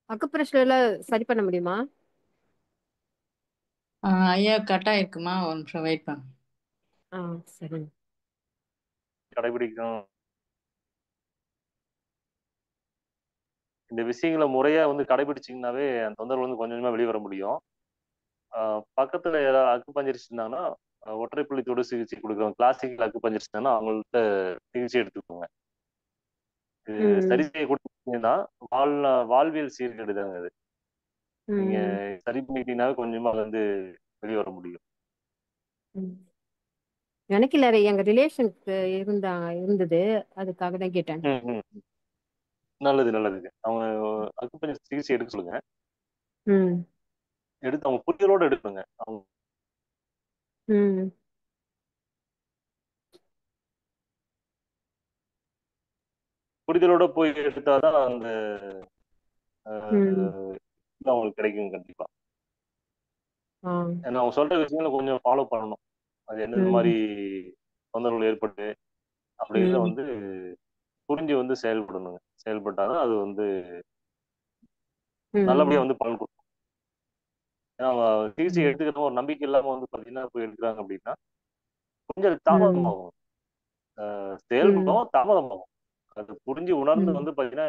அக்குப்ரெஷர்ல சரி பண்ண முடியுமா? ஐயா கட் ஆயிருக்குமா, ஒரு நிமிஷம் வெயிட் பண்ணு. சரி. கடைபிடிக்கும் இந்த விஷயங்களை முறையா வந்து கடைபிடிச்சிங்கனாவே அந்த தொந்தரவு வந்து கொஞ்சம் கொஞ்சமா வெளியே வர முடியும். பக்கத்துல யாராவது அக்குபஞ்சரிஸ்ட் இருந்தாங்கன்னா ஒற்றைப்புள்ளி தொடு சிகிச்சை கொடுக்குறவங்க கிளாசிக்கல் அக்குபஞ்சர்ஸ்னா அவங்கள்ட்ட சிகிச்சை எடுத்துக்கோங்க. இது சரி செய்ய கொடுத்தீங்கன்னா வாழ்வியல் சீர்கேடுதாங்க அது. நீங்க சரி பண்ணிட்டீங்கன்னாவே கொஞ்சமா அது வந்து வெளியே வர முடியும். எனக்கு இல்ல எங்க ரிலேஷனுக்கு இருந்தது, அதுக்காக தான் கேட்டேன். நல்லது நல்லதுங்க. அவங்க அக்குபஞ்சர் சிகிச்சை எடுக்க சொல்லுங்க. எடுத்து அவங்க புரிதலோட எடுக்கணுங்க. அவங்க புரிதலோட போய் எடுத்தாதான் அந்த அவங்களுக்கு கிடைக்கும் கண்டிப்பா. ஏன்னா அவங்க சொல்ற விஷயங்களை கொஞ்சம் ஃபாலோ பண்ணணும். அது எந்த மாதிரி தொந்தரவுகள் ஏற்பட்டு அப்படிங்கிறத வந்து புரிஞ்சு வந்து செயல்படணுங்க. செயல்பட்டாதான் அது வந்து நல்லபடியா வந்து பலன் கொடுக்கும். ஏன்னா அவங்க சிகிச்சை எடுத்துக்கிற ஒரு நம்பிக்கை இல்லாம வந்து பாத்தீங்கன்னா போய் எடுக்கிறாங்க அப்படின்னா கொஞ்சம் தாமதமாகும். செயல்படும் தாமதமாகும். அது புரிஞ்சு உணர்ந்து வந்து பாத்தீங்கன்னா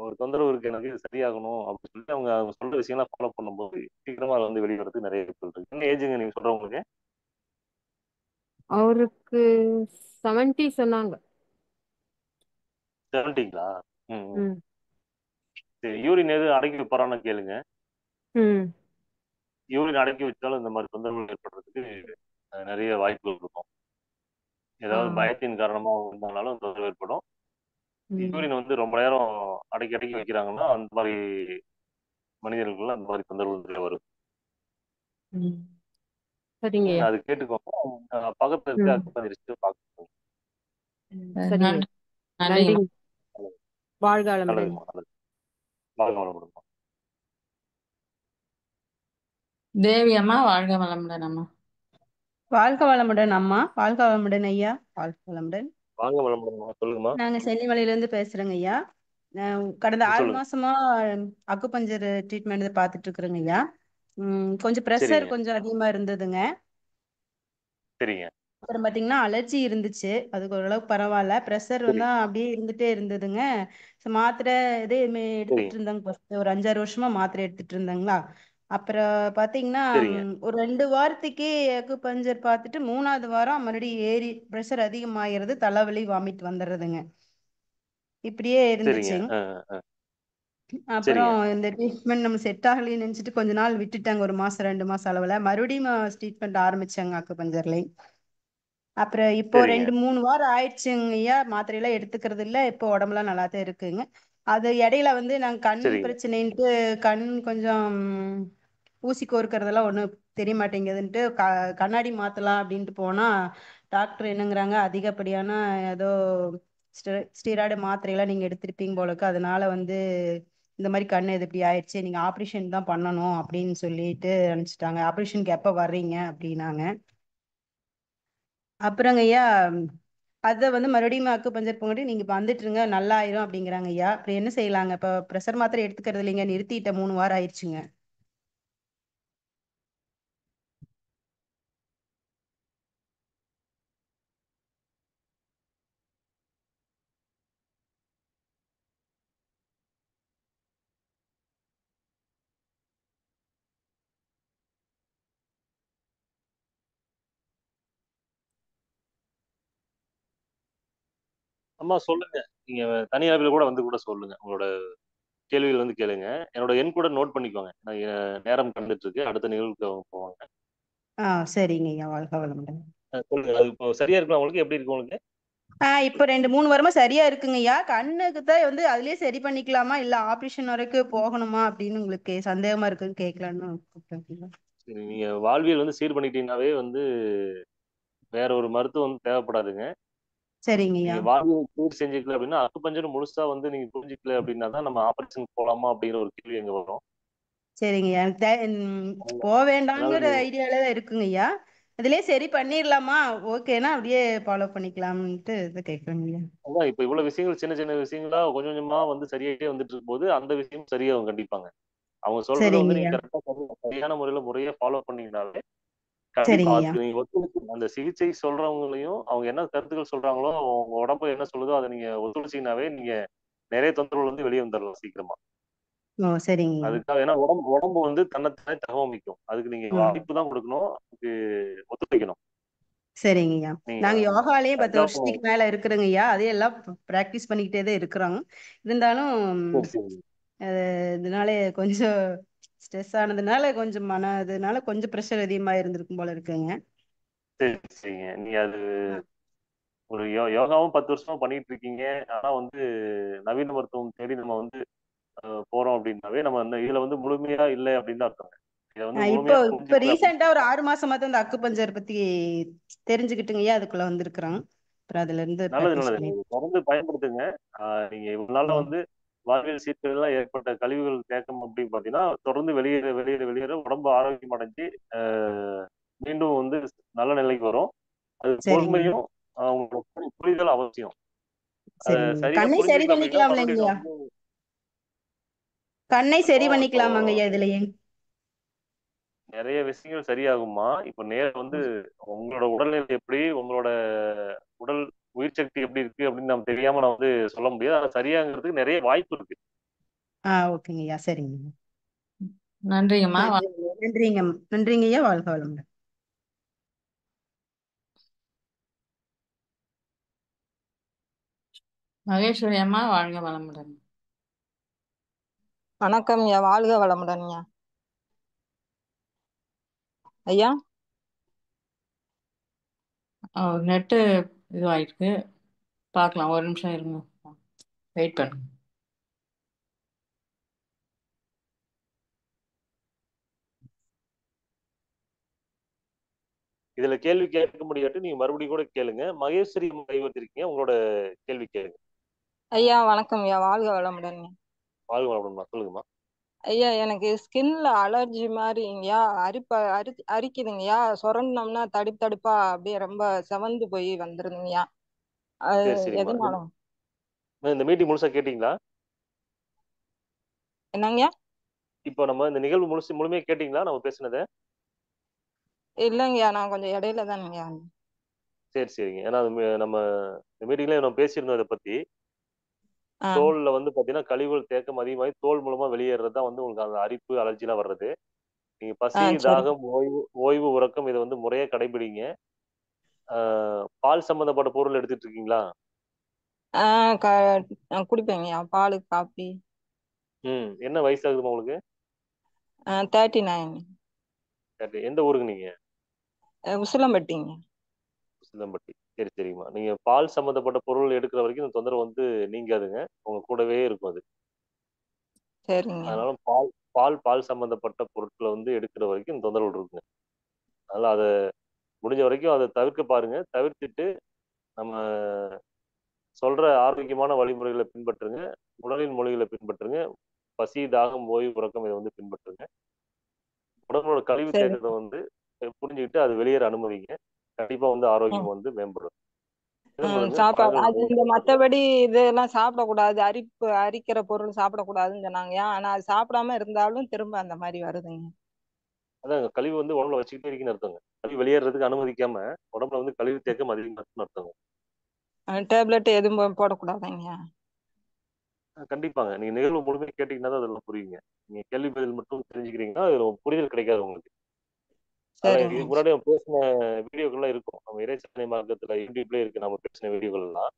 ஒரு தொந்தரவு இருக்கு, எனக்கு இது சரியாகணும் அப்படின்னு சொல்லிட்டு அவங்க சொல்ற விஷயம்லாம் ஃபாலோ பண்ணும்போது சீக்கிரமா அது வந்து வெளியே வரதுக்கு நிறைய வாய்ப்புகள் இருக்கு. என்ன ஏஜுங்க நீங்க சொல்றவங்களுக்கு? அவருக்கு 70 சொன்னாங்க. 70ங்களா? சரி, யூரின் எது அடக்கி வைப்பாரான்னு கேளுங்க. யூரின் அடக்கி வச்சாலும் இந்த மாதிரி தொந்தரவுகள் ஏற்படுறதுக்கு நிறைய வாய்ப்புகள் இருக்கும். ஏதாவது பயத்தின் காரணமா இருந்தாலும் தொந்தரவு ஏற்படும். யூரின் வந்து ரொம்ப நேரம் அடக்கி அடக்கி வைக்கிறாங்கன்னா அந்த மாதிரி மனிதர்கள் அந்த மாதிரி தொந்தரவுகள் வரும். அது கேட்டுக்கோங்க. பக்கத்துல இருக்க அக்குபஞ்சரிஸ்ட் பார்க்கணும். நன்றி. வாழ்க வளமுடன். வாழ்க வளமுடன். தேவி அம்மா வாழ்க வளமுடன் அம்மா. வாழ்க வளமுடன் அம்மா. வாழ்க வளமுடன் ஐயா. வாழ்க வளமுடன். வாழ்க வளமுடன் சொல்லுங்கம்மா. நாங்க சென்னிமலையில இருந்து பேசுறோங்க ஐயா. கடந்த 6 மாசமா அக்குபஞ்சர் ட்ரீட்மெண்ட் பார்த்துட்டு இருக்கிறேங்க ஐயா. கொஞ்சம் ப்ரெஷர் கொஞ்சம் அதிகமா இருந்ததுங்க. சரிங்க. அப்புறம் பாத்தீங்கன்னா அலர்ஜி இருந்துச்சு, அதுக்கு ஓரளவுக்கு பரவாயில்ல. ப்ரெஷர் வந்து அப்படியே இருந்துட்டே இருந்ததுங்க. மாத்திரை இதே எடுத்துட்டு இருந்தாங்க. ஒரு 5-6 வருஷமா மாத்திரை எடுத்துட்டு இருந்தாங்களா. அப்புறம் பாத்தீங்கன்னா ஒரு 2 வாரத்துக்கே அக்குபஞ்சர் பார்த்துட்டு 3ஆவது வாரம் மறுபடியும் ஏறி ப்ரெஷர் அதிகமாகிறது, தலைவலி வாமிட் வந்துடுறதுங்க. இப்படியே இருந்துச்சுங்க. அப்புறம் இந்த ட்ரீட்மெண்ட் நம்ம செட் ஆகலைன்னு நினைச்சிட்டு கொஞ்ச நாள் விட்டுட்டாங்க. 1 மாசம் 2 மாசம் அளவுல மறுபடியும் ட்ரீட்மெண்ட் ஆரம்பிச்சாங்க அக்குபஞ்சர்லையும். அப்புறம் இப்போ 2-3 வாரம் ஆயிடுச்சுங்க ஐயா. மாத்திரையெல்லாம் எடுத்துக்கிறது இல்லை. இப்போ உடம்புலாம் நல்லாதான் இருக்குங்க. அது இடையில வந்து நாங்க கண் பிரச்சனைன்ட்டு கண் கொஞ்சம் ஊசி கோர்க்கறதெல்லாம் ஒன்றும் தெரிய மாட்டேங்குதுன்ட்டு கண்ணாடி மாத்தலாம் அப்படின்ட்டு போனா டாக்டர் என்னங்கிறாங்க, அதிகப்படியான ஏதோ ஸ்டீராய்டு மாத்திரையெல்லாம் நீங்க எடுத்திருப்பீங்க போலக்கு, அதனால வந்து இந்த மாதிரி கண் இது இப்படி ஆயிடுச்சு, நீங்க ஆப்ரேஷன் தான் பண்ணணும் அப்படின்னு சொல்லிட்டு அனுப்பிச்சிட்டாங்க. ஆப்ரேஷனுக்கு எப்போ வர்றீங்க அப்படின்னாங்க. அப்புறங்க ஐயா அதை வந்து மறுபடியும் அக்குபஞ்சர் போட்டு நீங்க வந்துட்டு இருங்க, நல்லா ஆயிரும் அப்படிங்கிறாங்க ஐயா. அப்புறம் என்ன செய்யலாங்க? இப்போ ப்ரெஷர் மாத்திரை எடுத்துக்கிறது இல்லைங்க, நிறுத்திட்ட 3 வாரம் ஆயிடுச்சுங்க. அம்மா சொல்லுங்க. நீங்க தனியாவில் கூட வந்து கூட சொல்லுங்க, உங்களோட கேள்விகள் வந்து கேளுங்க. என்னோட எண் கூட நோட் பண்ணிக்கோங்க. நேரம் கண்டுட்டு இருக்கு, அடுத்த நிகழ்வுக்கு அவங்க போவாங்க. சரிங்க ஐயா. வாழ்க வளமுடன். சொல்லுங்க. அது இப்போ சரியா இருக்கு உங்களுக்கு? எப்படி இருக்கு உங்களுக்கு? இப்போ 2-3 வாரமா சரியா இருக்குங்க ஐயா. கண்ணுக்கு தான் வந்து அதுலயே சரி பண்ணிக்கலாமா இல்ல ஆபரேஷன் வரைக்கும் போகணுமா அப்படின்னு உங்களுக்கு சந்தேகமா இருக்குன்னு கேட்கலான்னு கூப்பிட்டேன். நீங்க வாழ்வியல் வந்து சீர் பண்ணிட்டீங்கன்னாவே வந்து வேற ஒரு மருத்துவம் வந்து தேவைப்படாதுங்க. சரிங்க ஐயா. நீங்க வாழ்வியல் சீர் செஞ்சுக்கல அப்படின்னா அக்குபஞ்சர் முழுசா வந்து நீங்க புரிஞ்சுக்கல அப்படின்னா தான் நம்ம ஆபரேஷன் போலாமா அப்படிங்கிற ஒரு கேள்வி அங்க வரும். சரிங்க ஐயா. போக வேண்டாங்கிற ஐடியால தான் இருக்குங்க ஐயா. இதுலயே சரி பண்ணிடலாமா, ஓகேனா அப்படியே ஃபாலோ பண்ணிக்கலாம்ட்டு இதை கேட்கறேங்க ஐயா. அதான் இப்ப இவ்வளவு விஷயங்கள் சின்ன சின்ன விஷயங்களா கொஞ்சம் கொஞ்சமா வந்து சரியாயிட்டே வந்துட்டு இருக்கும்போது அந்த விஷயம் சரியாகும் கண்டிப்பாங்க. அவங்க சொல்றதை வந்து நீங்க கரெக்டா சரியான முறையா ஃபாலோ பண்ணீங்கன்னாலே கண்டிப்பா அதுக்கு நீங்க ஒத்துழைச்சு அந்த சிகிச்சை சொல்றவங்களையும் அவங்க என்ன கருத்துக்கள் சொல்றாங்களோ, அவங்க உடம்பு என்ன சொல்லுதோ அதை நீங்க ஒத்துழைச்சீங்கன்னாவே நீங்க நிறைய தொந்தரவுல வந்து வெளியே வந்துடலாம் சீக்கிரமா. ஓ சரிங்கய்யா. அதுக்காக ஏன்னா உடம்பு வந்து தன்னைத்தானே தகவமைக்கும். அதுக்கு நீங்க ம் வாய்ப்பு தான் கொடுக்கணும். அதுக்கு ஒத்துழைக்கணும். சரிங்கய்யா. நீங்க நாங்க யோகாலயே 10 கரெக்டா வருஷத்துக்கு மேல இருக்கிறோங்கய்யா. அதே எல்லாம் ப்ராக்டிஸ் பண்ணிக்கிட்டே தான் இருக்கிறோம். இருந்தாலும் சரி இதனால கொஞ்சம் ஸ்ட்ரெஸ் ஆனதுனால கொஞ்சம் இதனால கொஞ்சம் ப்ரெஷர் அதிகமா இருந்திருக்கும் போல இருக்குங்க. சரி சரிங்க. நீங்க அது ஒரு யோகாவும் 10 வருஷமா பண்ணிட்டு இருக்கீங்க. ஆனா வந்து நவீன மருத்துவம் தேடி நம்ம வந்து போறோம் அப்படின்னாவே நம்ம இதுல வந்து முழுமையா இல்லை அப்படின்னு தான் அர்த்தம். இதை வந்து இப்போ முழுமையா இப்ப புரிஞ்சுக்கல ரீசெண்டா ஒரு அப்படின்னு 6 மாசமா தான் இந்த அக்குபஞ்சர் பத்தி தெரிஞ்சுக்கிட்டுங்கய்யா அதுக்குள்ள வந்திருக்கிறோம். அப்புறம் அதுல இருந்து நல்லது ப்ராக்டிஸ் நல்லது. பண்ணி நீங்க தொடர்ந்து பயன்படுத்துங்க. நீங்க இவ்வளவு வந்து வாழ்வியல் சீர்கேடுலாம் ஏற்பட்ட கழிவுகள் தேக்கம் அப்படின்னு பாத்தீங்கன்னா தொடர்ந்து வெளியேற வெளியேற வெளியேற உடம்பு ஆரோக்கியம் அடைஞ்சு மீண்டும் வந்து நல்ல நிலைக்கு வரும். அது சரிங்க பொறுமையும் உங்களோட புரிதல் அவசியம். அதை சரிங்க. சரியா கண்ணை சரி புரிஞ்சுக்கல அப்படின்னா பண்ணிக்கலாம் மறுபடியும் இல்லைங்கய்யா? நான் வந்து கண்ணை சரி இப்போ பண்ணிக்கலாமாங்கய்யா இதுலயே? நிறைய விஷயங்கள் சரியாகுமா? இப்ப வந்து உங்களோட உடல்நிலை எப்படி, உங்களோட உடல் உயிர் சக்தி எப்படி இருக்கு அப்படின்னு நம்ம தெரியாம நான் வந்து சொல்ல முடியாது. ஆனா சரியாகிறதுக்கு நிறைய வாய்ப்பு இருக்கு. ஓகேங்கய்யா. சரிங்க. நன்றிங்கம்மா. நன்றிங்க. நன்றிங்கய்யா. வாழ்க வளமுடன். மகேஸ்வரி அம்மா, வாழ்க வளமுடன். வணக்கம் ஐயா. வாழ்க வளமுடன்யா. ஐயா நெட்டு இதுவாயிருக்கு, பார்க்கலாம். ஒரு நிமிஷம் இருங்க, வெயிட் பண்ணுங்க. இதுல கேள்வி கேட்க முடியாட்டு நீங்க மறுபடியும் கூட கேளுங்க. மகேஸ்வரி கைவத்திருக்கீங்க, உங்களோட கேள்வி கேளுங்க. ஐயா வணக்கம் ஐயா. வாழ்க வளமுடன்யா. வாழ்க வளமுடன்மா. சொல்லுங்கம்மா. ஐயா எனக்கு ஸ்கின்ல அலர்ஜி மாதிரிங்கய்யா, அரிக்குதுங்கய்யா. சொரண்டோம்னா தடுப்பு தடுப்பா அப்படியே ரொம்ப செவந்து போய் வந்துருதுங்கய்யா. அது சரி சரிம்மா. எதுனால? இந்த மீட்டிங் முழுசா கேட்டீங்களா? என்னங்கய்யா? இப்போ நம்ம இந்த நிகழ்வு முழுமையா கேட்டீங்களா நம்ம பேசுனதை? இல்லைங்கய்யா, நான் கொஞ்சம் இடையில தானுங்கய்யா. சரி சரிங்க. ஏன்னா நம்ம இந்த மீட்டிங்ல நம்ம பேசியிருந்தோம் இதை பத்தி. தோல்ல வந்து பாத்தீங்கன்னா கழிவுகள் தேக்கம் அதிகமாகி தோல் மூலமா வெளியேறது தான் வந்து உங்களுக்கு அந்த அரிப்பு அலர்ஜிலாம் வர்றது. நீங்க பசி சரி. தாகம் ஓய்வு உறக்கம் இதை வந்து முறையா கடைபிடிங்க. பால் சம்பந்தப்பட்ட பொருள் எடுத்துட்டு இருக்கீங்களா? குடிப்பேங்கய்யா, பால் காப்பி. என்ன வயசு ஆகுதுமா உங்களுக்கு? 39. எந்த ஊருக்கு நீங்க? உசிலம்பட்டிங்க. சிதம்பட்டி. சரி சரிங்கம்மா. நீங்க பால் சம்பந்தப்பட்ட பொருள் எடுக்கிற வரைக்கும் இந்த தொந்தரவு வந்து நீங்காதுங்க. உங்க கூடவே இருக்கும் அது. சரிங்க. அதனால பால் சம்பந்தப்பட்ட பொருட்களை வந்து எடுக்கிற வரைக்கும் இந்த தொந்தரவு இருக்குங்க. அதனால அதை முடிஞ்ச வரைக்கும் அதை தவிர்க்க பாருங்க. தவிர்த்துட்டு நம்ம சொல்ற ஆரோக்கியமான வழிமுறைகளை பின்பற்றுங்க. உடலின் மொழிகளை பின்பற்றுங்க. பசி தாகம் ஓய்வு உறக்கம் இதை வந்து பின்பற்றுங்க. உடம்போட கழிவு சரி. தேக்கத்தை வந்து புரிஞ்சுக்கிட்டு அது வெளியேற அனுமதிங்க. கண்டிப்பா வந்து ஆரோக்கியம் வந்து மேம்படும். சாப்பாடு அது இந்த மத்தபடி இதெல்லாம் சாப்பிடக்கூடாது, அரிக்கிற பொருள் சாப்பிடக்கூடாதுன்னு சொன்னாங்கய்யா. ஆனா அது சாப்பிடாம இருந்தாலும் திரும்ப அந்த மாதிரி வருதுங்க. அதான் கழிவு வந்து உடம்புல வச்சுக்கிட்டே இருக்குன்னு அர்த்தங்க. கழிவு வெளியேறதுக்கு அனுமதிக்காம உடம்புல வந்து கழிவு தேக்கம் அதிகமாகுன்னு அர்த்தங்க. டேப்லெட் எதுவும் போடக்கூடாதுங்க. கண்டிப்பாங்க. நீங்க நிகழ்வு முழுமையாக கேட்டீங்கன்னா தான் அதெல்லாம் புரியுங்க. நீங்க கேள்வி பதில் மட்டும் தெரிஞ்சுக்கிறீங்கன்னா அதுல புரிதல் கிடைக்காது உங்களுக்கு. அதனால சரிங்க. இதுக்கு முன்னாடி நம்ம பேசின வீடியோக்கள்லாம் இருக்கும். நம்ம இறைச்சனை மார்க்கத்துல யூடியூப்ல இருக்கு நம்ம பேசின வீடியோகள் எல்லாம்.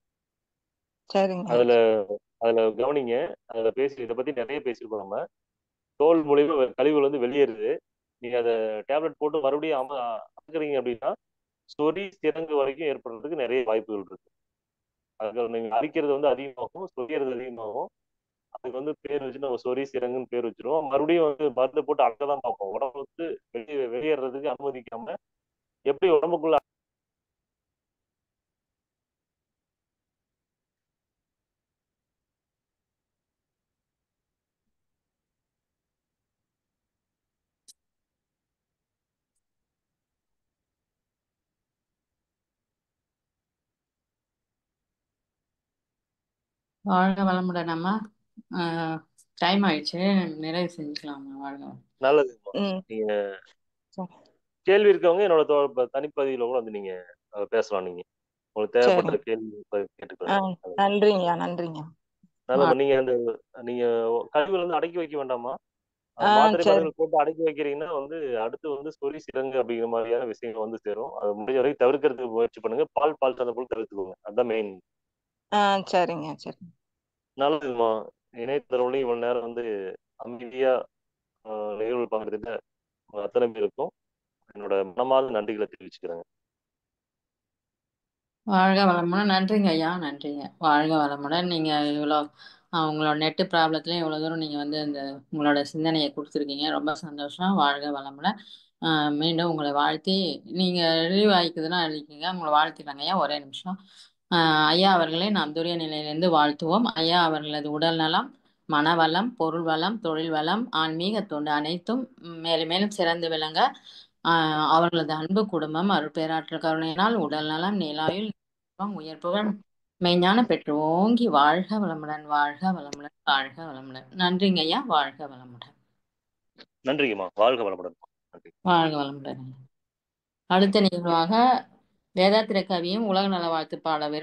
சரிங்க. அதுல கவனிங்க. அதுல இதை பத்தி நிறைய பேசியிருக்கோம் நம்ம. தோல் மூலியமா கழிவுகள் வந்து வெளியேறுது. நீங்க அதை டேப்லெட் போட்டு மறுபடியும் அமுக்குறீங்க அப்படின்னா சொறி சிரங்கு வரைக்கும் ஏற்படுறதுக்கு நிறைய வாய்ப்புகள் இருக்கு. அதுக்கு நீங்க அரிக்கிறது வந்து அதிகமாகும், சொரியறது அதிகமாகும். அதுக்கு வந்து பேர் வச்சு நம்ம சொறி சிரங்குன்னு பேர் வச்சிருவோம். மறுபடியும் வந்து மருந்து போட்டு அங்கதான் பார்ப்போம். உடம்பு வந்து வெளியேறதுக்கு அனுமதிக்காம எப்படி உடம்புக்குள்ள வாழ்க வளமுடன் அம்மா. டைம் ஆயிடுச்சு, நிறைவு செஞ்சுக்கலாமா? வாழ்க வளமுடன். நல்லதுமா. நீங்க கேள்வி இருக்கவங்க என்னோட தனிப்பதிவுல கூட வந்து நீங்க பேசலாம். நீங்க உங்களுக்கு தேவைப்பட்ட கேள்வி கேட்டுக்கலாம். நன்றிங்க. நன்றிங்க. அதனால நீங்க கழிவுல இருந்து அடக்கி வைக்க வேண்டாமா? மாத்திரை சரி மருந்துகள் போட்டு அடக்கி வைக்கிறீங்கன்னா அடுத்து சொறி சிரங்கு அப்படிங்கிற மாதிரியான விஷயங்கள் சேரும். அது முடிஞ்ச வரைக்கும் தவிர்க்கிறதுக்கு முயற்சி பண்ணுங்க. பால் சார்ந்த பொருள் தவிர்த்துக்கோங்க. அதுதான் மெயின். சரிங்க சரி. நல்லதுமா. இணையதளவுலையும் இவ்வளவு நேரம் அமைதியா நிகழ்வு பகிர்ந்துட்டு அத்தனை பேருக்கும் என்னோட மனமார்ந்த நன்றிகளை தெரிவிச்சுக்கிறேங்க. வாழ்க வளமுடன். நன்றிங்க ஐயா, நன்றிங்க. வாழ்க வளமுடன். நீங்க இவ்வளோ உங்களோட நெட்டு ப்ராப்ளத்துலையும் இவ்வளோ தூரம் நீங்க இந்த உங்களோட சிந்தனையை கொடுத்துருக்கீங்க. ரொம்ப சந்தோஷம். வாழ்க வளமுடன். மீண்டும் உங்களை வாழ்த்தி நீங்க ரிலீவ் ஆகிக்குதுன்னா எழுதிக்கீங்க. உங்களை வாழ்த்திட்டாங்க ஐயா. ஒரே நிமிஷம். ஐயா அவர்களை நாம் துரிய நிலையிலிருந்து வாழ்த்துவோம். ஐயா அவர்களது உடல் நலம், மனவளம், பொருள் வளம், தொழில் வளம், ஆன்மீக தொண்டு அனைத்தும் மேலும் மேலும் சிறந்து விளங்க அவர்களது அன்பு குடும்பம் அருட்பேராற்றல் கருணையினால் உடல் நலம், நீலாயுள், உயர்ப்புகள் மெய்ஞான பெற்று ஓங்கி வாழ்க வளமுடன், வாழ்க வளமுடன், வாழ்க வளமுடன். நன்றிங்க ஐயா. வாழ்க வளமுடன். நன்றிங்கம்மா. வாழ்க வளமுடன். வாழ்க வளமுடன். அடுத்த நிகழ்வாக வேதாத்திர கவியும் உலக நல வாழ்த்து பாட